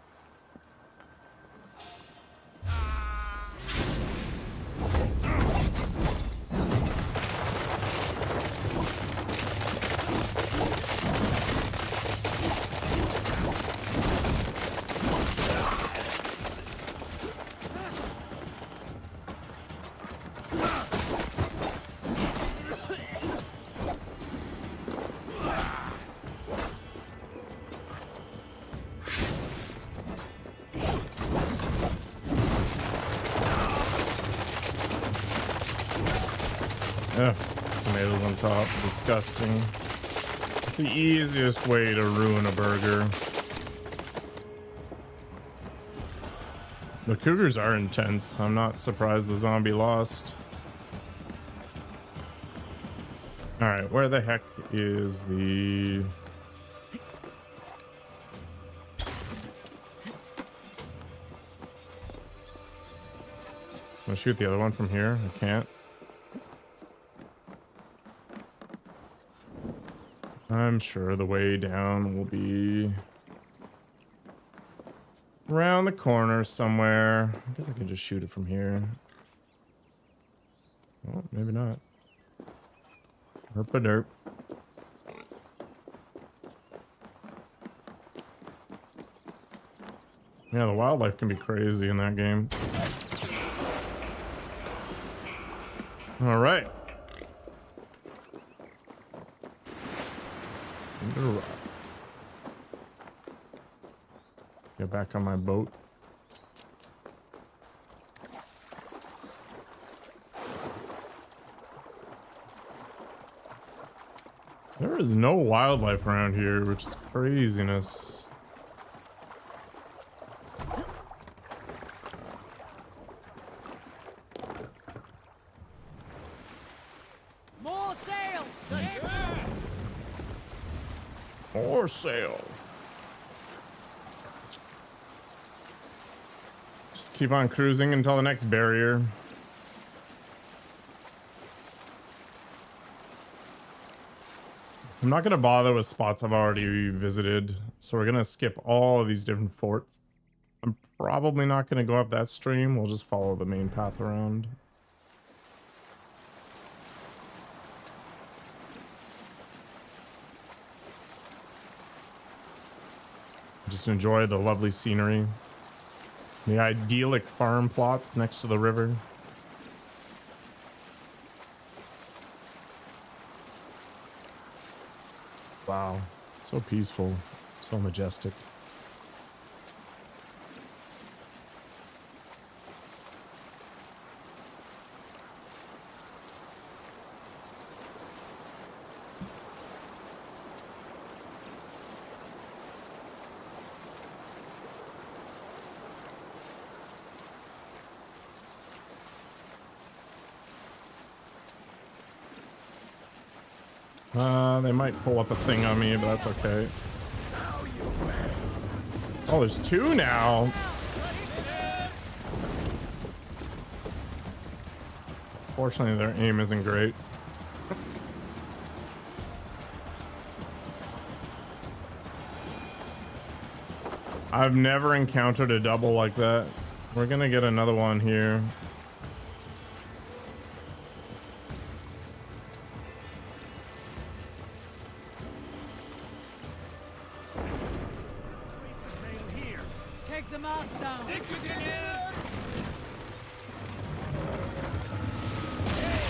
Ugh, tomatoes on top, disgusting. It's the easiest way to ruin a burger. The cougars are intense. I'm not surprised the zombie lost. Alright, where the heck is the... I'll shoot the other one from here. I can't. I'm sure the way down will be around the corner somewhere. I guess I can just shoot it from here. Oh, maybe not. Herp-a-derp. Yeah, the wildlife can be crazy in that game. All right. Get back on my boat. There is no wildlife around here, which is craziness. More sail! More sail. Just keep on cruising until the next barrier. I'm not going to bother with spots I've already visited, so we're going to skip all of these different forts. I'm probably not going to go up that stream. We'll just follow the main path around. Just enjoy the lovely scenery. The idyllic farm plot next to the river. Wow, so peaceful, so majestic. They might pull up a thing on me, but that's okay. Oh, there's two now. Fortunately, their aim isn't great. I've never encountered a double like that. We're gonna get another one here. Take the mast down.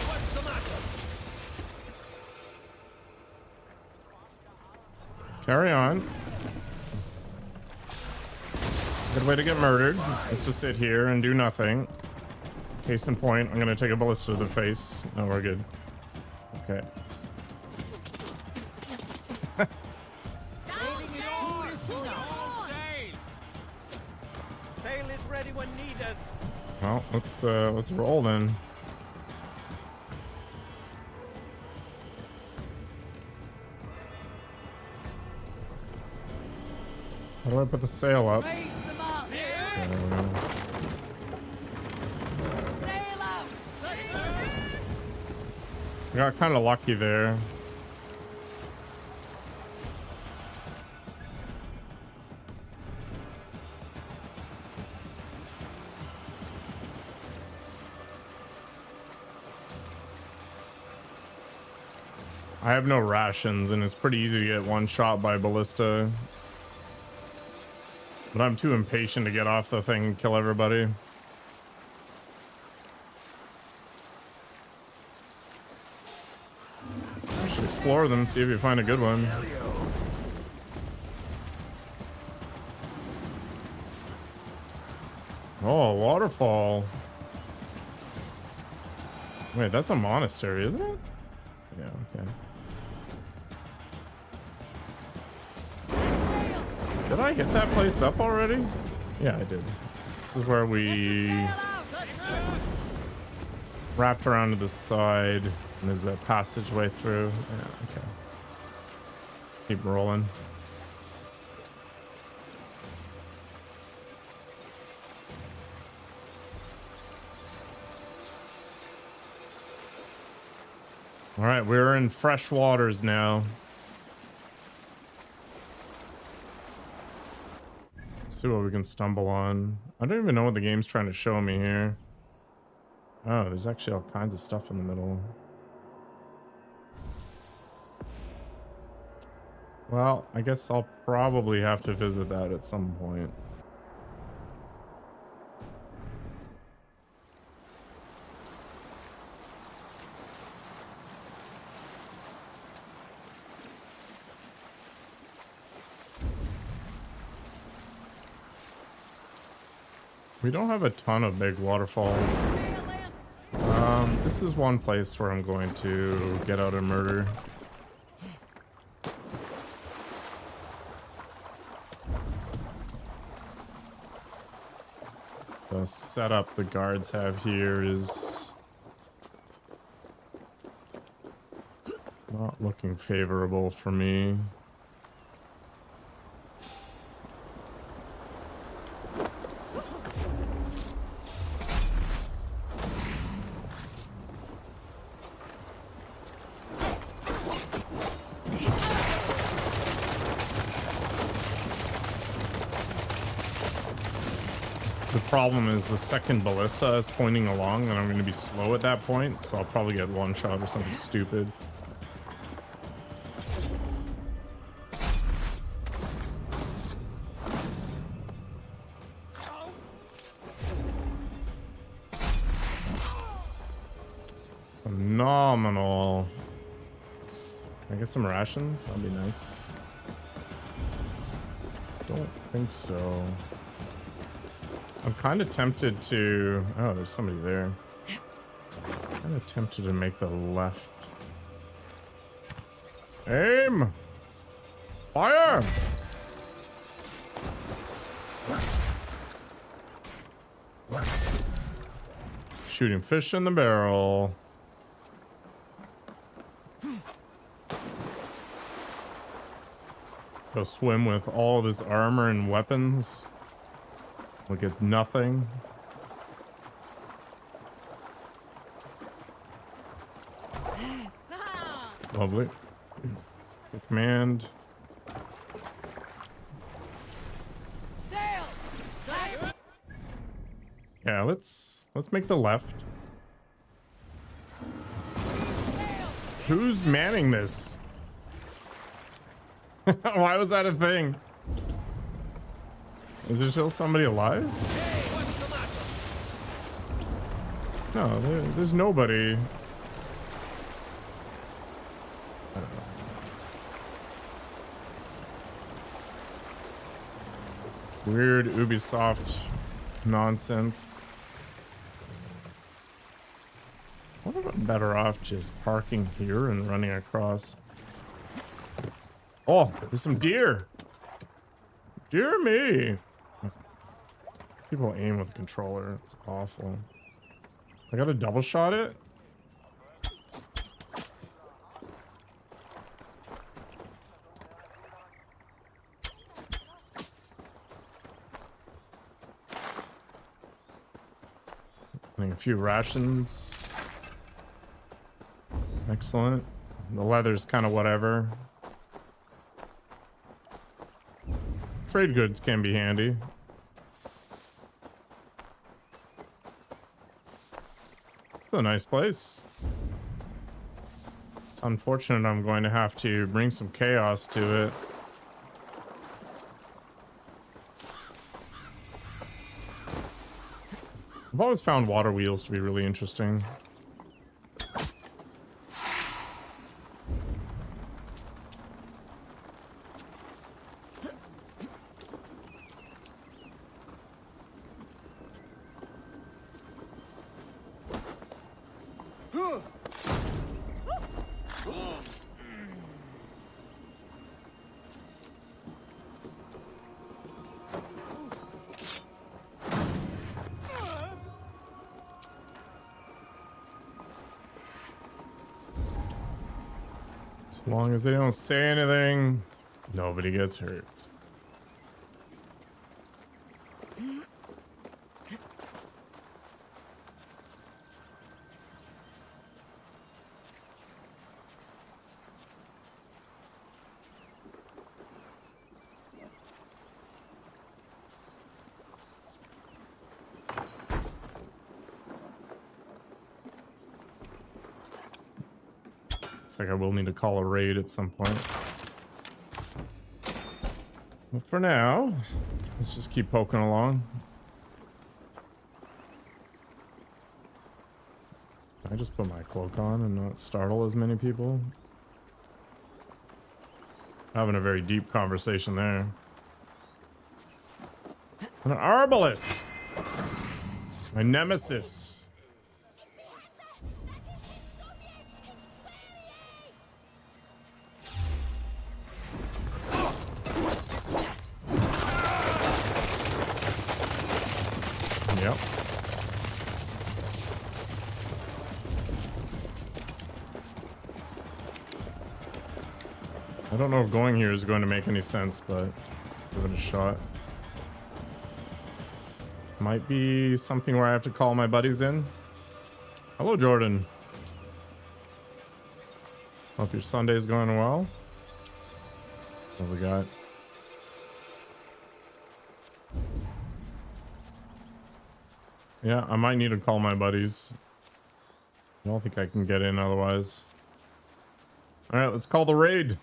What's the matter? Carry on. Good way to get murdered is to sit here and do nothing. Case in point, I'm gonna take a ballista to the face. No, we're good. Okay. Sail is ready when needed. Well, let's roll then. How do I put the sail up? Raise the mast. Sail out. I got kind of lucky there. I have no rations, and it's pretty easy to get one shot by ballista. But I'm too impatient to get off the thing and kill everybody. You should explore them, see if you find a good one. Oh, a waterfall. Wait, that's a monastery, isn't it? Yeah, okay. Did I hit that place up already? Yeah, I did. This is where we wrapped around to the side, and there's a passageway through. Yeah, okay. Keep rolling. All right, we're in fresh waters now. Let's see what we can stumble on. I don't even know what the game's trying to show me here. Oh, there's actually all kinds of stuff in the middle. Well, I guess I'll probably have to visit that at some point. We don't have a ton of big waterfalls. This is one place where I'm going to get out and murder. The setup the guards have here is not looking favorable for me. The problem is the second ballista is pointing along and I'm going to be slow at that point, so I'll probably get one shot or something stupid. Phenomenal. Can I get some rations? That'd be nice. Don't think so. I'm kind of tempted to... Oh, there's somebody there. Kind of tempted to make the left. Aim! Fire! Shooting fish in the barrel. Go swim with all of his armor and weapons. We'll get nothing. Lovely. Good command. Sail! Yeah, let's make the left. Who's manning this? Why was that a thing? Is there still somebody alive? No, there's nobody. I don't know. Weird Ubisoft nonsense. What if I'm better off just parking here and running across? Oh, there's some deer. Dear me. People aim with a controller. It's awful. I gotta double shot it. Getting a few rations. Excellent. The leather's kind of whatever. Trade goods can be handy. It's a nice place. It's unfortunate I'm going to have to bring some chaos to it. I've always found water wheels to be really interesting. As long as they don't say anything, nobody gets hurt. Looks like I will need to call a raid at some point. But for now, let's just keep poking along. Can I just put my cloak on and not startle as many people? Having a very deep conversation there. An arbalist! My nemesis. Yep. I don't know if going here is going to make any sense, but give it a shot. Might be something where I have to call my buddies in. Hello, Jordan. Hope your Sunday's going well. What we got? Yeah, I might need to call my buddies. I don't think I can get in otherwise. All right, let's call the raid.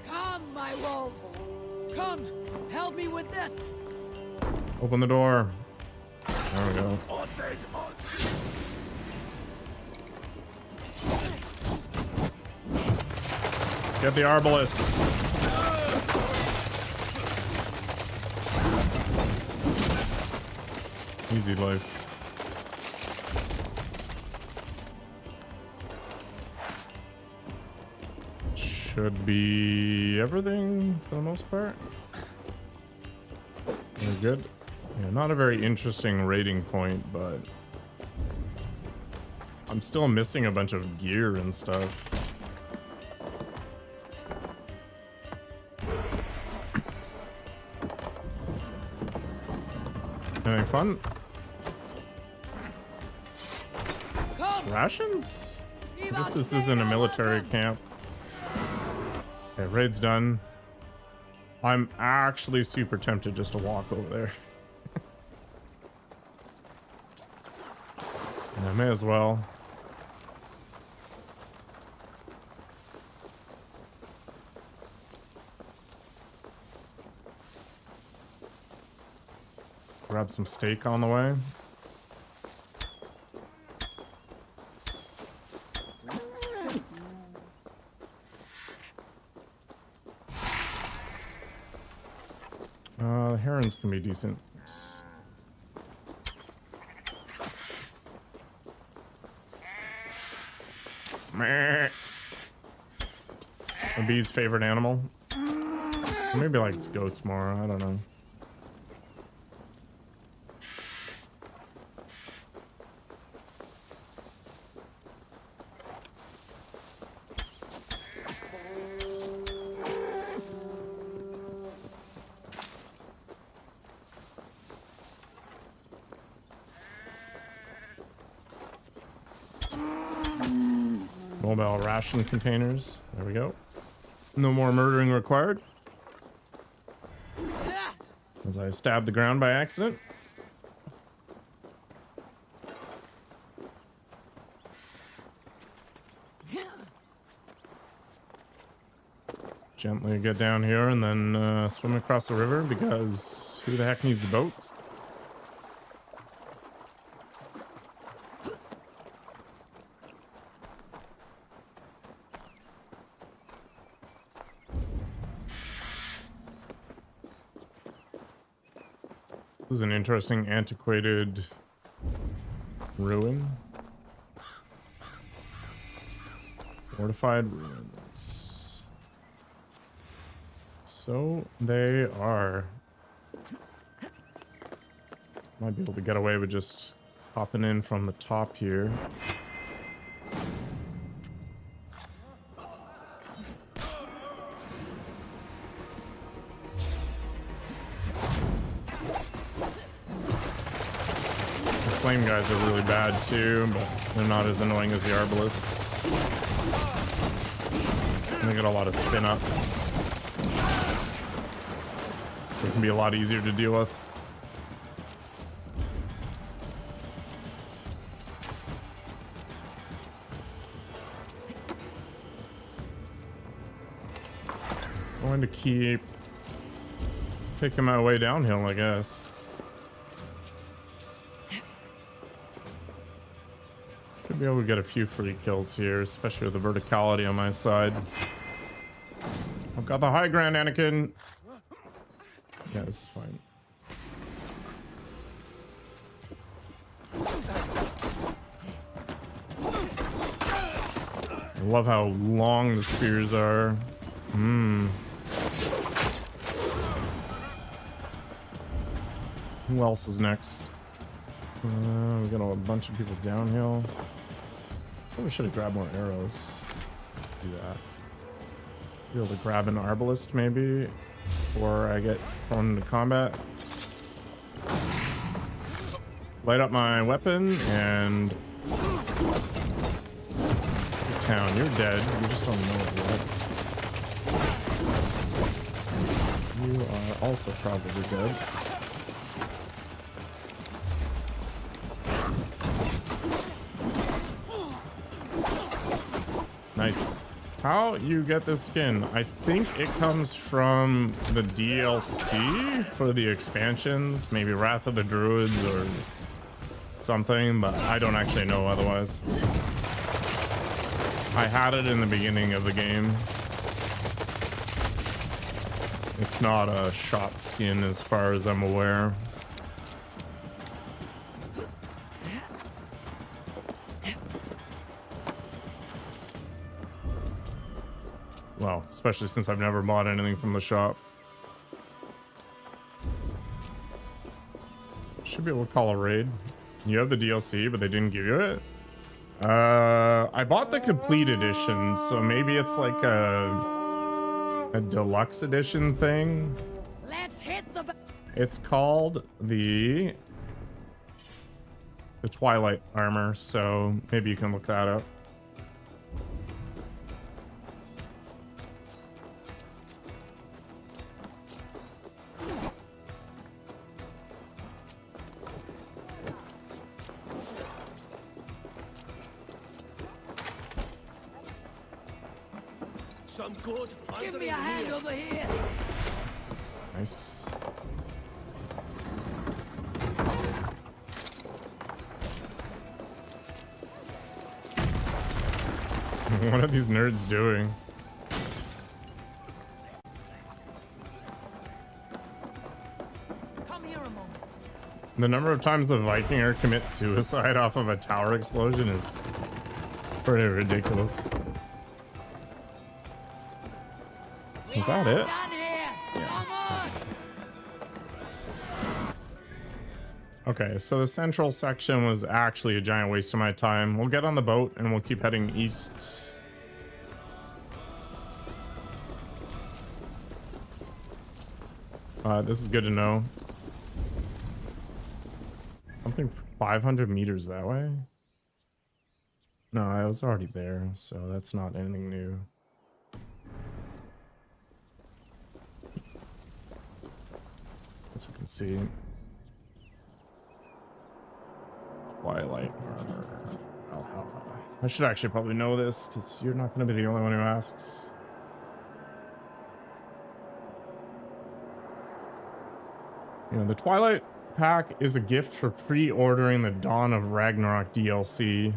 Come, my wolves. Come, help me with this. Open the door. There we go. Get the arbalist. Easy life. Should be everything for the most part. Very good. Yeah, not a very interesting raiding point, but I'm still missing a bunch of gear and stuff. Anything fun? Just rations? I guess this isn't a military camp. Okay, raid's done. I'm actually super tempted just to walk over there. And I may as well. Grab some steak on the way. The herons can be decent. Meh. A bee's favorite animal. Maybe likes goats more, I don't know. Mobile ration containers. There we go. No more murdering required. As I stabbed the ground by accident. Gently get down here and then swim across the river, because who the heck needs boats? This is an interesting antiquated ruin. Fortified ruins. So they are. Might be able to get away with just hopping in from the top here. Flame guys are really bad too, but they're not as annoying as the arbalists. And they get a lot of spin up, so it can be a lot easier to deal with. Going to keep picking my way downhill, I guess. Should be able to get a few free kills here, especially with the verticality on my side. I've got the high ground, Anakin. Yeah, this is fine. I love how long the spears are. Who else is next? We got a bunch of people downhill. Probably should have grabbed more arrows. Do that. Be able to grab an arbalist maybe, before I get thrown into combat. Light up my weapon and town. You're dead. You just don't know it yet. You are also probably dead. Nice. How you get this skin? I think it comes from the DLC for the expansions, maybe Wrath of the Druids or something, but I don't actually know otherwise. I had it in the beginning of the game. It's not a shop skin as far as I'm aware. Well, especially since I've never bought anything from the shop. Should be able to call a raid. You have the DLC, but they didn't give you it? I bought the complete edition, so maybe it's like a deluxe edition thing. Let's hit the. It's called the Twilight Armor, so maybe you can look that up. Some good. Give me a hand over here. Nice. What are these nerds doing? Come here a moment. The number of times a Vikinger commits suicide off of a tower explosion is pretty ridiculous. Is that it? Yeah. Okay, so the central section was actually a giant waste of my time. We'll get on the boat and we'll keep heading east. This is good to know. Something 500 meters that way? No, I was already there, so that's not anything new. As we can see. Twilight Armor. Valhalla. I should actually probably know this, because you're not going to be the only one who asks. You know, the Twilight pack is a gift for pre-ordering the Dawn of Ragnarok DLC.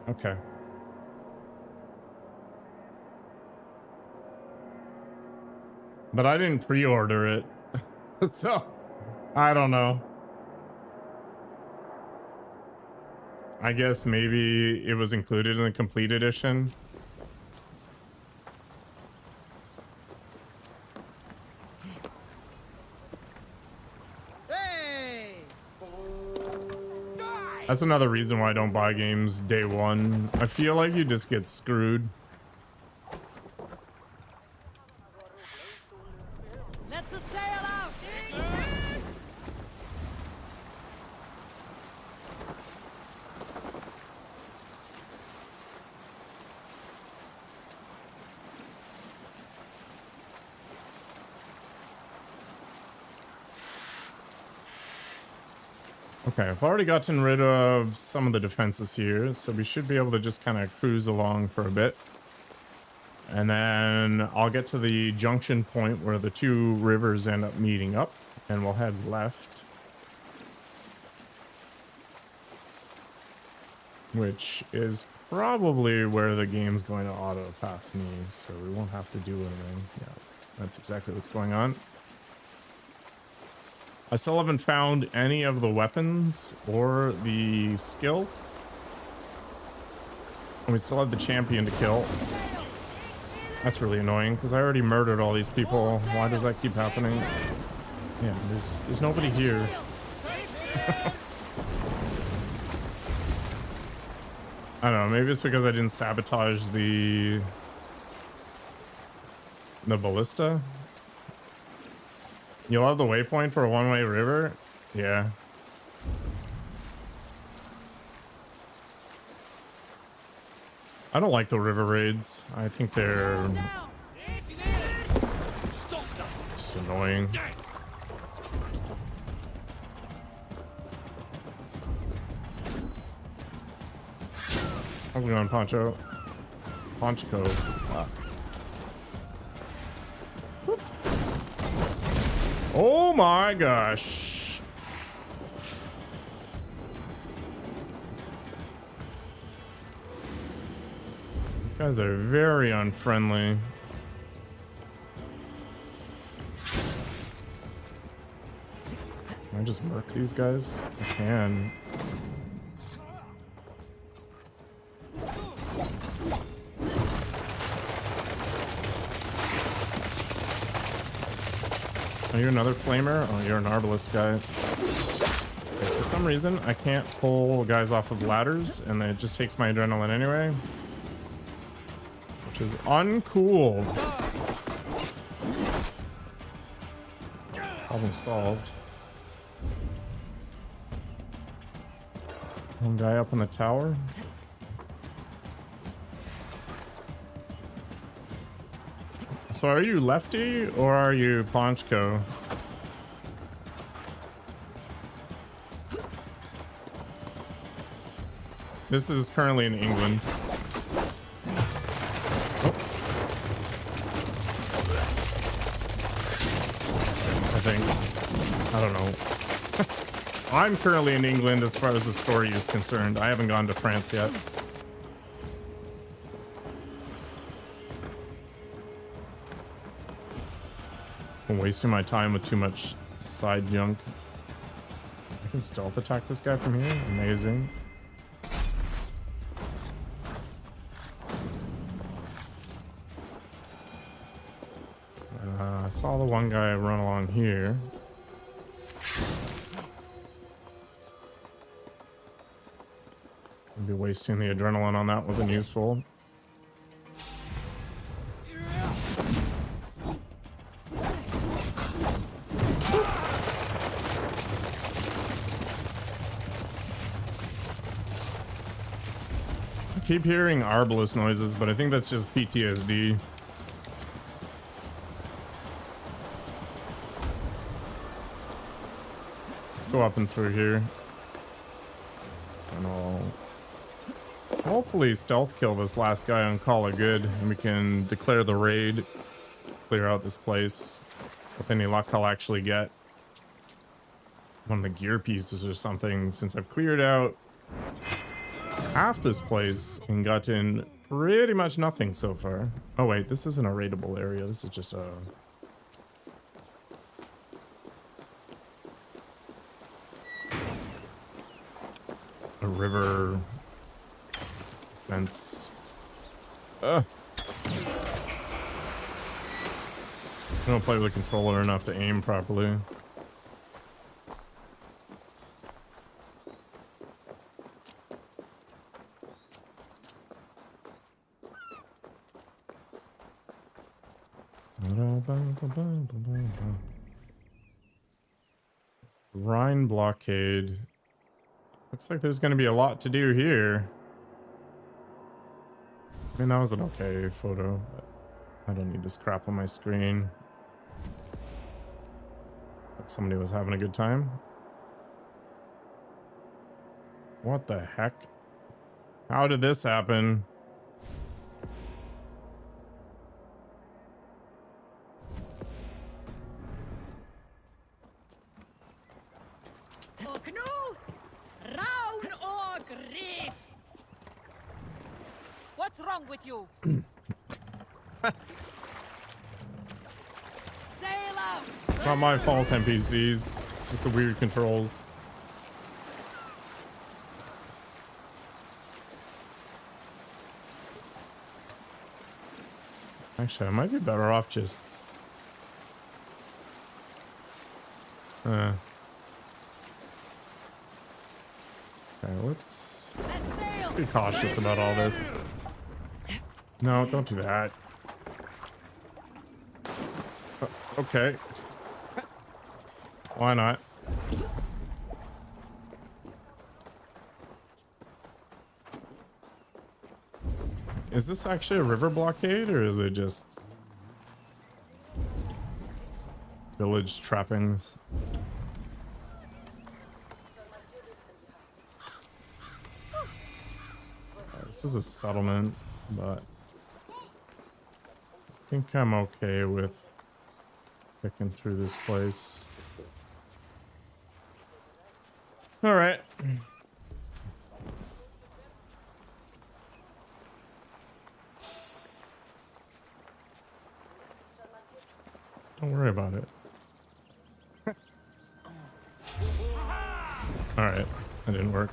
Okay. But I didn't pre-order it. So, I don't know. I guess maybe it was included in the complete edition. That's another reason why I don't buy games day one. I feel like you just get screwed. Let the sail out. Okay, I've already gotten rid of some of the defenses here, so we should be able to just kind of cruise along for a bit. And then I'll get to the junction point where the two rivers end up meeting up, and we'll head left. which is probably where the game's going to auto path me, so we won't have to do anything. Yeah, that's exactly what's going on. I still haven't found any of the weapons or the skill. And we still have the champion to kill. That's really annoying because I already murdered all these people. Why does that keep happening? Yeah, there's nobody here. I don't know, maybe it's because I didn't sabotage the ballista. You'll have the waypoint for a one-way river? Yeah. I don't like the river raids. I think they're just annoying. How's it going, Poncho? Ponchco. Wow. Oh my gosh. These guys are very unfriendly. Can I just murk these guys? I can. Are you another flamer? Oh, you're an arbalist guy. Okay, for some reason, I can't pull guys off of ladders, and it just takes my adrenaline anyway. Which is uncool. Problem solved. One guy up on the tower. So are you lefty or are you Ponchko? This is currently in England. Oh. I think. I don't know. I'm currently in England as far as the story is concerned. I haven't gone to France yet. I'm wasting my time with too much side junk. I can stealth attack this guy from here. Amazing. I saw the one guy run along here. Maybe wasting the adrenaline on that wasn't useful. I keep hearing arbalist noises, but I think that's just PTSD. Let's go up and through here. And I'll hopefully stealth kill this last guy and call it good. And we can declare the raid, clear out this place. With any luck, I'll actually get one of the gear pieces or something, since I've cleared out half this place and gotten pretty much nothing so far. Oh wait, this isn't a raidable area. This is just a river fence. I don't play with the controller enough to aim properly. Rhine blockade. Looks like there's going to be a lot to do here. I mean, that was an okay photo, but I don't need this crap on my screen. Like somebody was having a good time. What the heck? How did this happen? What's wrong with you? Sail up! It's not my fault, NPCs. It's just the weird controls. Actually, I might be better off just... Okay, let's be cautious about all this. No, don't do that. Okay. Why not? Is this actually a river blockade, or is it just village trappings? This is a settlement, but I think I'm okay with picking through this place. All right. Don't worry about it. All right, that didn't work.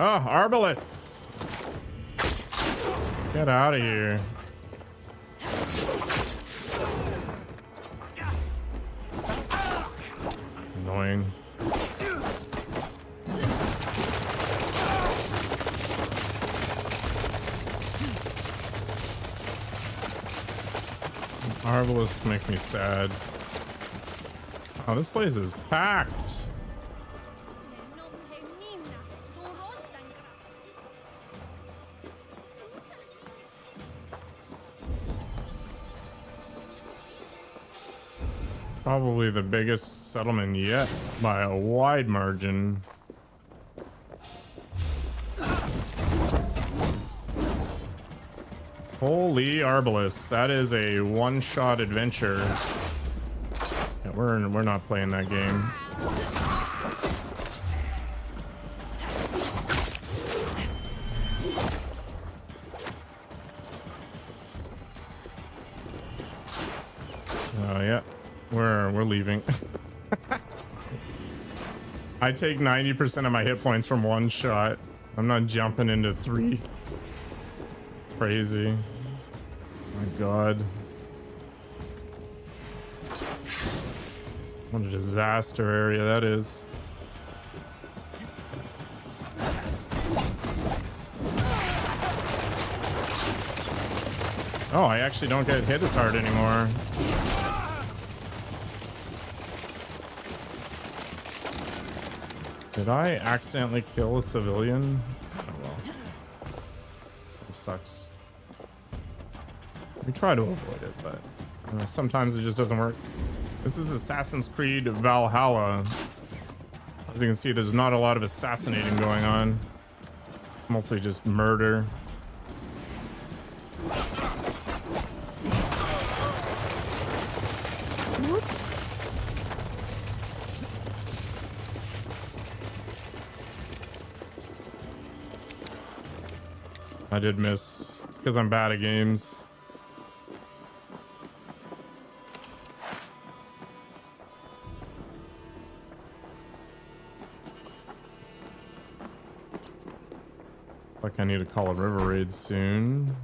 Oh, arbalists! Get out of here. Annoying. Arbalists make me sad. Oh, this place is packed. Probably the biggest settlement yet by a wide margin. Holy arbalists, that is a one-shot adventure. Yeah, we're not playing that game. Oh yeah. We're leaving. I take 90% of my hit points from one shot. I'm not jumping into 3. Crazy. My god. What a disaster area that is. Oh, I actually don't get hit as hard anymore. Did I accidentally kill a civilian? Oh well. It sucks. We try to avoid it, but sometimes it just doesn't work. This is Assassin's Creed Valhalla. As you can see, there's not a lot of assassinating going on. Mostly just murder. I did miss. It's because I'm bad at games. Like I need to call a river raid soon.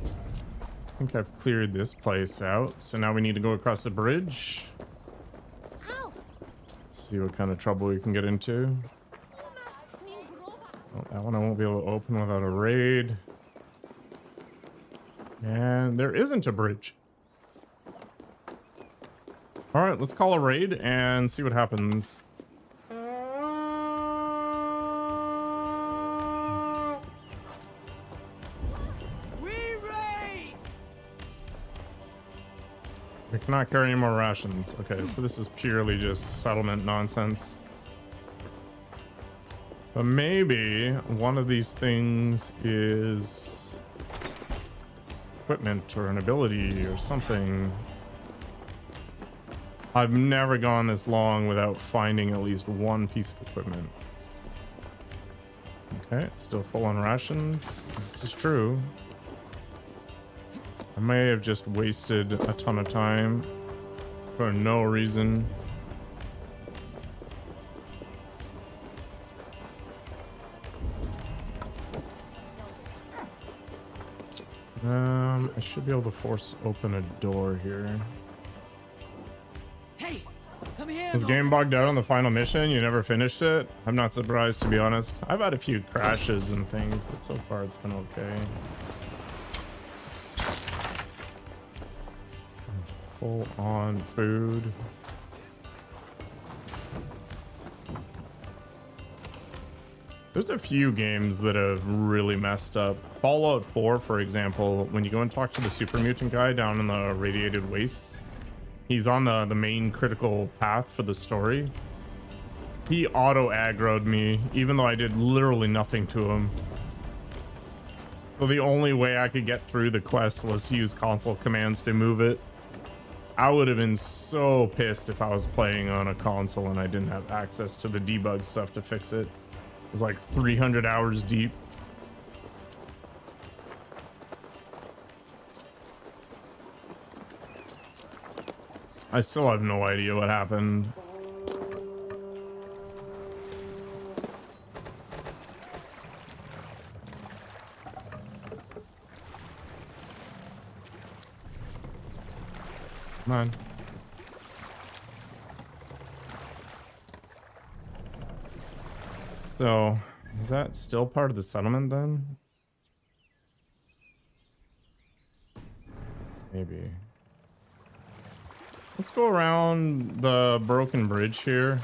I think I've cleared this place out. So now we need to go across the bridge. Let's see what kind of trouble we can get into. Oh, that one I won't be able to open without a raid. And there isn't a bridge. All right, let's call a raid and see what happens. We cannot carry any more rations. Okay, so this is purely just settlement nonsense. But maybe one of these things is equipment or an ability or something. I've never gone this long without finding at least one piece of equipment. Okay, still full on rations. This is true. I may have just wasted a ton of time for no reason. I should be able to force open a door here. Hey, come here. Was game bugged out on the final mission? You never finished it? I'm not surprised, to be honest. I've had a few crashes and things, but so far it's been okay. Full on food. There's a few games that have really messed up. Fallout 4, for example, when you go and talk to the super mutant guy down in the radiated wastes, he's on the main critical path for the story. He auto-aggroed me, even though I did literally nothing to him. So the only way I could get through the quest was to use console commands to move it. I would have been so pissed if I was playing on a console and I didn't have access to the debug stuff to fix it. It was like 300 hours deep. I still have no idea what happened. Come on. So, is that still part of the settlement then? Maybe. Let's go around the broken bridge here.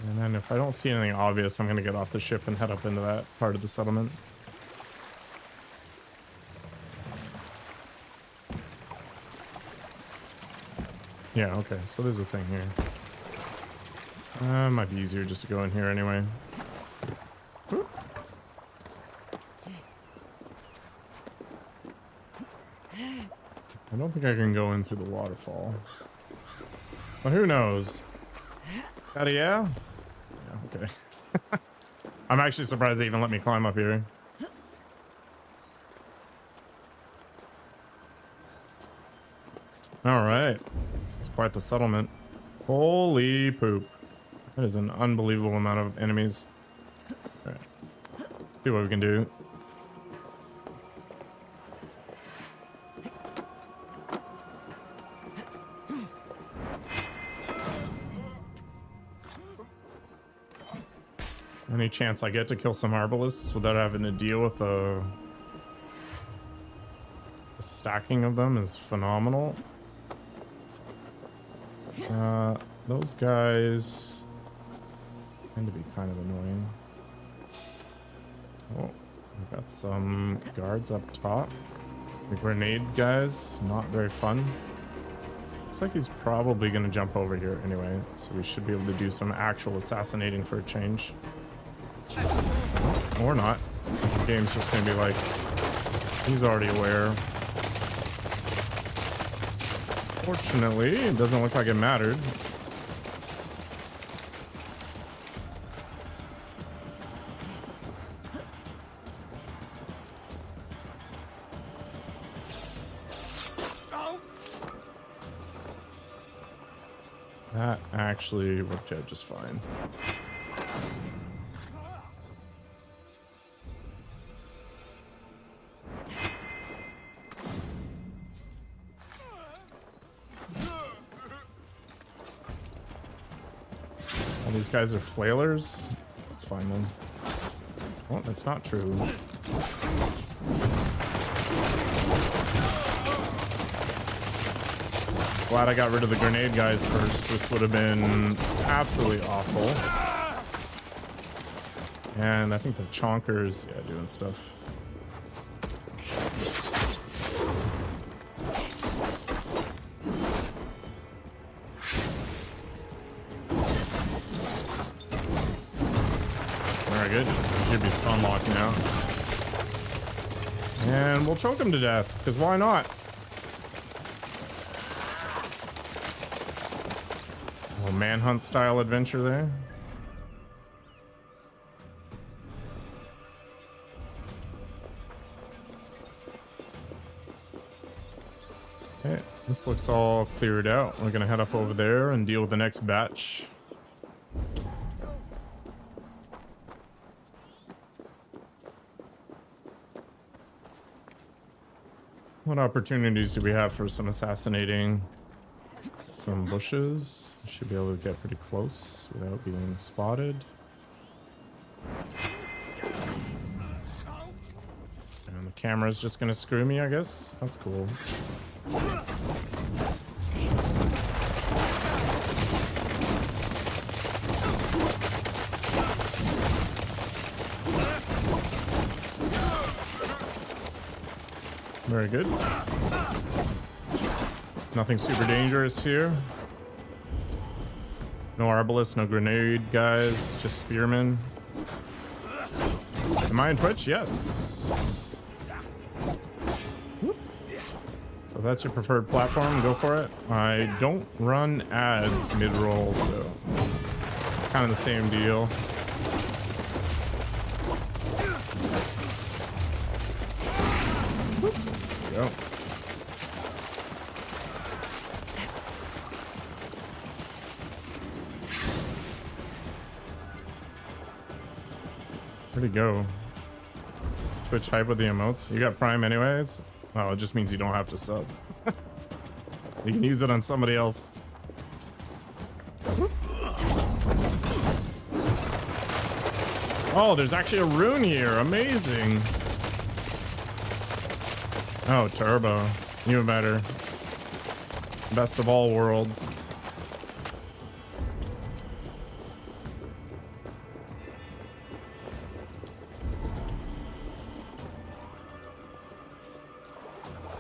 And then if I don't see anything obvious, I'm going to get off the ship and head up into that part of the settlement. Yeah, okay, so there's a thing here. Might be easier just to go in here anyway. Whoop. I don't think I can go in through the waterfall. But who knows? Howdy, yeah? Yeah, okay. I'm actually surprised they even let me climb up here. Alright. This is quite the settlement. Holy poop. That is an unbelievable amount of enemies. Alright. Let's see what we can do. Any chance I get to kill some arbalists without having to deal with the stacking of them is phenomenal. Those guys tend to be kind of annoying. Oh, we've got some guards up top. The grenade guys, not very fun. Looks like he's probably going to jump over here anyway, so we should be able to do some actual assassinating for a change. Or not. The game's just going to be like, he's already aware. Fortunately, it doesn't look like it mattered. That actually worked out just fine. All these guys are flailers? That's fine then. Well, that's not true. Glad I got rid of the grenade guys first. This would have been absolutely awful. And I think the chonkers, yeah, doing stuff. Very good. Should be stun locked now. And we'll choke him to death, because why not? A little manhunt style adventure there. Okay, this looks all cleared out. We're gonna head up over there and deal with the next batch. What opportunities do we have for some assassinating? Some bushes. Should be able to get pretty close without being spotted. And the camera's just gonna screw me, I guess. That's cool. Very good. Nothing super dangerous here. No arbalists, no grenade guys, just spearmen. Am I in Twitch? Yes. So if that's your preferred platform, go for it. I don't run ads mid-roll, so kind of the same deal. Go. Where'd he go? Twitch hype with the emotes. You got Prime anyways? Oh, it just means you don't have to sub. You can use it on somebody else. Oh, there's actually a rune here. Amazing. Oh, Turbo. Even better. Best of all worlds.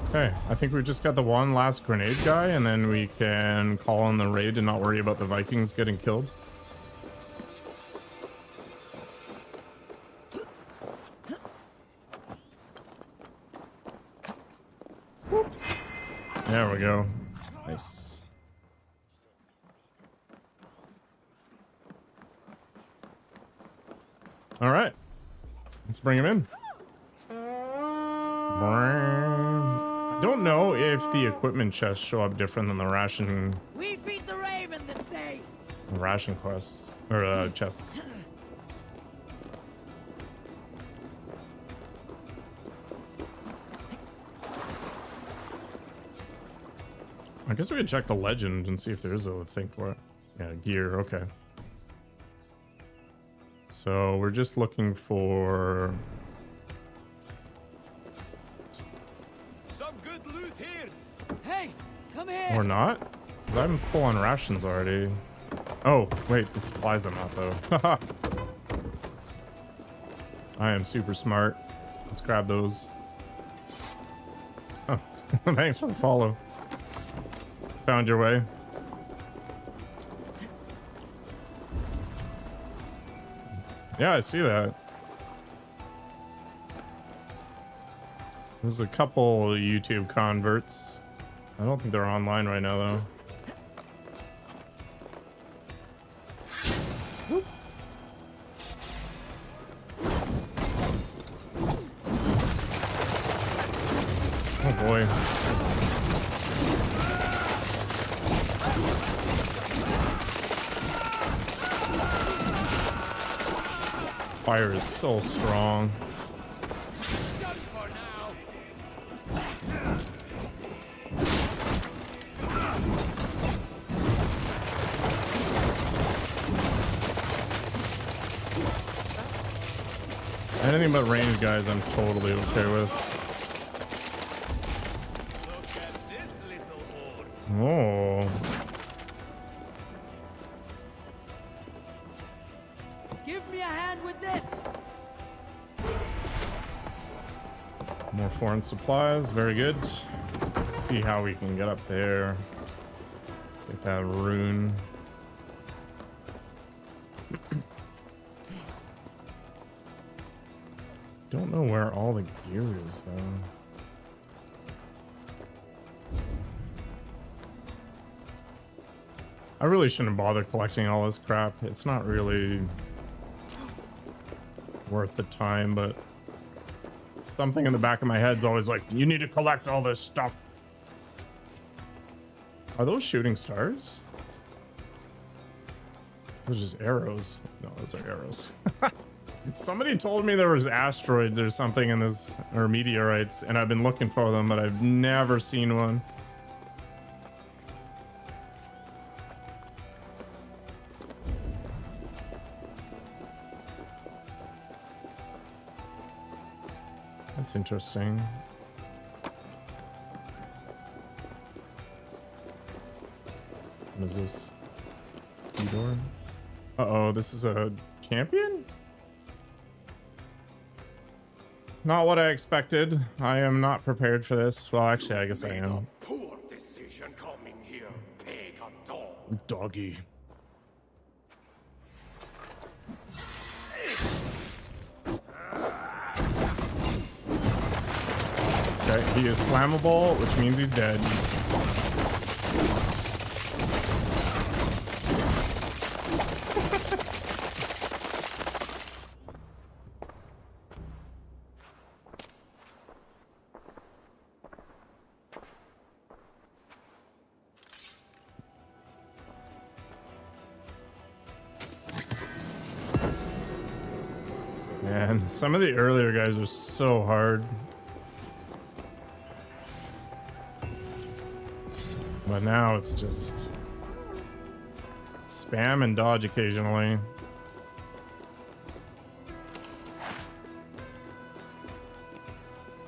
Okay, I think we just got the one last grenade guy, and then we can call on the raid and not worry about the Vikings getting killed. There we go. Nice. All right. Let's bring him in. I don't know if the equipment chests show up different than the ration. We feed the raven this day. Ration quests or chests. I guess we could check the legend and see if there's a thing for it. Yeah, gear, okay. So we're just looking for Some good loot here. Hey, come here. or not? Because I'm full on rations already. Oh, wait, the supplies I'm not though. I am super smart. Let's grab those. Oh, thanks for the follow. Found your way. Yeah, I see that. There's a couple YouTube converts. I don't think they're online right now though. Oh boy. Fire is so strong. Anything but range guys I'm totally okay with. Oh. Give me a hand with this. More foreign supplies, very good. Let's see how we can get up there. Get that rune. don't know where all the gear is though. I really shouldn't bother collecting all this crap. It's not really worth the time, but something in the back of my head's always like, you need to collect all this stuff. Are those shooting stars? Those are just arrows. No, those are arrows. Somebody told me there was asteroids or something in this, or meteorites, and I've been looking for them, but I've never seen one. That's interesting. What is this? Door? Uh-oh, this is a champion? Not what I expected. I am not prepared for this. Well, actually, I guess I am. Poor decision coming here, pagan dog. Doggy. Okay, he is flammable, which means he's dead. Man, some of the earlier guys are so hard. But now it's just spam and dodge occasionally.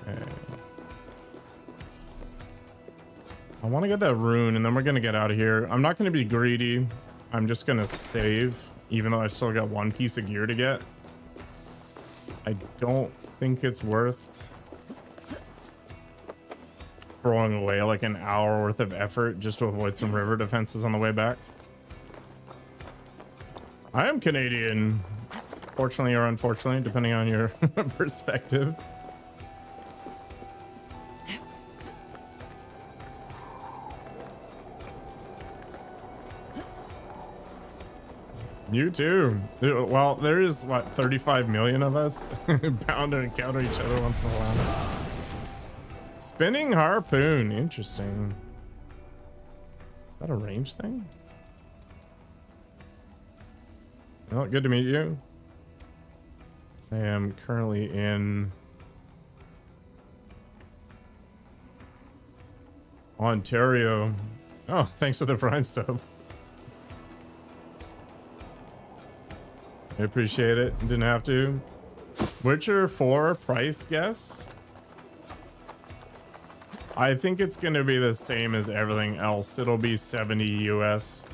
Okay. I want to get that rune and then we're going to get out of here. I'm not going to be greedy. I'm just going to save, even though I still got one piece of gear to get. I don't think it's worth throwing away like an hour worth of effort just to avoid some river defenses on the way back. I am Canadian, fortunately or unfortunately, depending on your perspective. You too. Well, there is what, 35 million of us bound to encounter each other once in a while. Spinning harpoon, interesting. Is that a range thing? Well, good to meet you. I am currently in Ontario. Oh, thanks for the Prime stuff. I appreciate it. Didn't have to. Witcher 4 price guess? I think it's going to be the same as everything else. It'll be 70 US.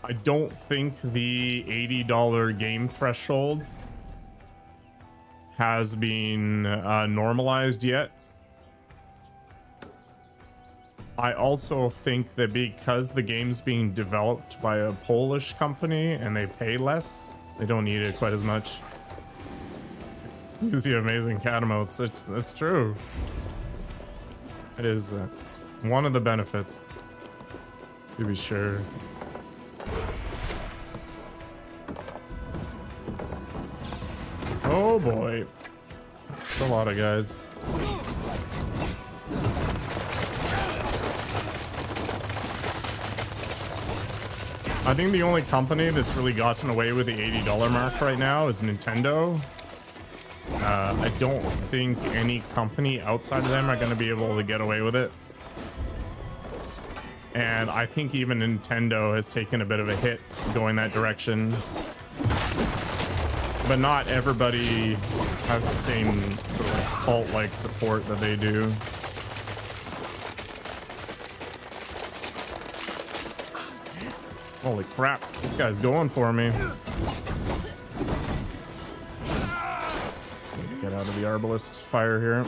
I don't think the $80 game threshold has been normalized yet. I also think that because the game's being developed by a Polish company and they pay less, they don't need it quite as much. You see amazing catamounts. That's true. It is one of the benefits, to be sure. Oh boy, it's a lot of guys. I think the only company that's really gotten away with the $80 mark right now is Nintendo. I don't think any company outside of them are going to be able to get away with it. And I think even Nintendo has taken a bit of a hit going that direction. But not everybody has the same sort of cult-like support that they do. Holy crap, this guy's going for me. Get out of the arbalist fire here.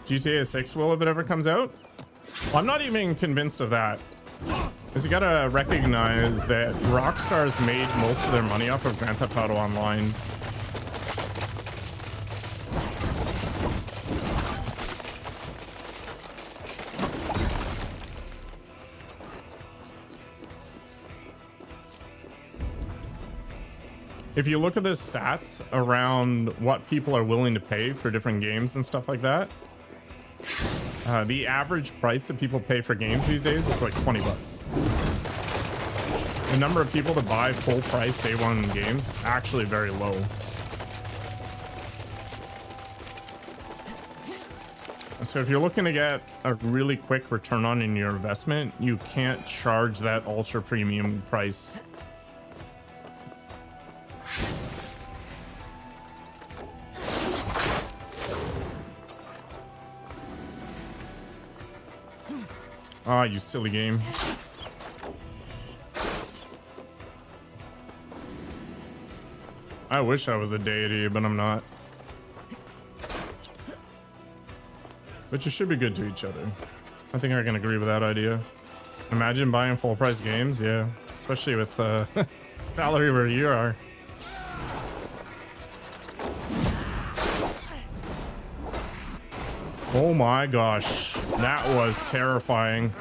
GTA 6 will, if it ever comes out? Well, I'm not even convinced of that. is you gotta recognize that Rockstar's made most of their money off of Grand Theft Auto Online. If you look at the stats around what people are willing to pay for different games and stuff like that, the average price that people pay for games these days is like 20 bucks. The number of people that buy full price day one games actually very low. So if you're looking to get a really quick return on in your investment, you can't charge that ultra premium price. Ah, you silly game. I wish I was a deity, but I'm not. But you should be good to each other. I think I can agree with that idea. Imagine buying full price games, yeah. Especially with Valerie where you are. Oh my gosh, that was terrifying.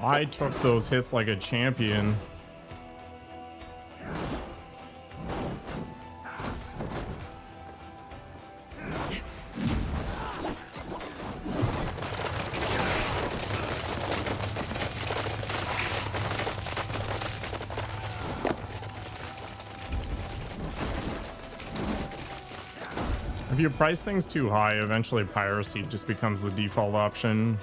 I took those hits like a champion. If you price things too high, eventually piracy just becomes the default option.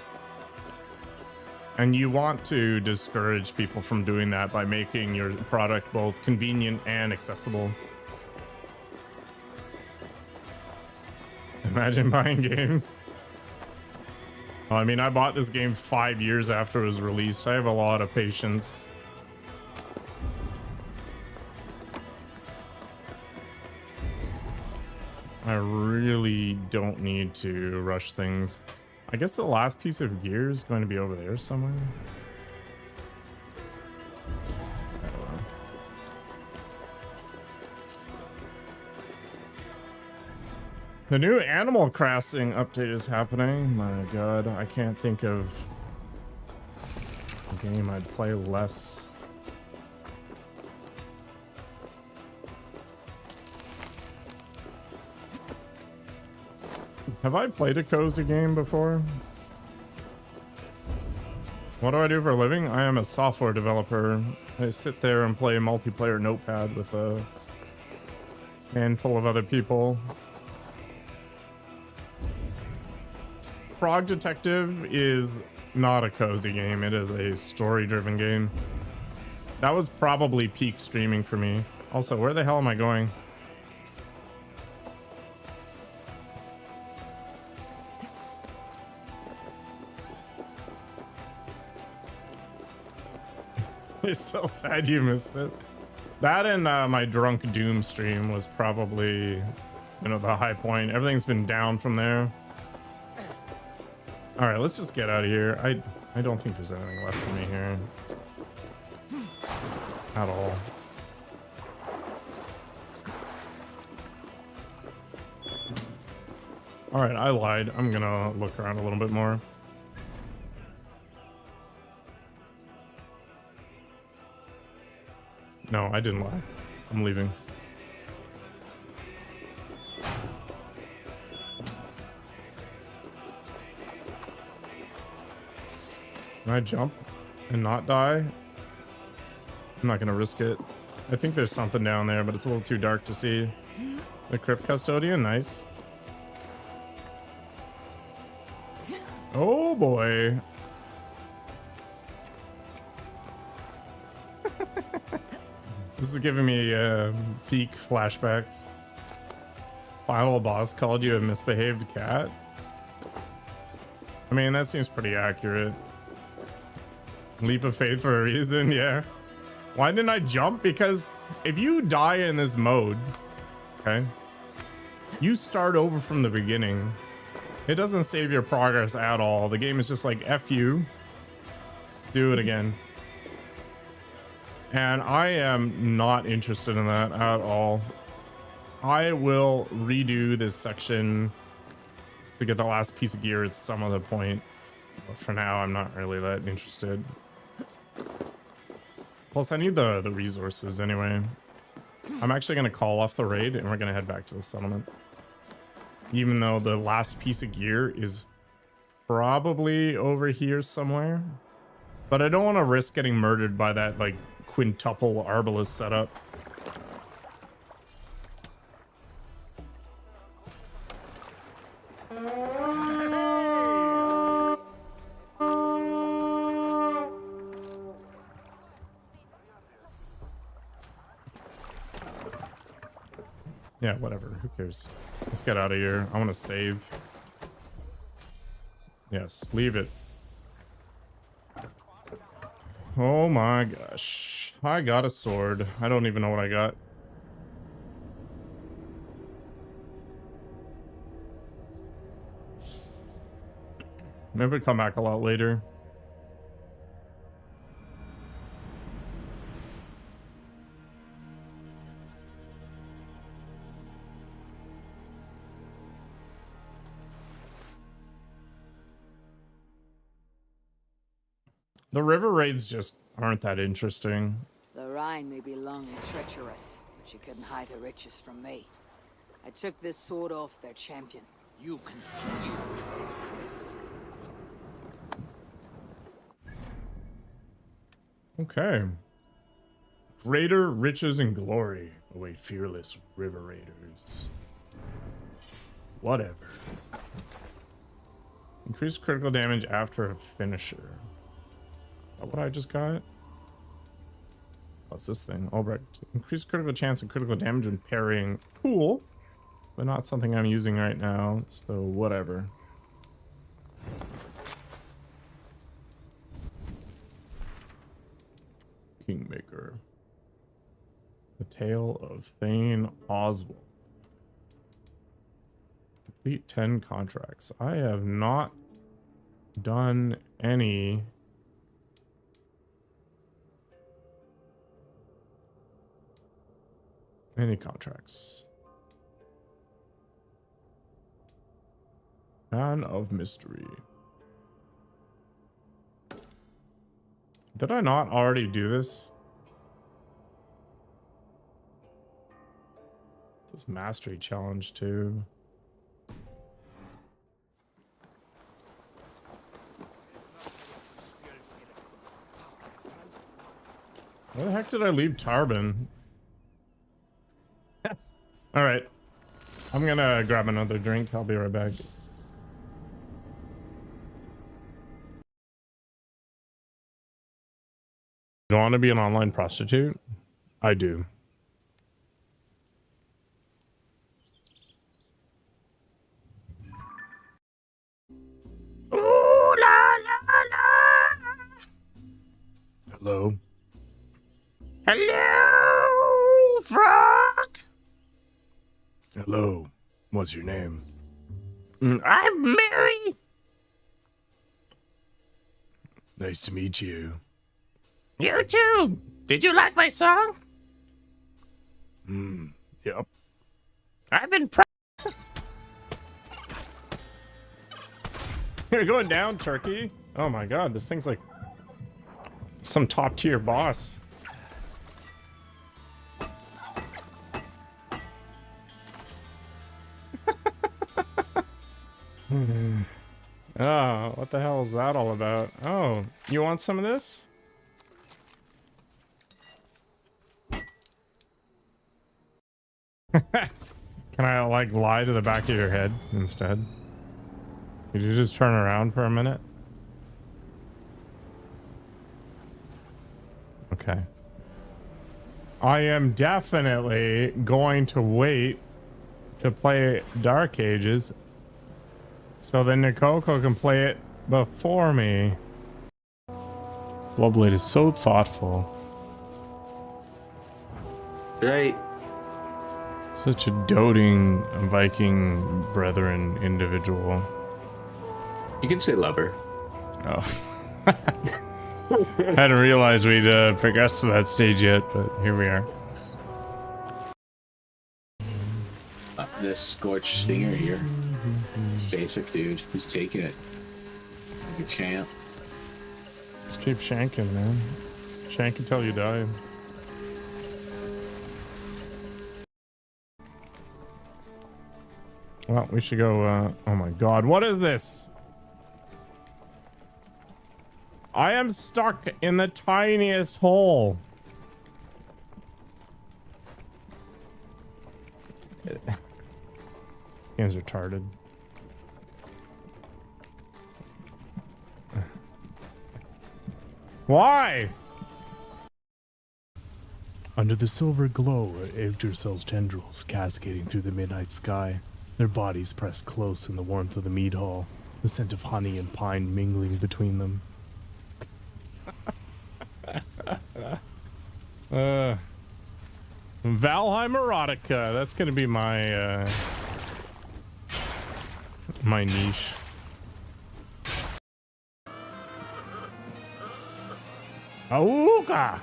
And you want to discourage people from doing that by making your product both convenient and accessible. Imagine buying games. I mean, I bought this game 5 years after it was released. I have a lot of patience. I really don't need to rush things. I guess the last piece of gear is going to be over there somewhere. I don't know. The new Animal Crossing update is happening. My god, I can't think of a game I'd play less. Have I played a cozy game before? What do I do for a living? I am a software developer. I sit there and play multiplayer Notepad with a handful of other people. Frog Detective is not a cozy game. It is a story-driven game. That was probably peak streaming for me. Also, where the hell am I going? It's so sad you missed it. That and my Drunk Doom stream was probably, you know, the high point. Everything's been down from there. All right, let's just get out of here. I don't think there's anything left for me here at all. All right, I lied. I'm gonna look around a little bit more. No, I didn't lie. I'm leaving. Can I jump and not die? I'm not gonna risk it. I think there's something down there, but it's a little too dark to see. The Crypt Custodian, nice. Oh boy. This is giving me peak flashbacks. Final boss called you a misbehaved cat. I mean, that seems pretty accurate. Leap of faith for a reason, yeah. Why didn't I jump? Because if you die in this mode, okay, you start over from the beginning. It doesn't save your progress at all. The game is just like, F you. Do it again. And I am not interested in that at all. I will redo this section to get the last piece of gear at some other point. But for now, I'm not really that interested. Plus, I need the resources anyway. I'm actually going to call off the raid and we're going to head back to the settlement. Even though the last piece of gear is probably over here somewhere. But I don't want to risk getting murdered by that, like, quintuple arbalest setup. Yeah, whatever. Who cares? Let's get out of here. I want to save. Yes, leave it. Oh my gosh. I got a sword. I don't even know what I got. Maybe come back a lot later. The river raids just aren't that interesting. The Rhine may be long and treacherous, but you couldn't hide her riches from me. I took this sword off their champion. You continue to impress. Okay. Greater riches and glory await fearless river raiders. Whatever. Increased critical damage after a finisher. Is that what I just got? What's this thing? Albrecht. Increased critical chance and critical damage when parrying. Cool. But not something I'm using right now, so whatever. Kingmaker. The Tale of Thane Oswald. Complete 10 contracts. I have not done any contracts. Man of Mystery. Did I not already do this? This mastery challenge too. Where the heck did I leave Tarben? All right, I'm gonna grab another drink. I'll be right back. Do you want to be an online prostitute? I do. Ooh, la, la, la. Hello. Hello, frog. Hello. What's your name? I'm Mary. Nice to meet you. You too. Did you like my song? Yep. I've been You're going down, turkey. Oh my god, this thing's like some top tier boss. Oh, what the hell is that all about? Oh, you want some of this? Can I like lie to the back of your head instead? Could you just turn around for a minute? Okay. I am definitely going to wait to play Dark Ages so then Nikoko can play it before me. Bloodblade is so thoughtful. Right. Such a doting Viking brethren individual. You can say lover. Oh. Hadn't realized we'd progressed to that stage yet, but here we are. This scorched stinger here. Basic dude. He's taking it. Like a champ. Just keep shanking, man. Shank until you die. Well, we should go, oh my god, what is this? I am stuck in the tiniest hole. This game's retarded. Why? Under the silver glow are Yggdrasil's tendrils cascading through the midnight sky. Their bodies pressed close in the warmth of the mead hall, the scent of honey and pine mingling between them. Valheim erotica. That's gonna be my my niche. Auga!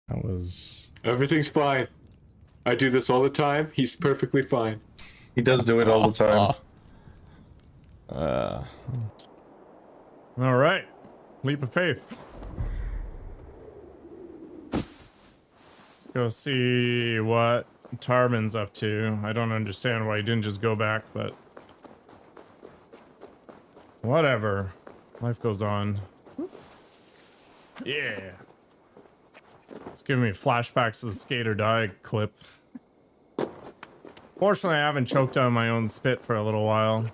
That was... Everything's fine. I do this all the time. He's perfectly fine. He does do it all the time. All right. Leap of faith. Let's go see what Tarben's up to. I don't understand why he didn't just go back, but... whatever. Life goes on. Yeah. It's giving me flashbacks to the skate or die clip. Fortunately, I haven't choked on my own spit for a little while.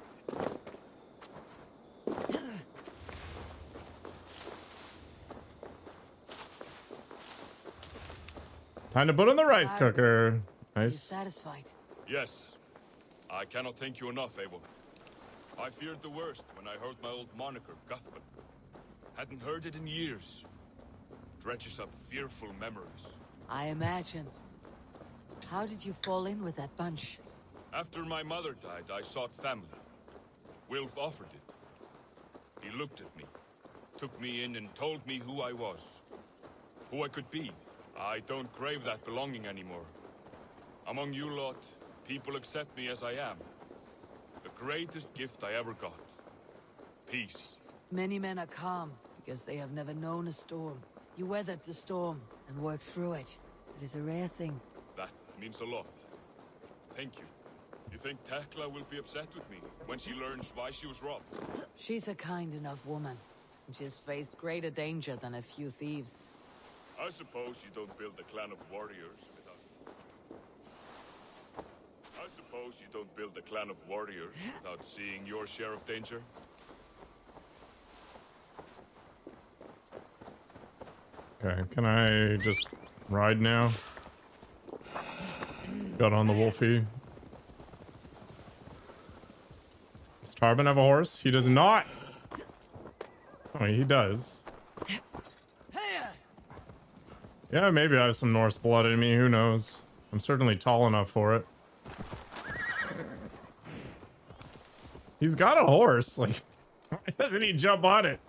Time to put in the rice cooker. Nice. Satisfied? Yes. I cannot thank you enough, Eivor. I feared the worst when I heard my old moniker, Guthman. Hadn't heard it in years. Dredges up fearful memories. I imagine. How did you fall in with that bunch? After my mother died, I sought family. Wilf offered it. He looked at me, took me in and told me who I was. Who I could be. I don't crave that belonging anymore. Among you lot, people accept me as I am. The greatest gift I ever got. Peace. Many men are calm because they have never known a storm. You weathered the storm and worked through it. It is a rare thing. That means a lot. Thank you. You think Tekla will be upset with me when she learns why she was robbed? She's a kind enough woman. And she's faced greater danger than a few thieves. I suppose you don't build a clan of warriors without... seeing your share of danger? Okay, can I just ride now? Got on the Wolfie. Does Tarben have a horse? He does not. Oh, he does. Yeah, maybe I have some Norse blood in me. Who knows? I'm certainly tall enough for it. He's got a horse. Like, why doesn't he jump on it?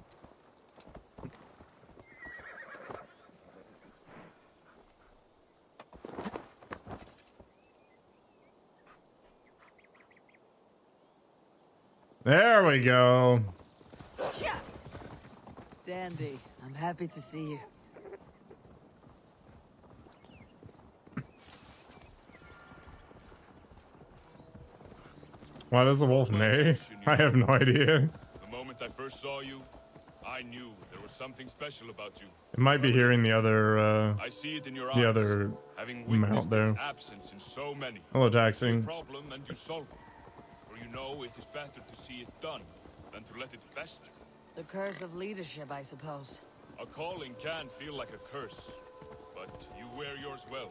There we go. Dandy, I'm happy to see you. Why does the wolf neigh? I have no idea. The moment I first saw you, I knew there was something special about you. It might be hearing the other, I see it in your the eyes, other having mount there. absence in so many. Hello, taxing. Problem and you solve it. For you know it is better to see it done than to let it fester. The curse of leadership, I suppose. A calling can feel like a curse, but you wear yours well.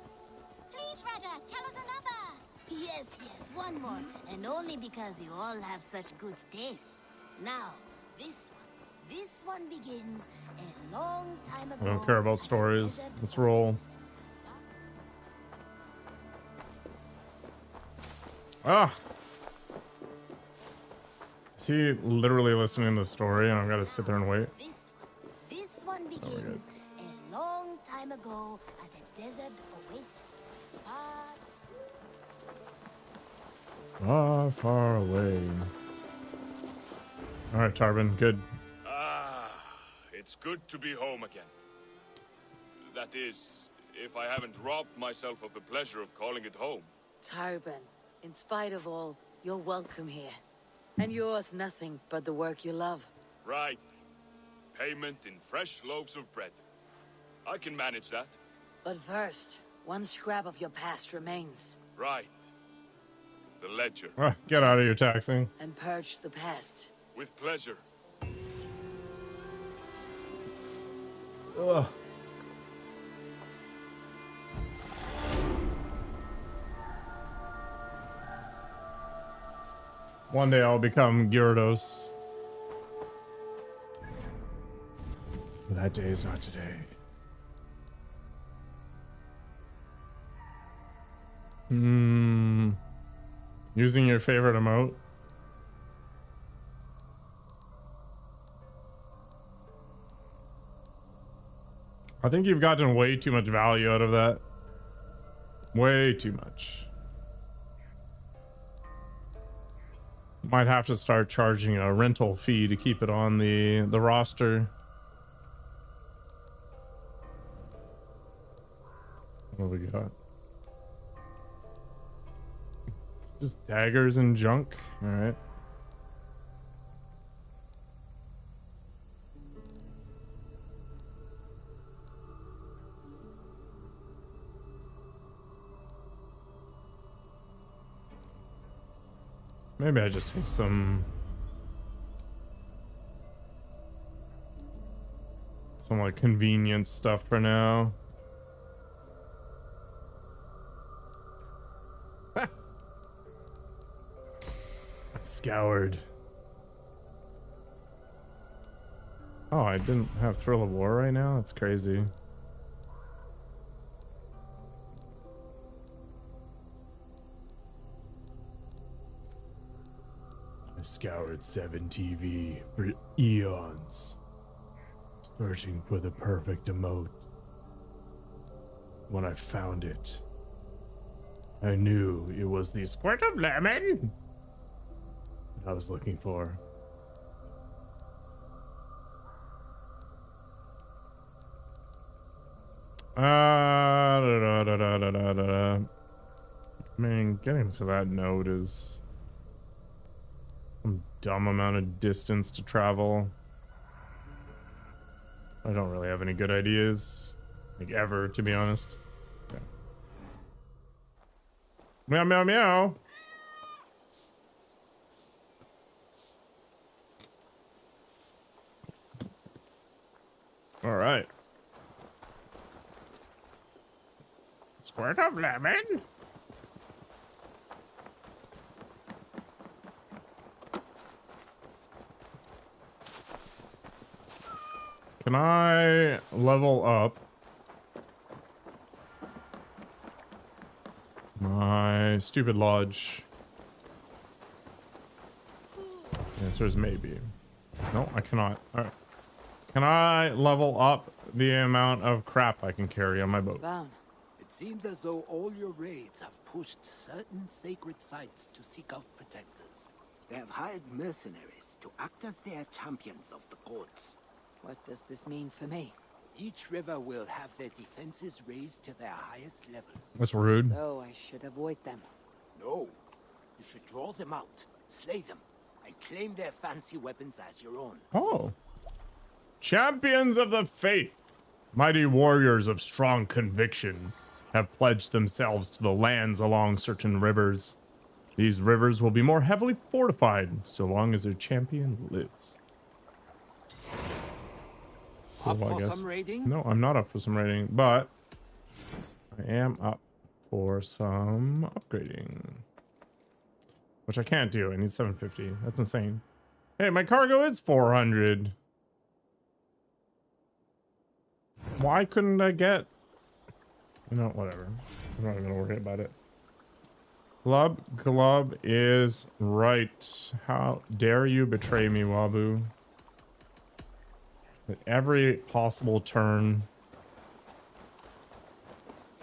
Please, Rada, tell us another. Yes, yes, one more. And only because you all have such good taste. Now, this one begins a long time ago. I don't care about stories. Let's roll. Ah, Is he literally listening to the story and I've got to sit there and wait? This one begins a long time ago at a desert oasis. Far, far away. Alright, Tarben, good. Ah, it's good to be home again. That is, if I haven't robbed myself of the pleasure of calling it home. Tarben, in spite of all, you're welcome here. And yours nothing but the work you love. Right. Payment in fresh loaves of bread. I can manage that. But first, one scrap of your past remains. Right. The ledger. Get out of your taxing. And purge the past. With pleasure. Ugh. One day I'll become Gyarados. But that day is not today. Using your favorite emote. I think you've gotten way too much value out of that. Way too much. Might have to start charging a rental fee to keep it on the roster. What do we got? Just daggers and junk. All right. Maybe I just take some like convenience stuff for now. Scoured. Oh, I didn't have Thrill of War right now? That's crazy. I scoured 7 TV for eons, searching for the perfect emote. When I found it, I knew it was the squirt of lemon I was looking for. I mean, getting to that node is some dumb amount of distance to travel. I don't really have any good ideas, like ever, to be honest. Okay. Meow, meow, meow. All right. Squirt of lemon. Can I level up my stupid lodge? The answer is maybe. No, I cannot. All right. Can I level up the amount of crap I can carry on my boat? It seems as though all your raids have pushed certain sacred sites to seek out protectors. They have hired mercenaries to act as their champions of the gods. What does this mean for me? Each river will have their defenses raised to their highest level. That's rude. So I should avoid them. No. You should draw them out, slay them, and claim their fancy weapons as your own. Oh. Champions of the faith, mighty warriors of strong conviction, have pledged themselves to the lands along certain rivers. These rivers will be more heavily fortified so long as their champion lives. Up Well, for I guess. some raiding? No, I'm not up for some raiding, but I am up for some upgrading. Which I can't do. I need 750. That's insane. Hey, my cargo is 400. Why couldn't I get... You know, whatever. I'm not even gonna worry about it. Glub is right. How dare you betray me, Wabu? At every possible turn.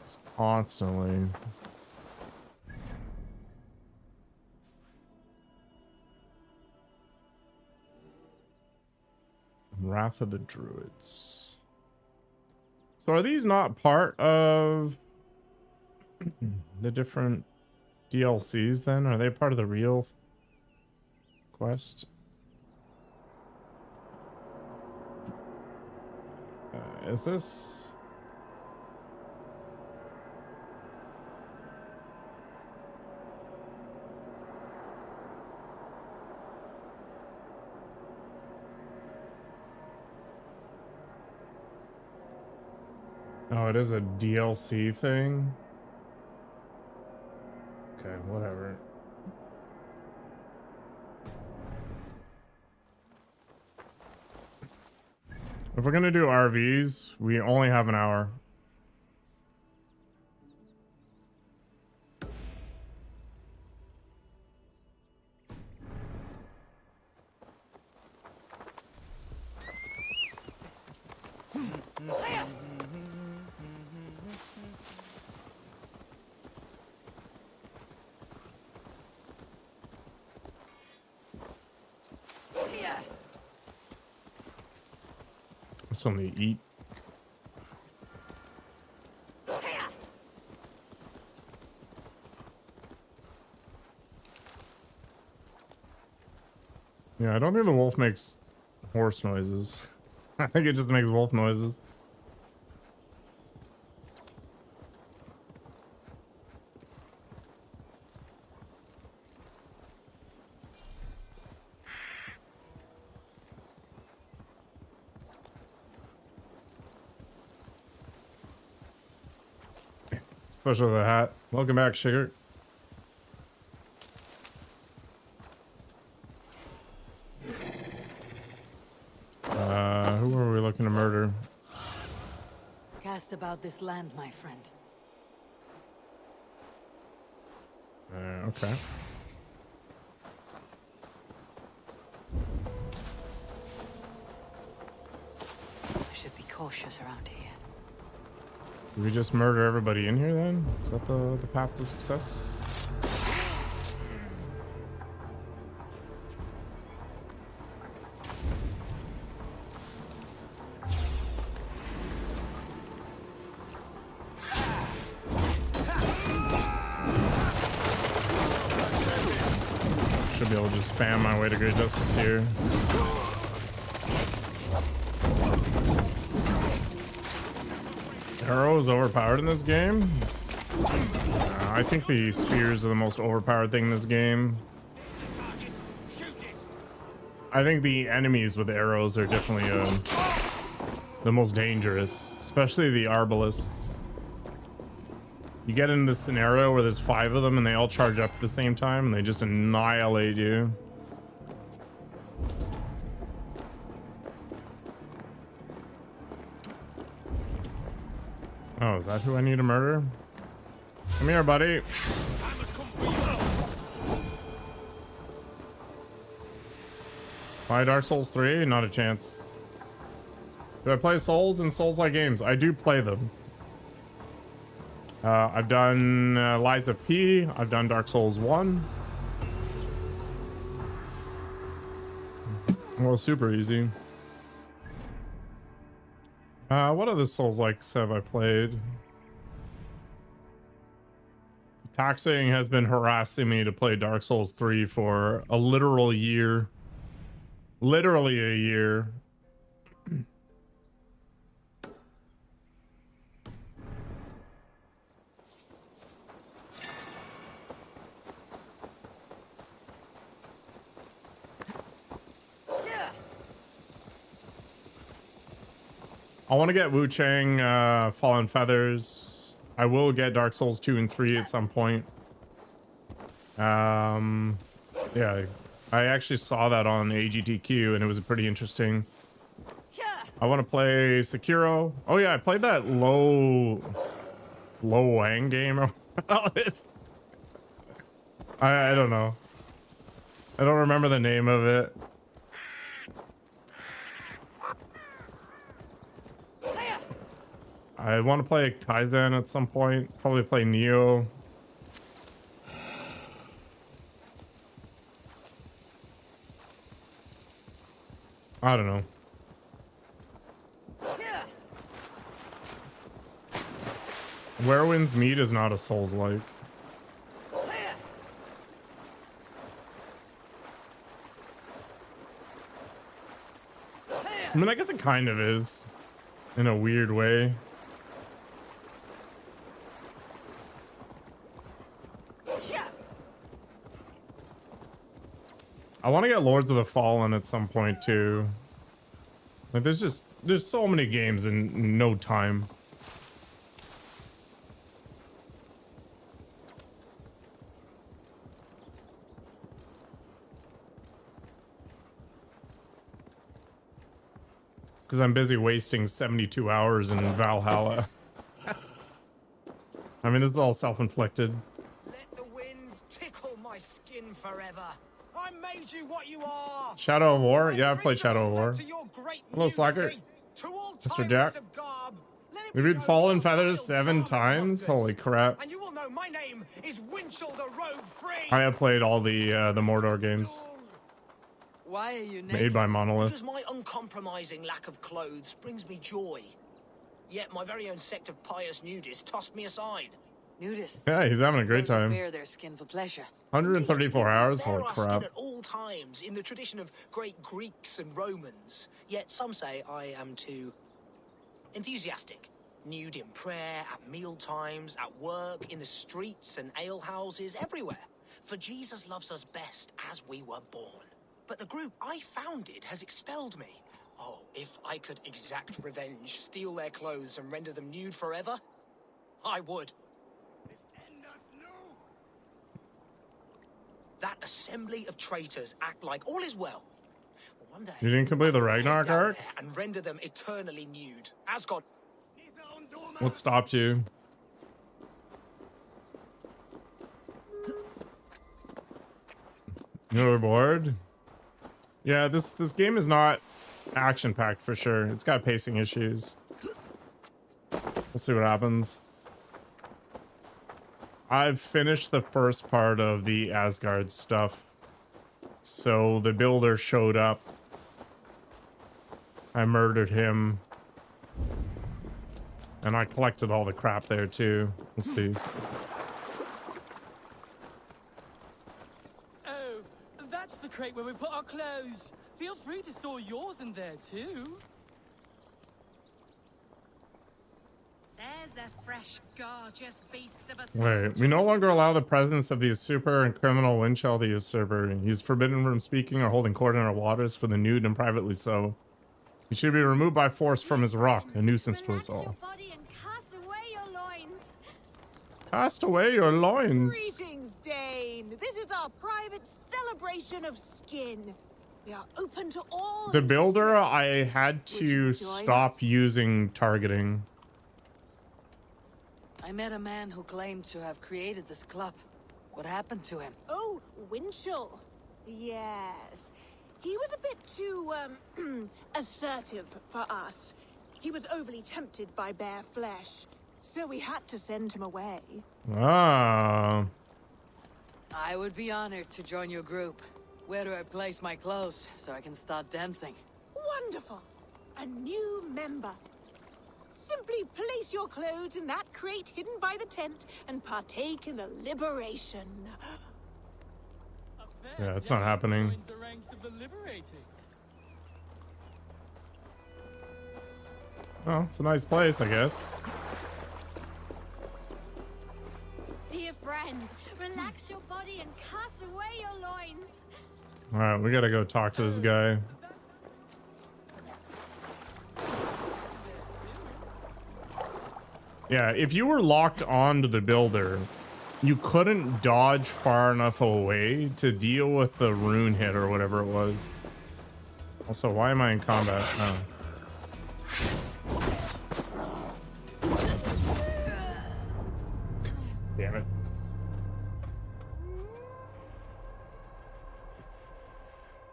Just constantly. Wrath of the Druids. So are these not part of the different DLCs then? Are they part of the real quest? Is this? Oh, it is a DLC thing? Okay, whatever. If we're gonna do RVs, we only have an hour. Something to eat. Yeah, I don't think the wolf makes horse noises. I think it just makes wolf noises. Especially the hat. Welcome back, Sugar. Who are we looking to murder? Cast about this land, my friend. Okay. I should be cautious around here. Do we just murder everybody in here then? Is that the path to success? Should be able to just spam my way to great justice here. Arrow is overpowered in this game. I think the spears are the most overpowered thing in this game. I think the enemies with arrows are definitely the most dangerous, especially the arbalists. You get in this scenario where there's 5 of them and they all charge up at the same time and they just annihilate you. Oh, is that who I need to murder? Come here, buddy. Why Dark Souls 3? Not a chance. Do I play Souls and Souls-like games? I do play them. I've done Lies of P. I've done Dark Souls 1. Well, super easy. What other Souls-likes have I played? Taxing has been harassing me to play Dark Souls 3 for a literal year. Literally a year. I want to get Wu Chang, Fallen Feathers. I will get Dark Souls 2 and 3 at some point. Yeah, I actually saw that on AGTQ and it was pretty interesting. I want to play Sekiro. Oh yeah, I played that Lo Wang game. I don't know. I don't remember the name of it. I want to play Kaizen at some point. Probably play Neo. I don't know. Where Winds Meet is not a Souls-like. I mean, I guess it kind of is. In a weird way. I want to get Lords of the Fallen at some point too. Like there's so many games in no time. Because I'm busy wasting 72 hours in Valhalla. I mean, it's all self-inflicted. Let the winds tickle my skin forever. I made you what you are. Shadow of War? Yeah, I've played Shadow of War. Hello, Slacker. Mr. Jack. We read Fallen Feathers 7 times? Holy crap. And you will know my name is Winchell the Road Free. I have played all the Mordor games. Why are you naked? Made by Monolith. Because my uncompromising lack of clothes brings me joy. Yet my very own sect of pious nudists tossed me aside. Nudists? Yeah, he's having a great Those who time. bare their skin for pleasure. 134 hours? Holy Bare our skin crap. at all times in the tradition of great Greeks and Romans. Yet some say I am too enthusiastic. Nude in prayer, at meal times, at work, in the streets and ale houses, everywhere. For Jesus loves us best as we were born. But the group I founded has expelled me. Oh, if I could exact revenge, steal their clothes and render them nude forever, I would. That assembly of traitors act like all is well. One day, You didn't complete the Ragnarok down arc? there and render them eternally nude, as God. What stopped you? You're bored? Yeah, this game is not action-packed for sure. It's got pacing issues. We'll see what happens. I've finished the first part of the Asgard stuff. So the builder showed up. I murdered him. And I collected all the crap there too. We'll see. Oh, that's the crate where we put our clothes. Feel free to store yours in there too. There's a fresh, gorgeous beast of a Wait, we no longer allow the presence of the usurper and criminal Winchell the usurper. He is forbidden from speaking or holding court in our waters for the nude and privately so. He should be removed by force from his rock, a nuisance to us all. Cast away your loins. Greetings, Dane. This is our private celebration of skin. We are open to all. The builder, I had to stop using targeting. I met a man who claimed to have created this club. What happened to him? Oh, Winchell. Yes. He was a bit too, assertive for us. He was overly tempted by bare flesh, so we had to send him away. Ah. I would be honored to join your group. Where do I place my clothes so I can start dancing? Wonderful. A new member. Simply place your clothes in that crate hidden by the tent and partake in the liberation. Yeah, it's not happening. The ranks of the liberated. Oh, it's a nice place, I guess. Dear friend, relax your body and cast away your loins. Alright, we gotta go talk to this guy. Yeah, if you were locked onto the builder, you couldn't dodge far enough away to deal with the rune hit or whatever it was. Also, why am I in combat? Oh. Damn it.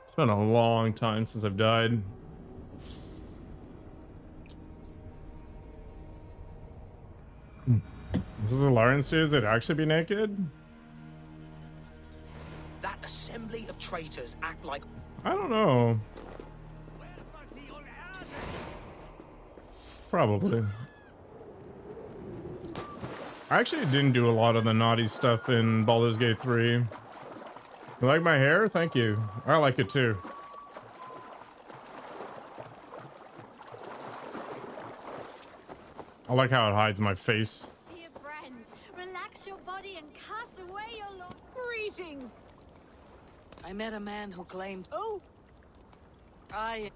It's been a long time since I've died. This is a Lawrence dude that'd actually be naked? That assembly of traitors act like... I don't know. Probably. I actually didn't do a lot of the naughty stuff in Baldur's Gate 3. You like my hair? Thank you. I like it too. I like how it hides my face. Dear friend, relax your body and cast away your load. Greetings. I met a man who claimed... Oh! Dear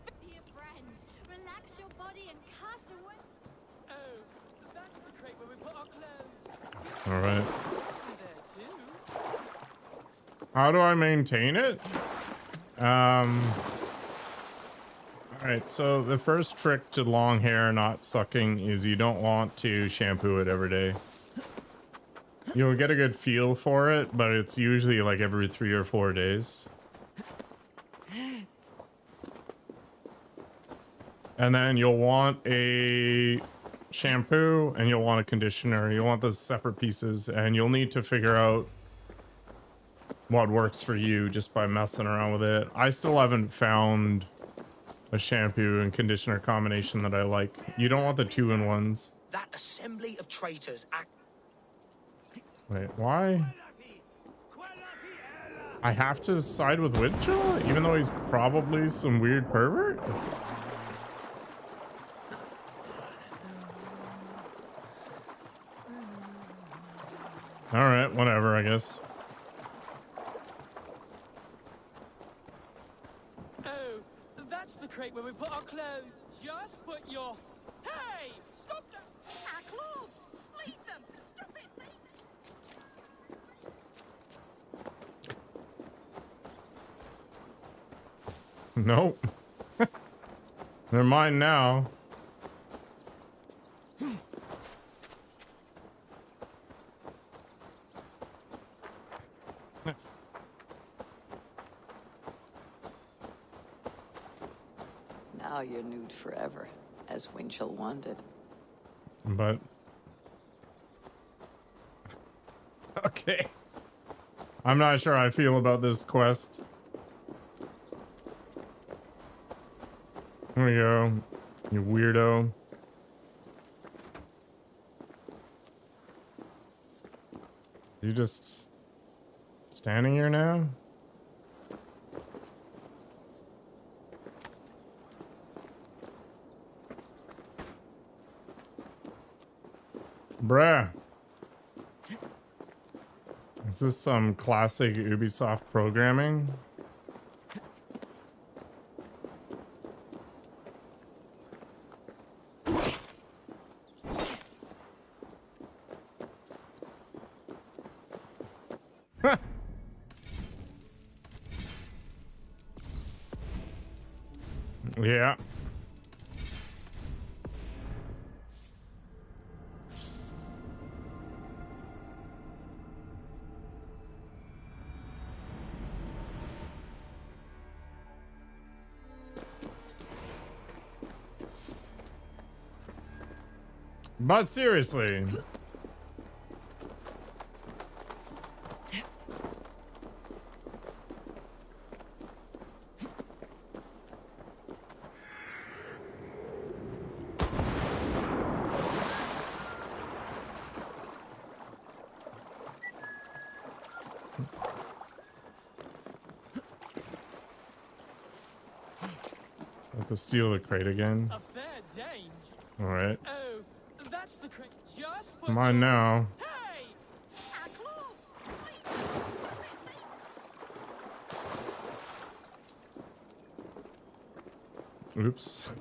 friend, relax your body and cast away... Oh, that's the crate where we put our clothes. Alright. There too. How do I maintain it? Alright, so the first trick to long hair not sucking is you don't want to shampoo it every day. You'll get a good feel for it, but it's usually like every 3 or 4 days. And then you'll want a shampoo and you'll want a conditioner. You'll want those separate pieces, and you'll need to figure out what works for you just by messing around with it. I still haven't found a shampoo and conditioner combination that I like. You don't want the 2-in-1s. That assembly of traitors act... Wait, why? I have to side with Witchell, even though he's probably some weird pervert? Alright, whatever, I guess. Oh, that's the crate where we put our clothes. Just put your... Hey! Stop that! Our clothes! Leave them! Stop it! Leave Nope. They're mine now. Now you're nude forever, as Winchell wanted. But... okay. I'm not sure how I feel about this quest. Here we go. You weirdo. You just standing here now? Bruh. Is this some classic Ubisoft programming? Yeah. But seriously. Have to steal the crate again. A fair danger. All right. Oh, that's the crate. Just put Mine now. Hey! Our clothes! Oops.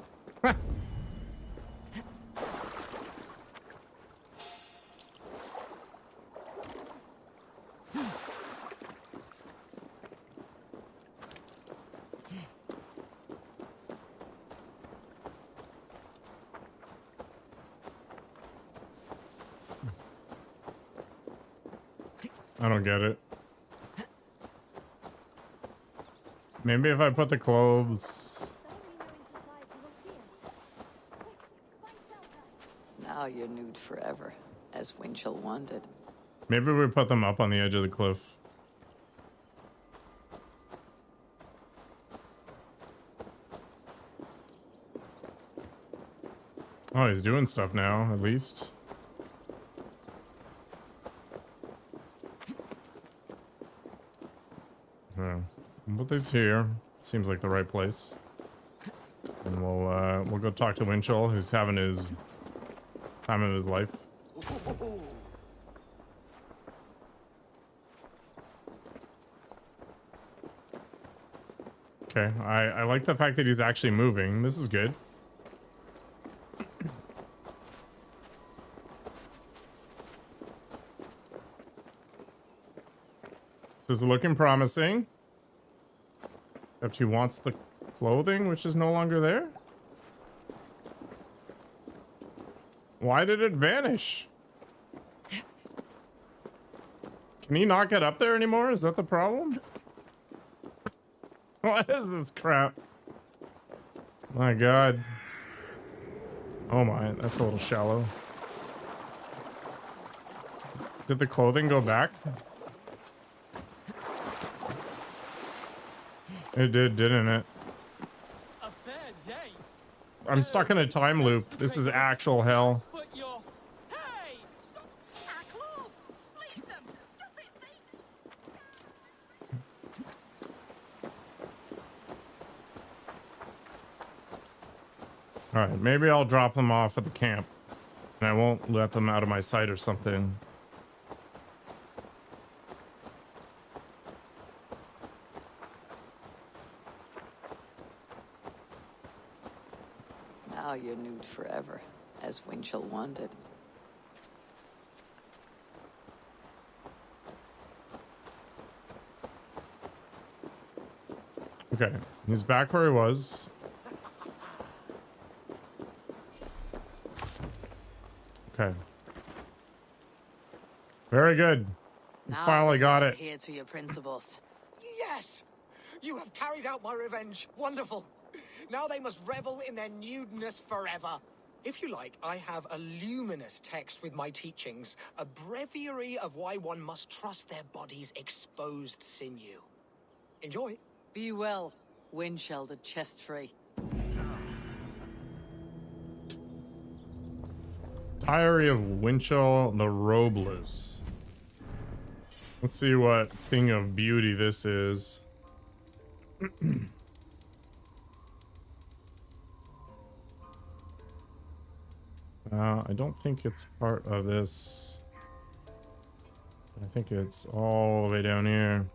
I don't get it. Maybe if I put the clothes. Now you're nude forever, as Winchell wanted. Maybe we put them up on the edge of the cliff. Oh, he's doing stuff now, at least. Yeah. We'll put these here. Seems like the right place. And we'll go talk to Winchell, who's having his time of his life. Okay, I like the fact that he's actually moving. This is good. This is looking promising. Except he wants the clothing, which is no longer there. Why did it vanish? Can he not get up there anymore? Is that the problem? What is this crap? My God. Oh my, that's a little shallow. Did the clothing go back? It did, didn't it? A fair day. I'm stuck in a time loop. This is actual hell. Hey! Stop! Our clothes! Leave them! Stop it, Alright, maybe I'll drop them off at the camp. And I won't let them out of my sight or something. Now you're nude forever, as Winchell wanted. Okay, he's back where he was. Okay. Very good. We Now finally got it. adhere to your principles. Yes! You have carried out my revenge. Wonderful. Now they must revel in their nudeness forever. If you like, I have a luminous text with my teachings, a breviary of why one must trust their body's exposed sinew. Enjoy. Be well, Winchell the chest-free. Diary of Winchell the Robeless. Let's see what thing of beauty this is. I don't think it's part of this. I think it's all the way down here.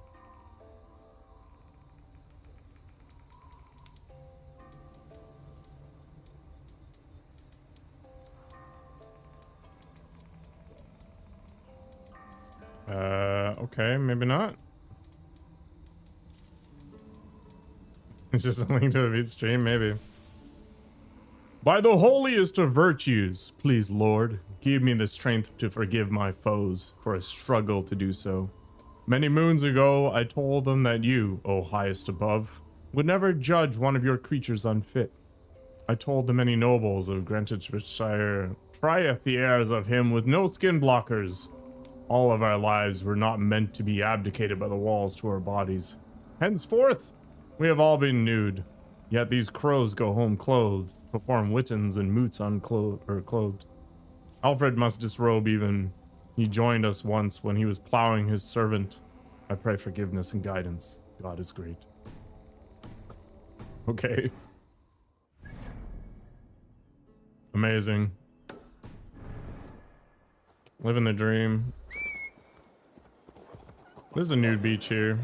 Okay, maybe not. It's just a link to a beat stream, maybe. By the holiest of virtues, please, Lord, give me the strength to forgive my foes, for I struggle to do so. Many moons ago, I told them that you, O highest above, would never judge one of your creatures unfit. I told the many nobles of Greenwichshire, trieth the heirs of him with no skin blockers. All of our lives were not meant to be abdicated by the walls to our bodies. Henceforth, we have all been nude. Yet these crows go home clothed, perform wittens and moots clothed. Alfred must disrobe even. He joined us once when he was plowing his servant. I pray forgiveness and guidance. God is great. Okay. Amazing. Living the dream. There's a nude beach here.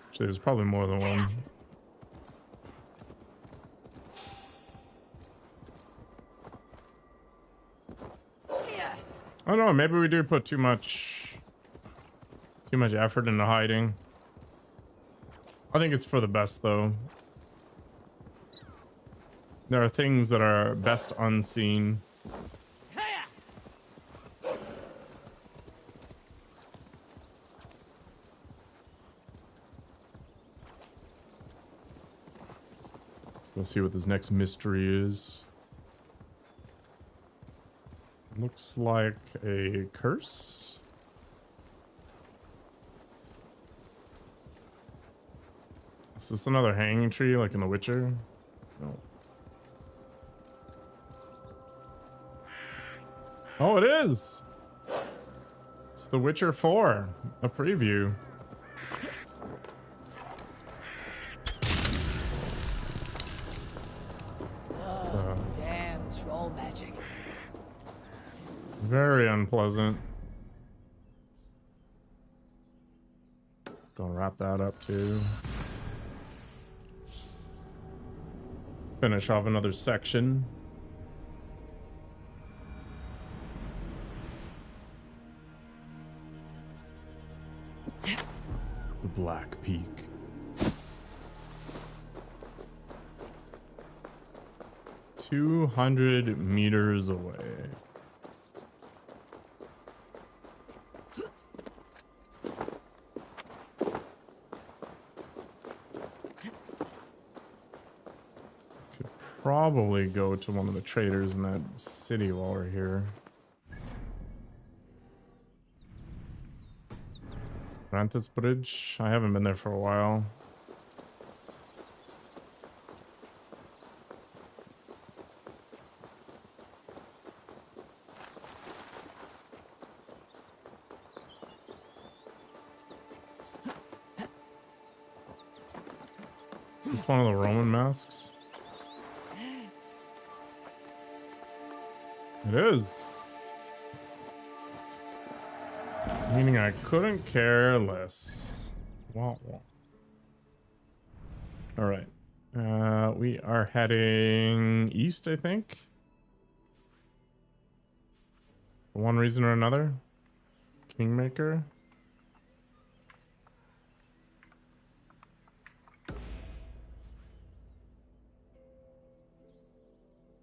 Actually, there's probably more than one. I don't know, maybe we do put too much effort into hiding. I think it's for the best, though. There are things that are best unseen. We'll see what this next mystery is. Looks like a curse. Is this another hanging tree like in The Witcher? No. Oh, it is! It's The Witcher 4, a preview. Damn troll magic. Very unpleasant. Let's go and wrap that up too. Finish off another section. The Black Peak. "200 meters away." Could probably go to one of the traders in that city while we're here. Granthus Bridge. I haven't been there for a while. Is this one of the Roman masks? It is. Meaning I couldn't care less. Wah, wah. All right. We are heading east, I think. For one reason or another. Kingmaker.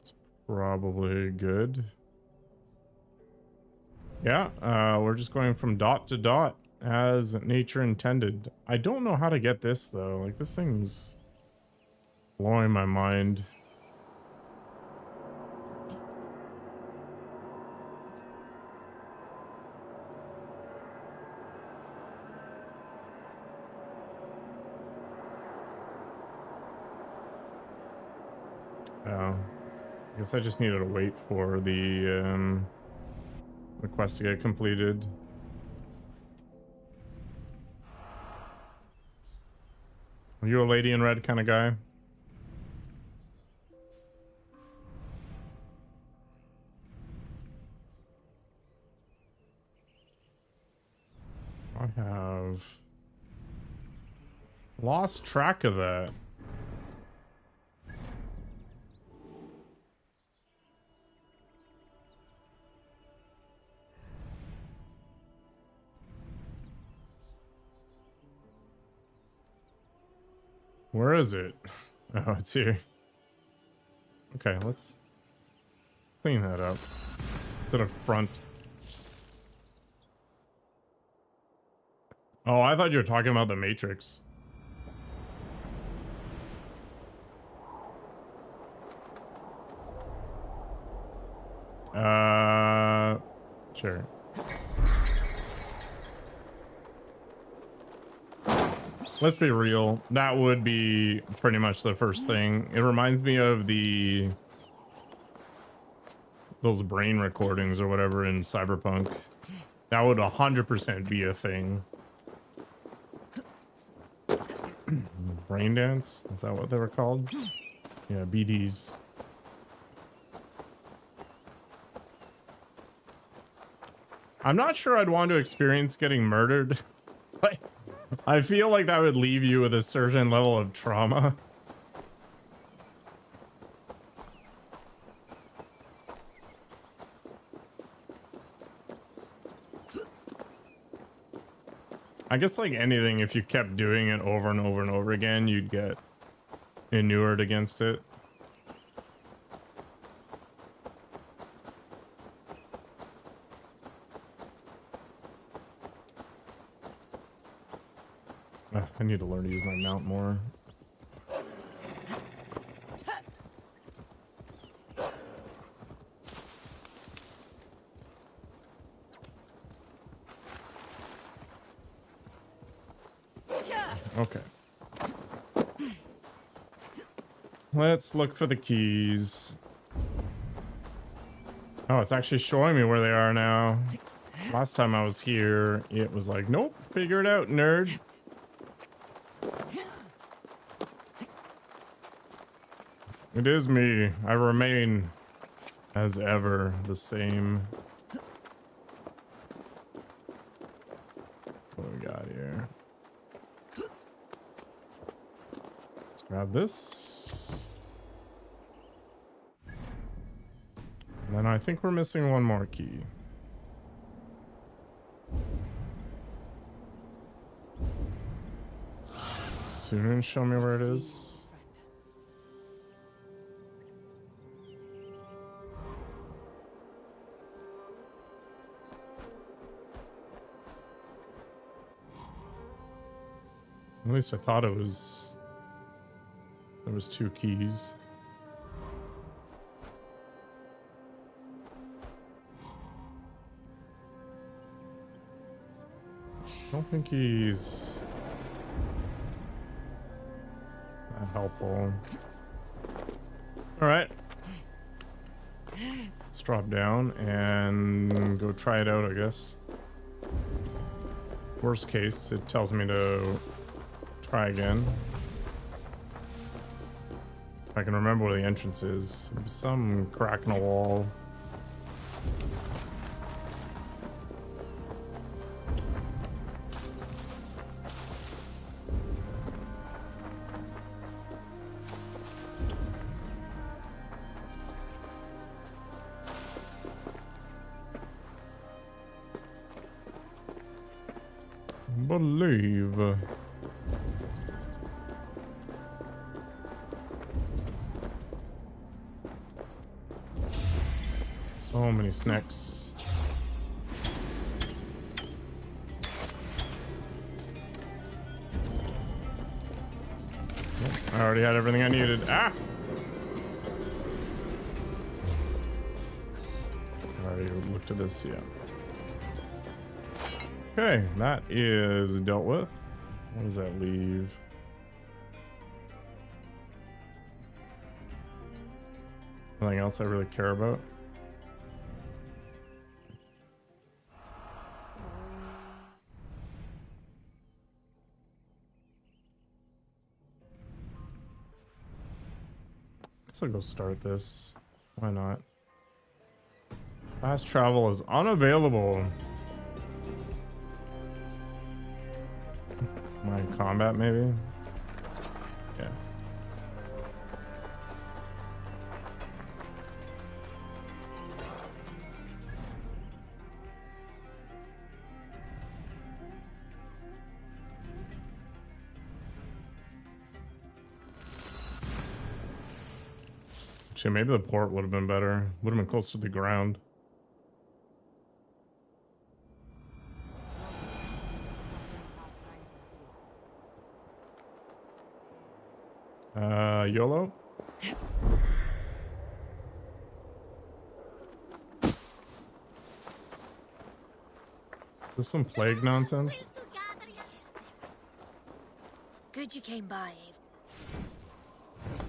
It's probably good. Yeah, we're just going from dot to dot as nature intended. I don't know how to get this though. Like, this thing's blowing my mind. I guess I just needed to wait for the quest to get completed. Are you a lady in red kind of guy? I have lost track of that. Where is it? Oh, it's here. Okay, let's clean that up. It's at a front. Oh, I thought you were talking about the Matrix. Sure. Let's be real. That would be pretty much the first thing. It reminds me of those brain recordings or whatever in Cyberpunk. That would 100% be a thing. Brain dance? Is that what they were called? Yeah, BDs. I'm not sure I'd want to experience getting murdered. Like, I feel like that would leave you with a certain level of trauma. I guess like anything, if you kept doing it over and over and over again, you'd get inured against it. I need to learn to use my mount more. Okay. Let's look for the keys. Oh, it's actually showing me where they are now. Last time I was here, it was like, nope, figure it out, nerd. It is me. I remain, as ever, the same. What do we got here? Let's grab this. And then I think we're missing one more key. Soon show me where it is. At least I thought it was. There was 2 keys. I don't think he's that helpful. All right. Let's drop down and go try it out, I guess. Worst case, it tells me to try again. If I can remember where the entrance is. Some crack in a wall. Believe. So many snacks. Yep, I already had everything I needed. Ah! I already looked at this, yeah. Okay, that is dealt with. What does that leave? Nothing else I really care about. Guess I'll go start this. Why not? Fast travel is unavailable. My combat, maybe? Yeah. Actually, maybe the port would have been better. Would have been close to the ground. YOLO? Is this some plague nonsense? Good you came by, Eve.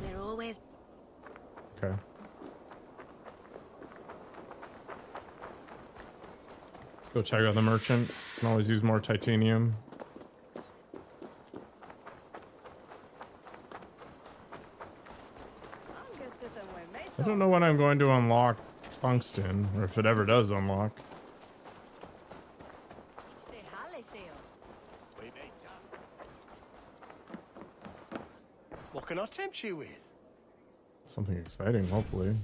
We're always... Okay. Let's go check out the merchant. Can always use more titanium. I don't know when I'm going to unlock tungsten, or if it ever does unlock. What can I tempt you with? Something exciting, hopefully.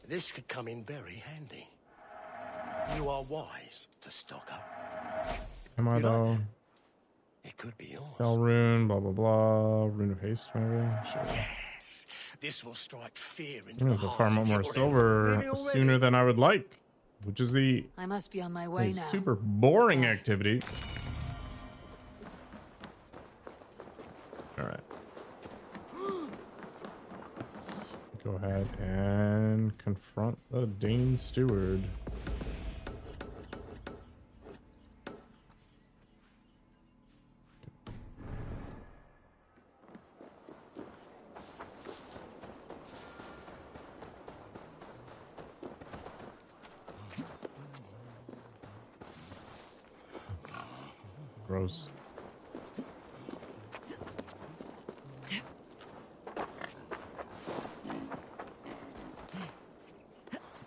This could come in very handy. You are wise to stock up. Am I though? It could be yours. Spell rune, blah blah blah. Rune of haste, maybe? Sure. This will strike fear I'm into gonna the go heart farm up of more your silver enemy. sooner than I would like, which is I must be on my way a now. super boring activity. All right. Let's go ahead and confront the Dane steward. Gross.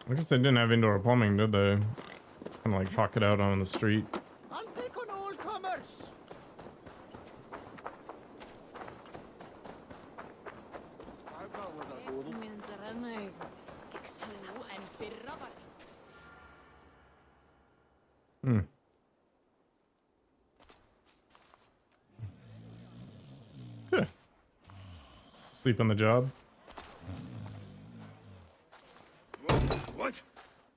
I guess they didn't have indoor plumbing, did they? Kind of like hawk it out on the street. I'll take on all comers. Hmm. Yeah. Sleep on the job. What?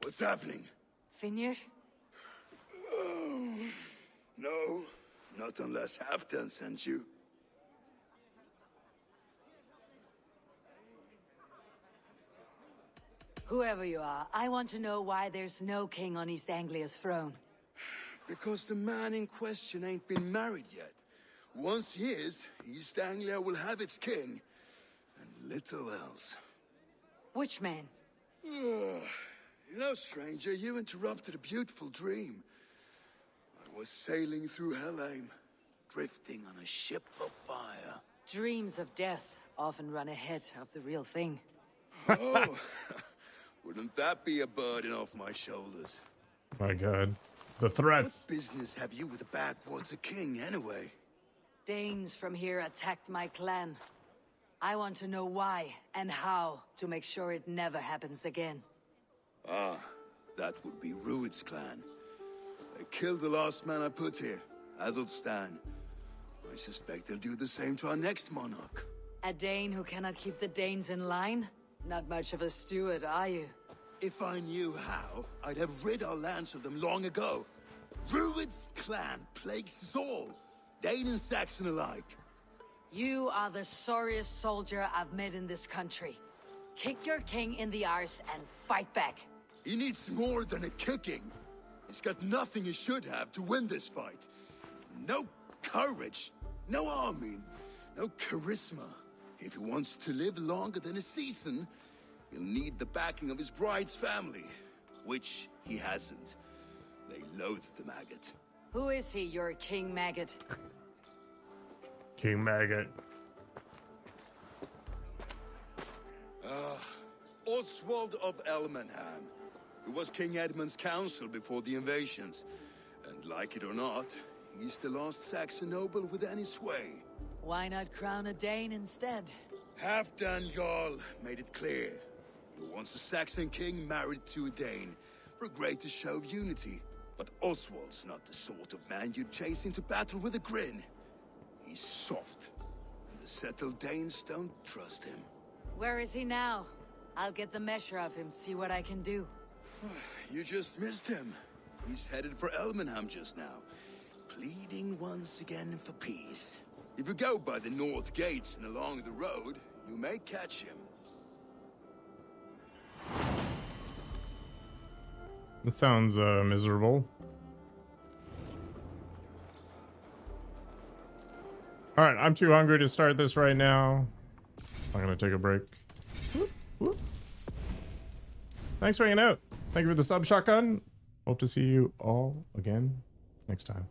What's happening? Finir? Oh, no, not unless Halfdan sent you. Whoever you are, I want to know why there's no king on East Anglia's throne. Because the man in question ain't been married yet. Once he is, East Anglia will have its king, and little else. Which man? You know, stranger, you interrupted a beautiful dream. I was sailing through Helheim, drifting on a ship of fire. Dreams of death often run ahead of the real thing. Oh, wouldn't that be a burden off my shoulders? My God. The threats. What business have you with the backwater king, anyway? Danes from here attacked my clan. I want to know why and how to make sure it never happens again. Ah, that would be Rued's clan. They killed the last man I put here, Adelstan. I suspect they'll do the same to our next monarch. A Dane who cannot keep the Danes in line? Not much of a steward, are you? If I knew how, I'd have rid our lands of them long ago. Rued's clan plagues us all, Dane and Saxon alike. You are the sorriest soldier I've met in this country. Kick your king in the arse and fight back. He needs more than a kicking. He's got nothing he should have to win this fight. No courage, no army, no charisma. If he wants to live longer than a season, he'll need the backing of his bride's family, which he hasn't. They loathe the maggot. Who is he, your king maggot? King Maggot. Oswald of Elmenham, who was King Edmund's counsel before the invasions. And like it or not, he's the last Saxon noble with any sway. Why not crown a Dane instead? Halfdan Jarl made it clear. He wants a Saxon king married to a Dane, for a greater show of unity. But Oswald's not the sort of man you'd chase into battle with a grin. He's soft, and the settled Danes don't trust him. Where is he now? I'll get the measure of him, see what I can do. You just missed him. He's headed for Elmenham just now, pleading once again for peace. If you go by the north gates and along the road, you may catch him. This sounds miserable. All right, I'm too hungry to start this right now, so I'm gonna take a break. Whoop, whoop. Thanks for hanging out. Thank you for the sub, Shotgun. Hope to see you all again next time.